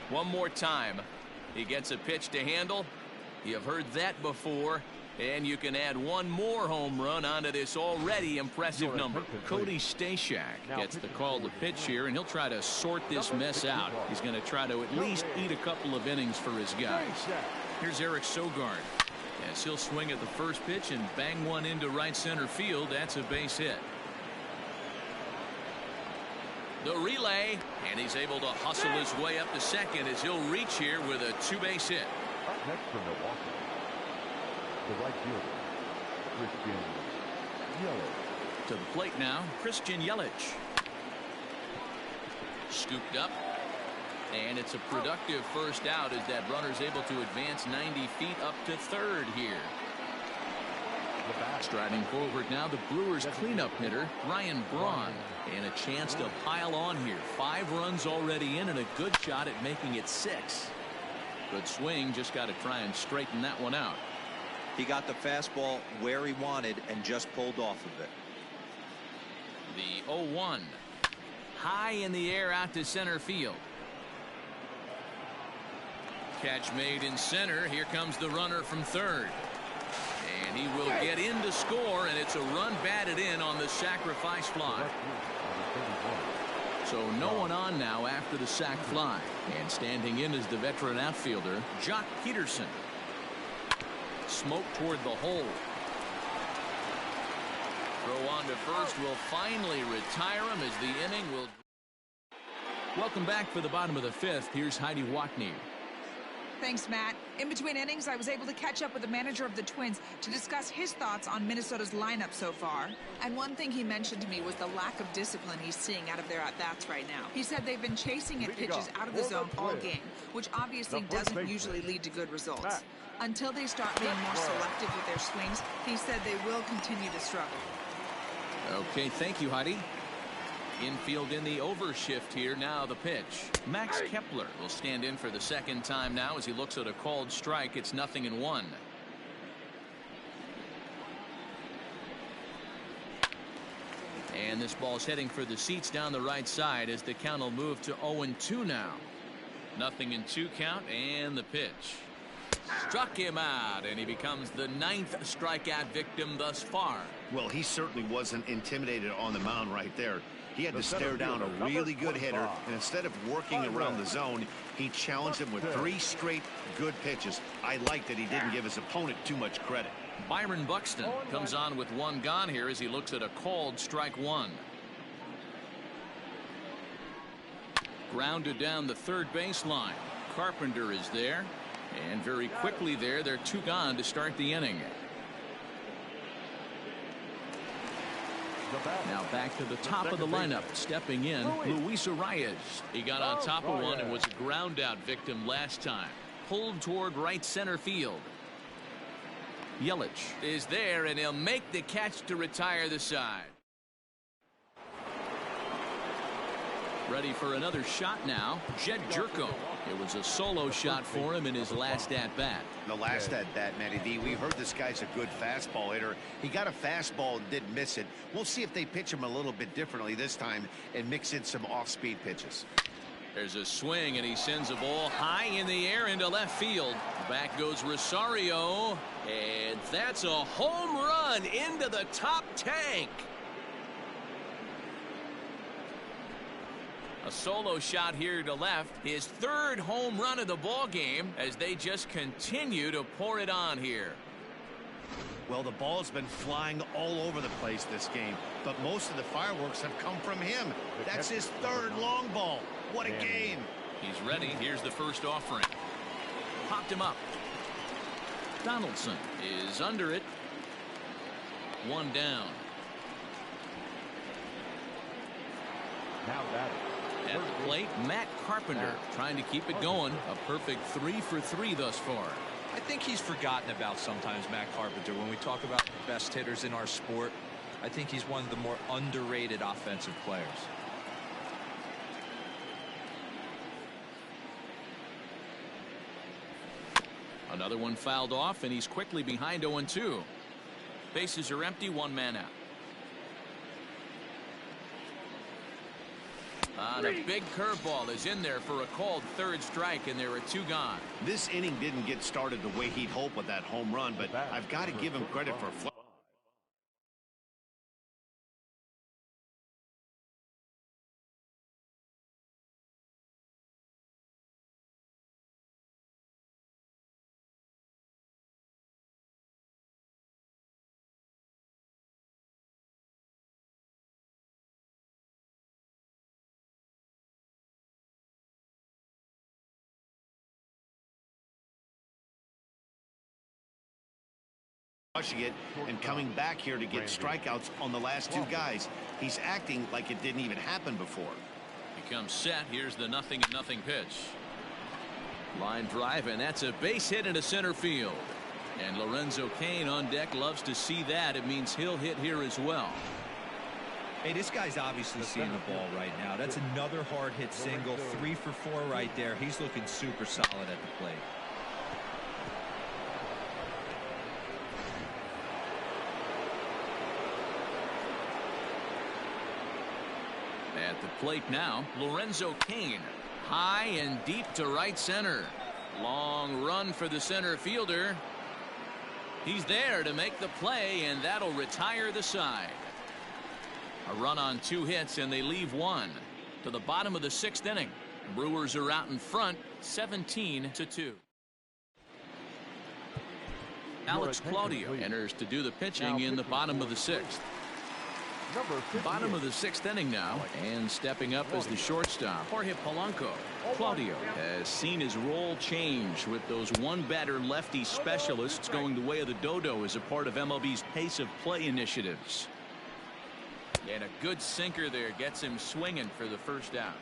One more time. He gets a pitch to handle. You've heard that before. And you can add one more home run onto this already impressive number. Cody Stashak gets the call to pitch here, and he'll try to sort this mess out. He's going to try to at least eat a couple of innings for his guys. Here's Eric Sogard, as he'll swing at the first pitch and bang one into right center field. That's a base hit. The relay, and he's able to hustle his way up to second as he'll reach here with a 2-base hit. Up next for Milwaukee, the right fielder, Christian Yelich. To the plate now, Christian Yelich. Scooped up, and it's a productive first out as that runner's able to advance 90 feet up to third here. Striding forward now, the Brewers cleanup hitter, Ryan Braun. And a chance to pile on here. 5 runs already in and a good shot at making it 6. Good swing, just got to try and straighten that one out. He got the fastball where he wanted and just pulled off of it. The 0-1. High in the air out to center field. Catch made in center. Here comes the runner from third. And he will get in to score, and it's a run batted in on the sacrifice fly. So no one on now after the sac fly. And standing in is the veteran outfielder, Jock Peterson. Smoke toward the hole. Throw on to first will finally retire him as the inning will. Welcome back for the bottom of the fifth. Here's Heidi Watney. Thanks, Matt. In between innings, I was able to catch up with the manager of the Twins to discuss his thoughts on Minnesota's lineup so far. And one thing he mentioned to me was the lack of discipline he's seeing out of their at-bats right now. He said they've been chasing at pitches out of the zone all game, which obviously doesn't usually lead to good results. Until they start being more selective with their swings, he said they will continue to struggle. Okay, thank you, Heidi. Infield in the overshift here. Now the pitch. Max Kepler will stand in for the second time now as he looks at a called strike. It's 0-1. And this ball's heading for the seats down the right side as the count will move to 0-2 now. 0-2 count, and the pitch. Struck him out, and he becomes the 9th strikeout victim thus far. Well, he certainly wasn't intimidated on the mound right there. He had to stare down a really good hitter, and instead of working around the zone, he challenged him with 3 straight good pitches. I like that he didn't give his opponent too much credit. Byron Buxton comes on with 1 gone here as he looks at a called strike 1. Grounded down the third baseline. Carpenter is there, and very quickly there, they're 2 gone to start the inning. Now back to the top of the lineup. Stepping in, Luis Arias. He got on top of one and was a ground out victim last time. Pulled toward right center field. Yelich is there, and he'll make the catch to retire the side. Ready for another shot now. Jed Jerko. It was a solo shot for him in his last at-bat. The last at-bat, Matty D, we heard this guy's a good fastball hitter. He got a fastball and didn't miss it. We'll see if they pitch him a little bit differently this time and mix in some off-speed pitches. There's a swing, and he sends a ball high in the air into left field. Back goes Rosario, and that's a home run into the top tank. A solo shot here to left, his 3rd home run of the ball game as they just continue to pour it on here. Well, the ball's been flying all over the place this game, but most of the fireworks have come from him. That's his 3rd long ball. What a game. He's ready. Here's the first offering. Popped him up. Donaldson is under it. 1 down. Now batting. At the plate, Matt Carpenter trying to keep it going. A perfect 3 for 3 thus far. I think he's forgotten about sometimes, Matt Carpenter. When we talk about the best hitters in our sport, I think he's one of the more underrated offensive players. Another one fouled off, and he's quickly behind 0-2. Bases are empty, 1 man out. On a big curveball is in there for a called 3rd strike, and there are 2 gone. This inning didn't get started the way he'd hoped with that home run, but I've got to give him credit for rushing it and coming back here to get strikeouts on the last 2 guys. He's acting like it didn't even happen before. He comes set. Here's the 0-0 pitch. Line drive, and that's a base hit into center field. And Lorenzo Cain on deck loves to see that. It means he'll hit here as well. Hey, this guy's obviously seeing the ball right now. That's another hard hit single. 3 for 4 right there. He's looking super solid at the plate. At the plate now, Lorenzo Cain. High and deep to right center. Long run for the center fielder. He's there to make the play, and that'll retire the side. A run on 2 hits, and they leave 1. To the bottom of the 6th inning. Brewers are out in front, 17-2. Alex Claudio enters to do the pitching in the bottom of the 6th. number 58. Bottom of the 6th inning now, and stepping up as the shortstop, Jorge Polanco. Claudio has seen his role change with those one-batter lefty specialists going the way of the dodo as a part of MLB's pace of play initiatives. And a good sinker there gets him swinging for the first out.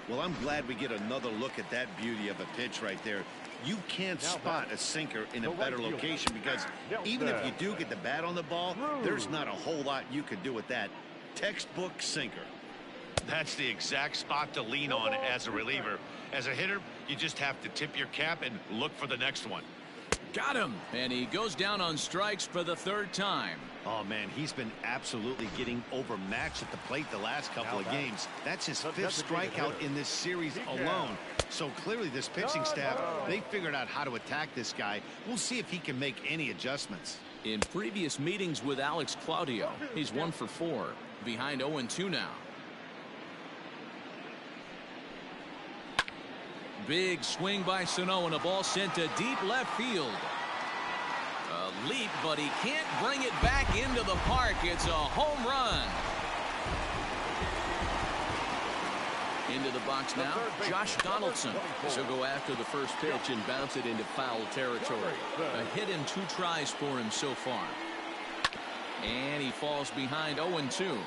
Well, I'm glad we get another look at that beauty of a pitch right there. You can't spot a sinker in a better location because even if you do get the bat on the ball, there's not a whole lot you could do with that. Textbook sinker. That's the exact spot to lean on as a reliever. As a hitter, you just have to tip your cap and look for the next one. Got him. And he goes down on strikes for the 3rd time. Oh, man, he's been absolutely getting overmatched at the plate the last couple of games. That's his 5th strikeout in this series alone. So clearly this pitching staff, they figured out how to attack this guy. We'll see if he can make any adjustments. In previous meetings with Alex Claudio, he's 1 for 4. Behind 0-2 now. Big swing by Sano and a ball sent to deep left field. A leap, but he can't bring it back into the park. It's a home run. Into the box now, Josh Donaldson. He'll go after the first pitch and bounce it into foul territory. A hit in 2 tries for him so far. And he falls behind 0-2.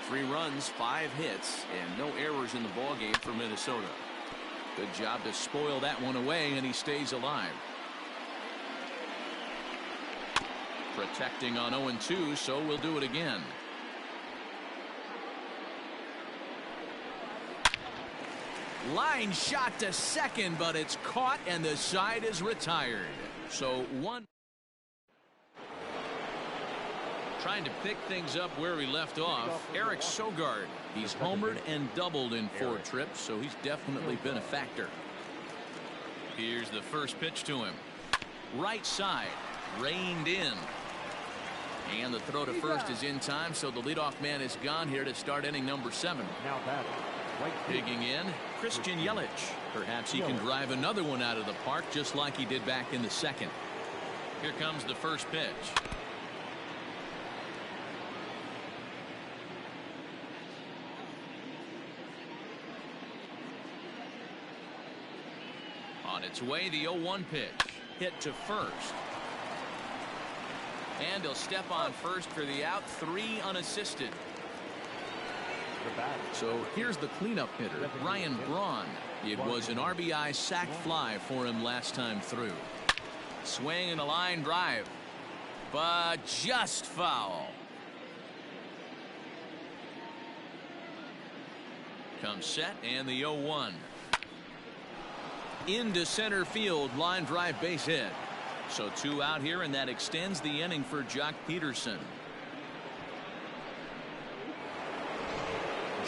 3 runs, 5 hits, and no errors in the ballgame for Minnesota. Good job to spoil that one away, and he stays alive. Protecting on 0-2, so we'll do it again. Line shot to second, but it's caught, and the side is retired. So 1. Trying to pick things up where we left off, Eric Sogard. He's homered and doubled in 4 trips, so he's definitely been a factor. Here's the first pitch to him. Right side, reined in. And the throw to first is in time, so the leadoff man is gone here to start inning number 7. Now batting. Right digging in, Christian Yelich. Perhaps he can drive another one out of the park just like he did back in the 2nd. Here comes the first pitch. On its way, the 0-1 pitch. Hit to first. And he'll step on first for the out. 3 unassisted. So here's the cleanup hitter, Ryan Braun. It was an RBI sac fly for him last time through. Swing and a line drive, but just foul. Comes set and the 0-1. Into center field, line drive, base hit. So 2 out here, and that extends the inning for Jock Peterson.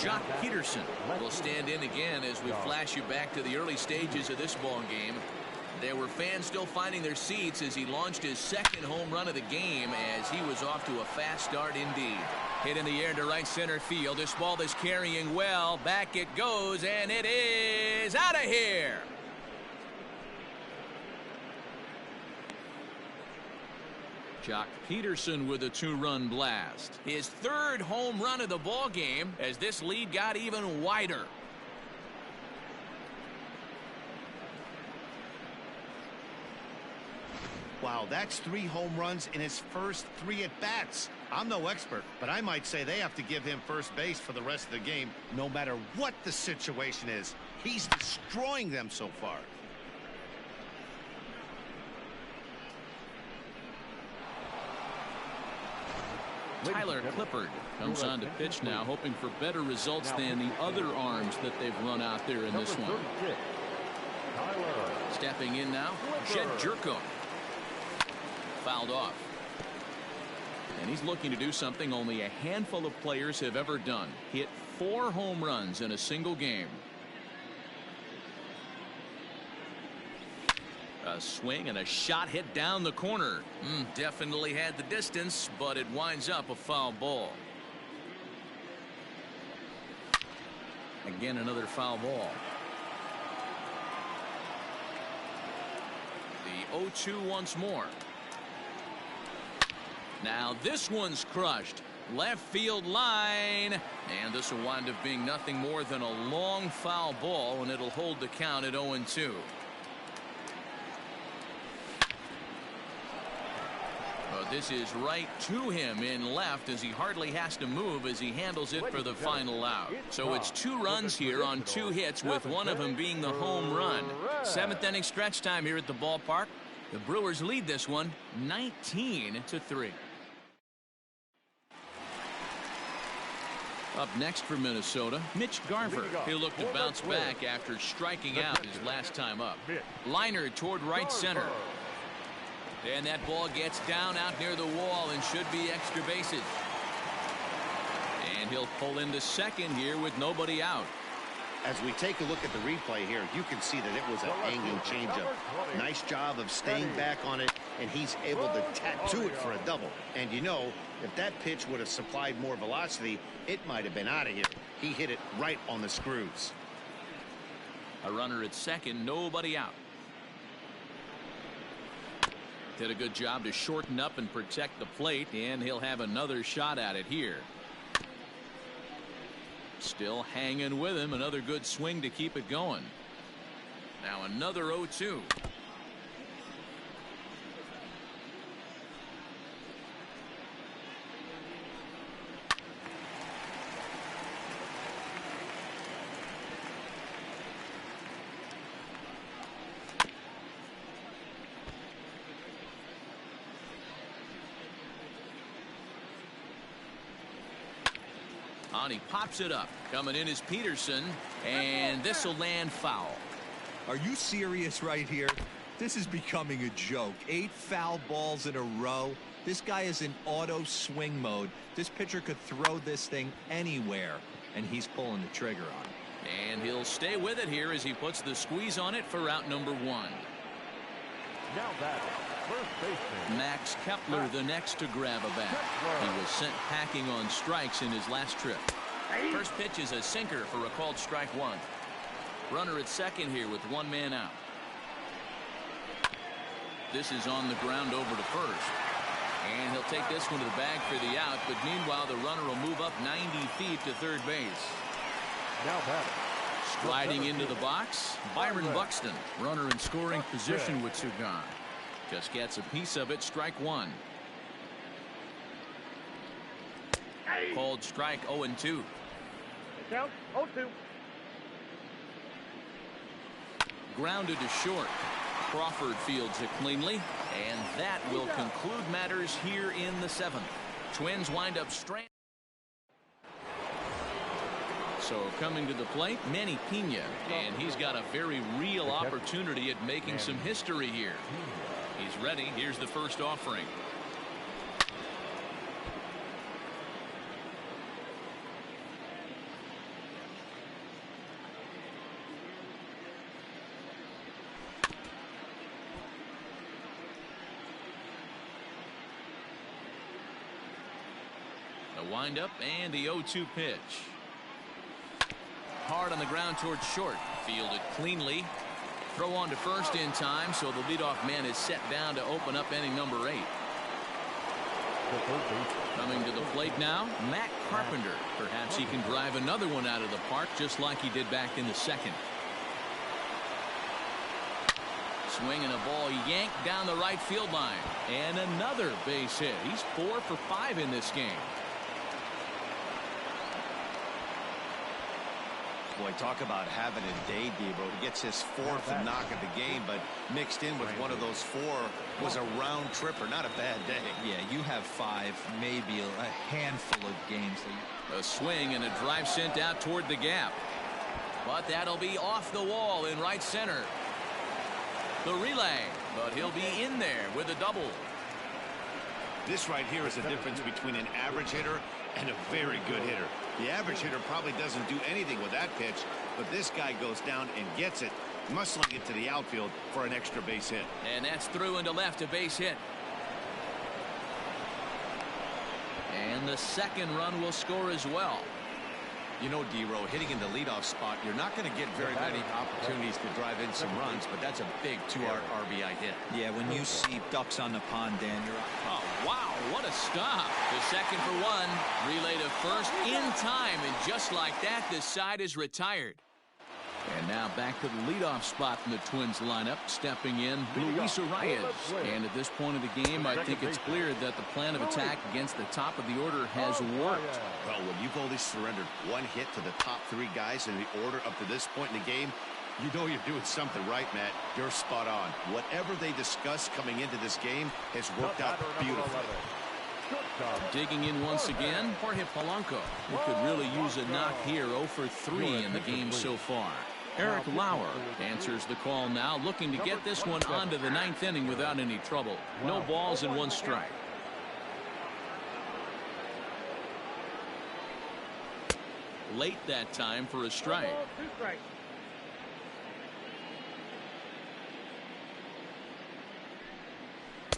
Jock Peterson will stand in again as we flash you back to the early stages of this ball game. There were fans still finding their seats as he launched his 2nd home run of the game as he was off to a fast start indeed. Hit in the air to right center field. This ball is carrying well. Back it goes, and it is out of here. Jock Peterson with a 2-run blast. His 3rd home run of the ball game as this lead got even wider. Wow, that's 3 home runs in his first 3 at-bats. I'm no expert, but I might say they have to give him first base for the rest of the game, no matter what the situation is. He's destroying them so far. Tyler Clippard comes on to pitch now, hoping for better results than the other arms that they've run out there in this one. Stepping in now, Jed Jerko. Fouled off. And he's looking to do something only a handful of players have ever done. Hit 4 home runs in a single game. A swing and a shot hit down the corner. Definitely had the distance, but it winds up a foul ball. Again, another foul ball. The 0-2 once more. Now this one's crushed. left field line, and this will wind up being nothing more than a long foul ball, and it'll hold the count at 0-2. But this is right to him in left as he hardly has to move as he handles it for the final out. So it's 2 runs here on 2 hits, with one of them being the home run. 7th inning stretch time here at the ballpark. The Brewers lead this one 19-3. Up next for Minnesota, Mitch Garver. He'll look to bounce back after striking out his last time up. Liner toward right center. And that ball gets down out near the wall and should be extra bases. And he'll pull into second here with nobody out. As we take a look at the replay here, you can see that it was a hanging changeup. Nice job of staying back on it, and he's able to tattoo it for a double. And you know, if that pitch would have supplied more velocity, it might have been out of here. He hit it right on the screws. A runner at second, nobody out. Did a good job to shorten up and protect the plate, and he'll have another shot at it here. Still hanging with him. Another good swing to keep it going. Now another 0-2. He pops it up. Coming in is Peterson, and this will land foul. Are you serious right here? This is becoming a joke. 8 foul balls in a row. This guy is in auto swing mode. This pitcher could throw this thing anywhere, and he's pulling the trigger on it. And he'll stay with it here as he puts the squeeze on it for out number 1. Now batting, first baseman Max Kepler, the next to grab a bat. He was sent packing on strikes in his last trip. First pitch is a sinker for a called strike 1. Runner at second here with 1 man out. This is on the ground over to first. And he'll take this one to the bag for the out, but meanwhile the runner will move up 90 feet to third base. now batting. Sliding into the box, Byron Buxton. Runner in scoring position with 2 gone. Just gets a piece of it, strike 1. Called strike 0-2. Count 0-2. Grounded to short. Crawford fields it cleanly, and that will conclude matters here in the 7th. Twins wind up stranded. So coming to the plate, Manny Pena, and he's got a very real opportunity at making some history here. He's ready. Here's the first offering. The windup and the 0-2 pitch. Hard on the ground towards short. Fielded cleanly. Throw on to first in time, so the leadoff man is set down to open up inning number 8. Coming to the plate now, Matt Carpenter. Perhaps he can drive another one out of the park just like he did back in the 2nd. Swinging a ball yanked down the right field line. And another base hit. He's 4 for 5 in this game. Boy, talk about having a day, Debo. He gets his 4th knock of the game, but mixed in with one of those 4 was a round tripper. Not a bad day. Yeah, you have 5, maybe a handful of games. A swing and a drive sent out toward the gap. But that'll be off the wall in right center. The relay, but he'll be in there with a double. This right here is the difference between an average hitter and a very good hitter. The average hitter probably doesn't do anything with that pitch, but this guy goes down and gets it, muscling it to the outfield for an extra base hit. And that's through into left, a base hit. And the 2nd run will score as well. You know, D-Row, hitting in the leadoff spot, you're not going to get very many opportunities to drive in some runs, but that's a big 2 RBI hit. Yeah, when you see ducks on the pond, Dan, you're Oh, wow, what a stop. The second for one. Relay to first in time, and just like that, the side is retired. And now back to the leadoff spot in the Twins lineup. Stepping in, Luis Arias. And at this point of the game, I think it's clear that the plan of attack against the top of the order has worked. Well, when you've only surrendered one hit to the top three guys in the order up to this point in the game, you know you're doing something right, Matt. You're spot on. Whatever they discussed coming into this game has worked out beautifully. Digging in once again, Jorge Polanco. He could really use a knock here. 0 for 3 in the game so far. Eric Lauer answers the call now, looking to get this one onto the 9th inning without any trouble. No balls and 1 strike. Late that time for a strike. 2 strikes.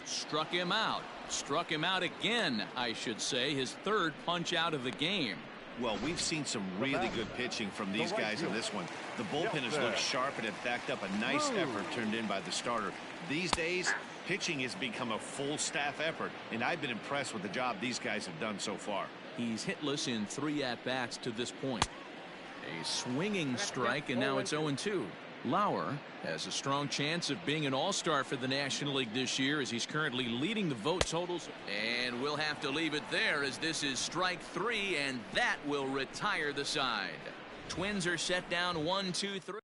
Struck him out. Struck him out again, I should say. His 3rd punch out of the game. Well, we've seen some really good pitching from these guys in this one. The bullpen has looked sharp and it backed up a nice effort turned in by the starter. These days, pitching has become a full staff effort, and I've been impressed with the job these guys have done so far. He's hitless in 3 at-bats to this point. A swinging strike, and now it's 0-2. Lauer has a strong chance of being an all-star for the National League this year, as he's currently leading the vote totals. And we'll have to leave it there, as this is strike 3, and that will retire the side. Twins are set down 1-2-3.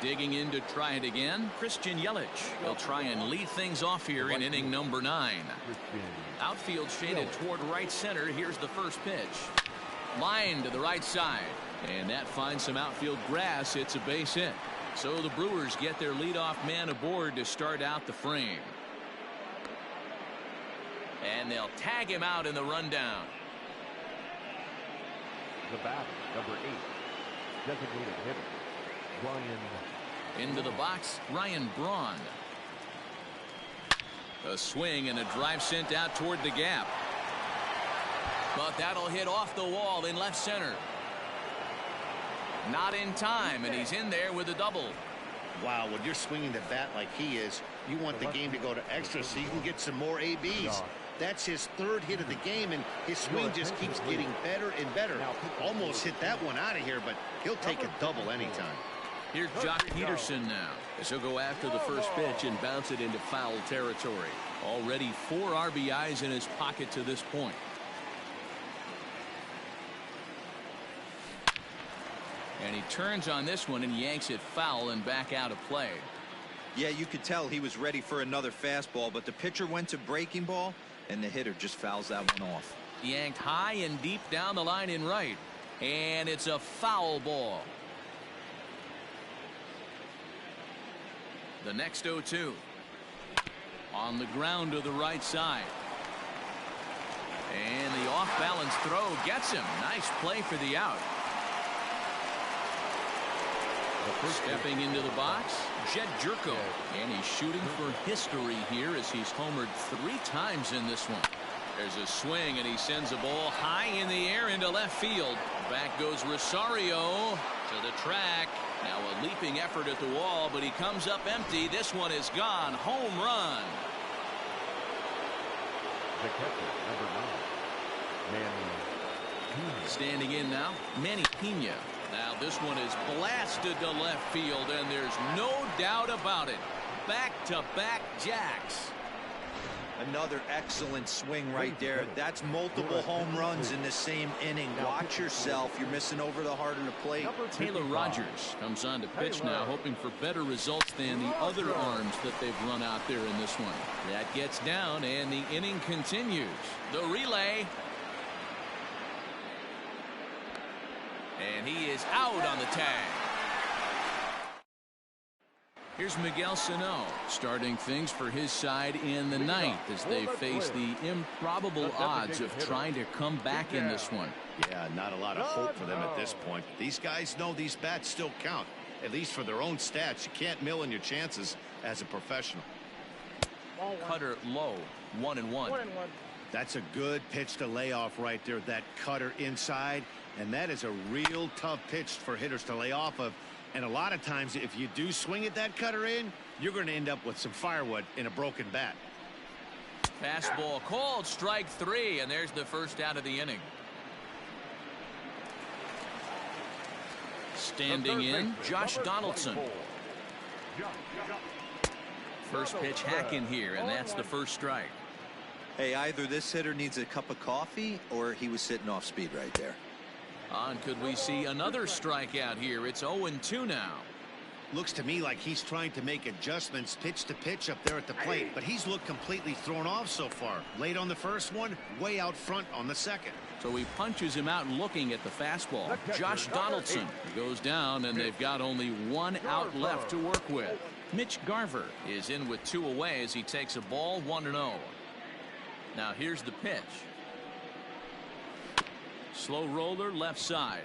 Digging in to try it again, Christian Yelich will try and lead things off here in inning number 9. Outfield shaded toward right center. Here's the first pitch. Line to the right side. And that finds some outfield grass. It's a base hit. So the Brewers get their leadoff man aboard to start out the frame. And they'll tag him out in the rundown. The batter, number 8, designated hitter, Ryan. Into the box, Ryan Braun. A swing and a drive sent out toward the gap. But that'll hit off the wall in left center. Not in time, and he's in there with a double. Wow, when you're swinging the bat like he is, you want the game to go to extra so you can get some more ABs. That's his 3rd hit of the game, and his swing just keeps getting better and better. Almost hit that one out of here, but he'll take a double anytime. Here's Jock Peterson now, as he'll go after the first pitch and bounce it into foul territory. Already 4 RBIs in his pocket to this point. And he turns on this one and yanks it foul and back out of play. Yeah, you could tell he was ready for another fastball, but the pitcher went to breaking ball, and the hitter just fouls that one off. Yanked high and deep down the line in right. And it's a foul ball. The next 0-2. On the ground to the right side. And the off-balance throw gets him. Nice play for the out. Stepping into the box, Jed Jerko. And he's shooting for history here as he's homered 3 times in this one. There's a swing, and he sends a ball high in the air into left field. Back goes Rosario to the track. Now a leaping effort at the wall, but he comes up empty. This one is gone. Home run. The catcher, number 9, Manny Pena. Standing in now, Manny Pena. Now this one is blasted to left field, and there's no doubt about it. Back-to-back jacks. Another excellent swing right there. That's multiple home runs in the same inning. Watch yourself. You're missing over the heart of the plate. Taylor Rogers comes on to pitch now, hoping for better results than the other arms that they've run out there in this one. That gets down, and the inning continues. The relay. And he is out on the tag. Here's Miguel Sano starting things for his side in the 9th as they face the improbable odds of trying to come back in this one. Yeah, not a lot of hope for them at this point. These guys know these bats still count, at least for their own stats. You can't mill in your chances as a professional. Cutter low, 1-1. That's a good pitch to lay off right there. That cutter inside, and that is a real tough pitch for hitters to lay off of. And a lot of times, if you do swing at that cutter in, you're going to end up with some firewood in a broken bat. Fastball called, strike 3, and there's the first out of the inning. Standing in, Josh Donaldson. First pitch hack in here, and that's the first strike. Hey, either this hitter needs a cup of coffee or he was sitting off speed right there. And could we see another strikeout here? It's 0-2 now. Looks to me like he's trying to make adjustments pitch to pitch up there at the plate, but he's looked completely thrown off so far. Late on the first one, way out front on the second. So he punches him out looking at the fastball. Josh Donaldson goes down, and they've got only one out left to work with. Mitch Garver is in with 2 away as he takes a ball 1-0. Now here's the pitch. Slow roller left side.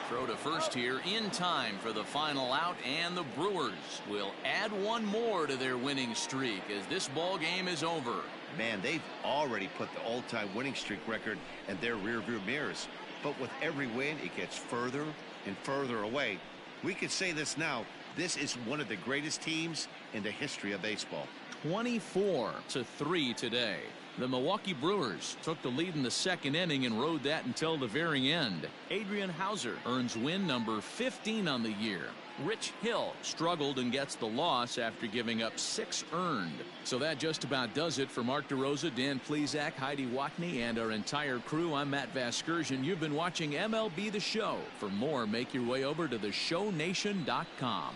Throw to first here in time for the final out, and the Brewers will add one more to their winning streak as this ball game is over. Man, they've already put the all-time winning streak record in their rearview mirrors. But with every win, it gets further and further away. We could say this now. This is one of the greatest teams in the history of baseball. 24-3 today. The Milwaukee Brewers took the lead in the second inning and rode that until the very end. Adrian Hauser earns win number 15 on the year. Rich Hill struggled and gets the loss after giving up 6 earned. So that just about does it for Mark DeRosa, Dan Plesac, Heidi Watney, and our entire crew. I'm Matt Vasgersian. You've been watching MLB The Show. For more, make your way over to theshownation.com.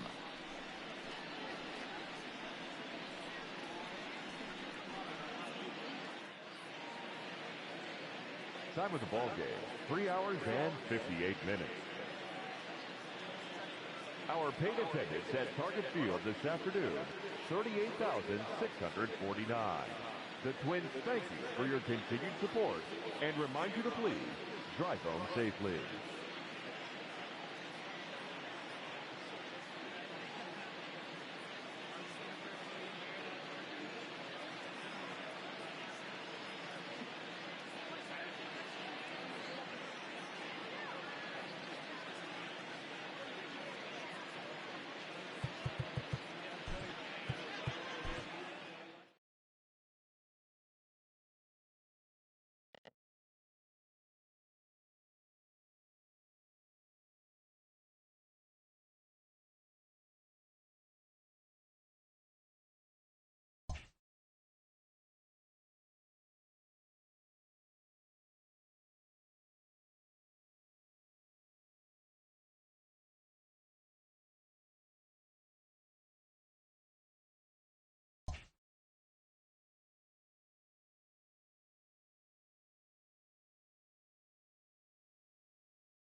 Time of the ball game, 3 hours and 58 minutes. Our paid attendance at Target Field this afternoon, 38,649. The Twins thank you for your continued support and remind you to please drive home safely.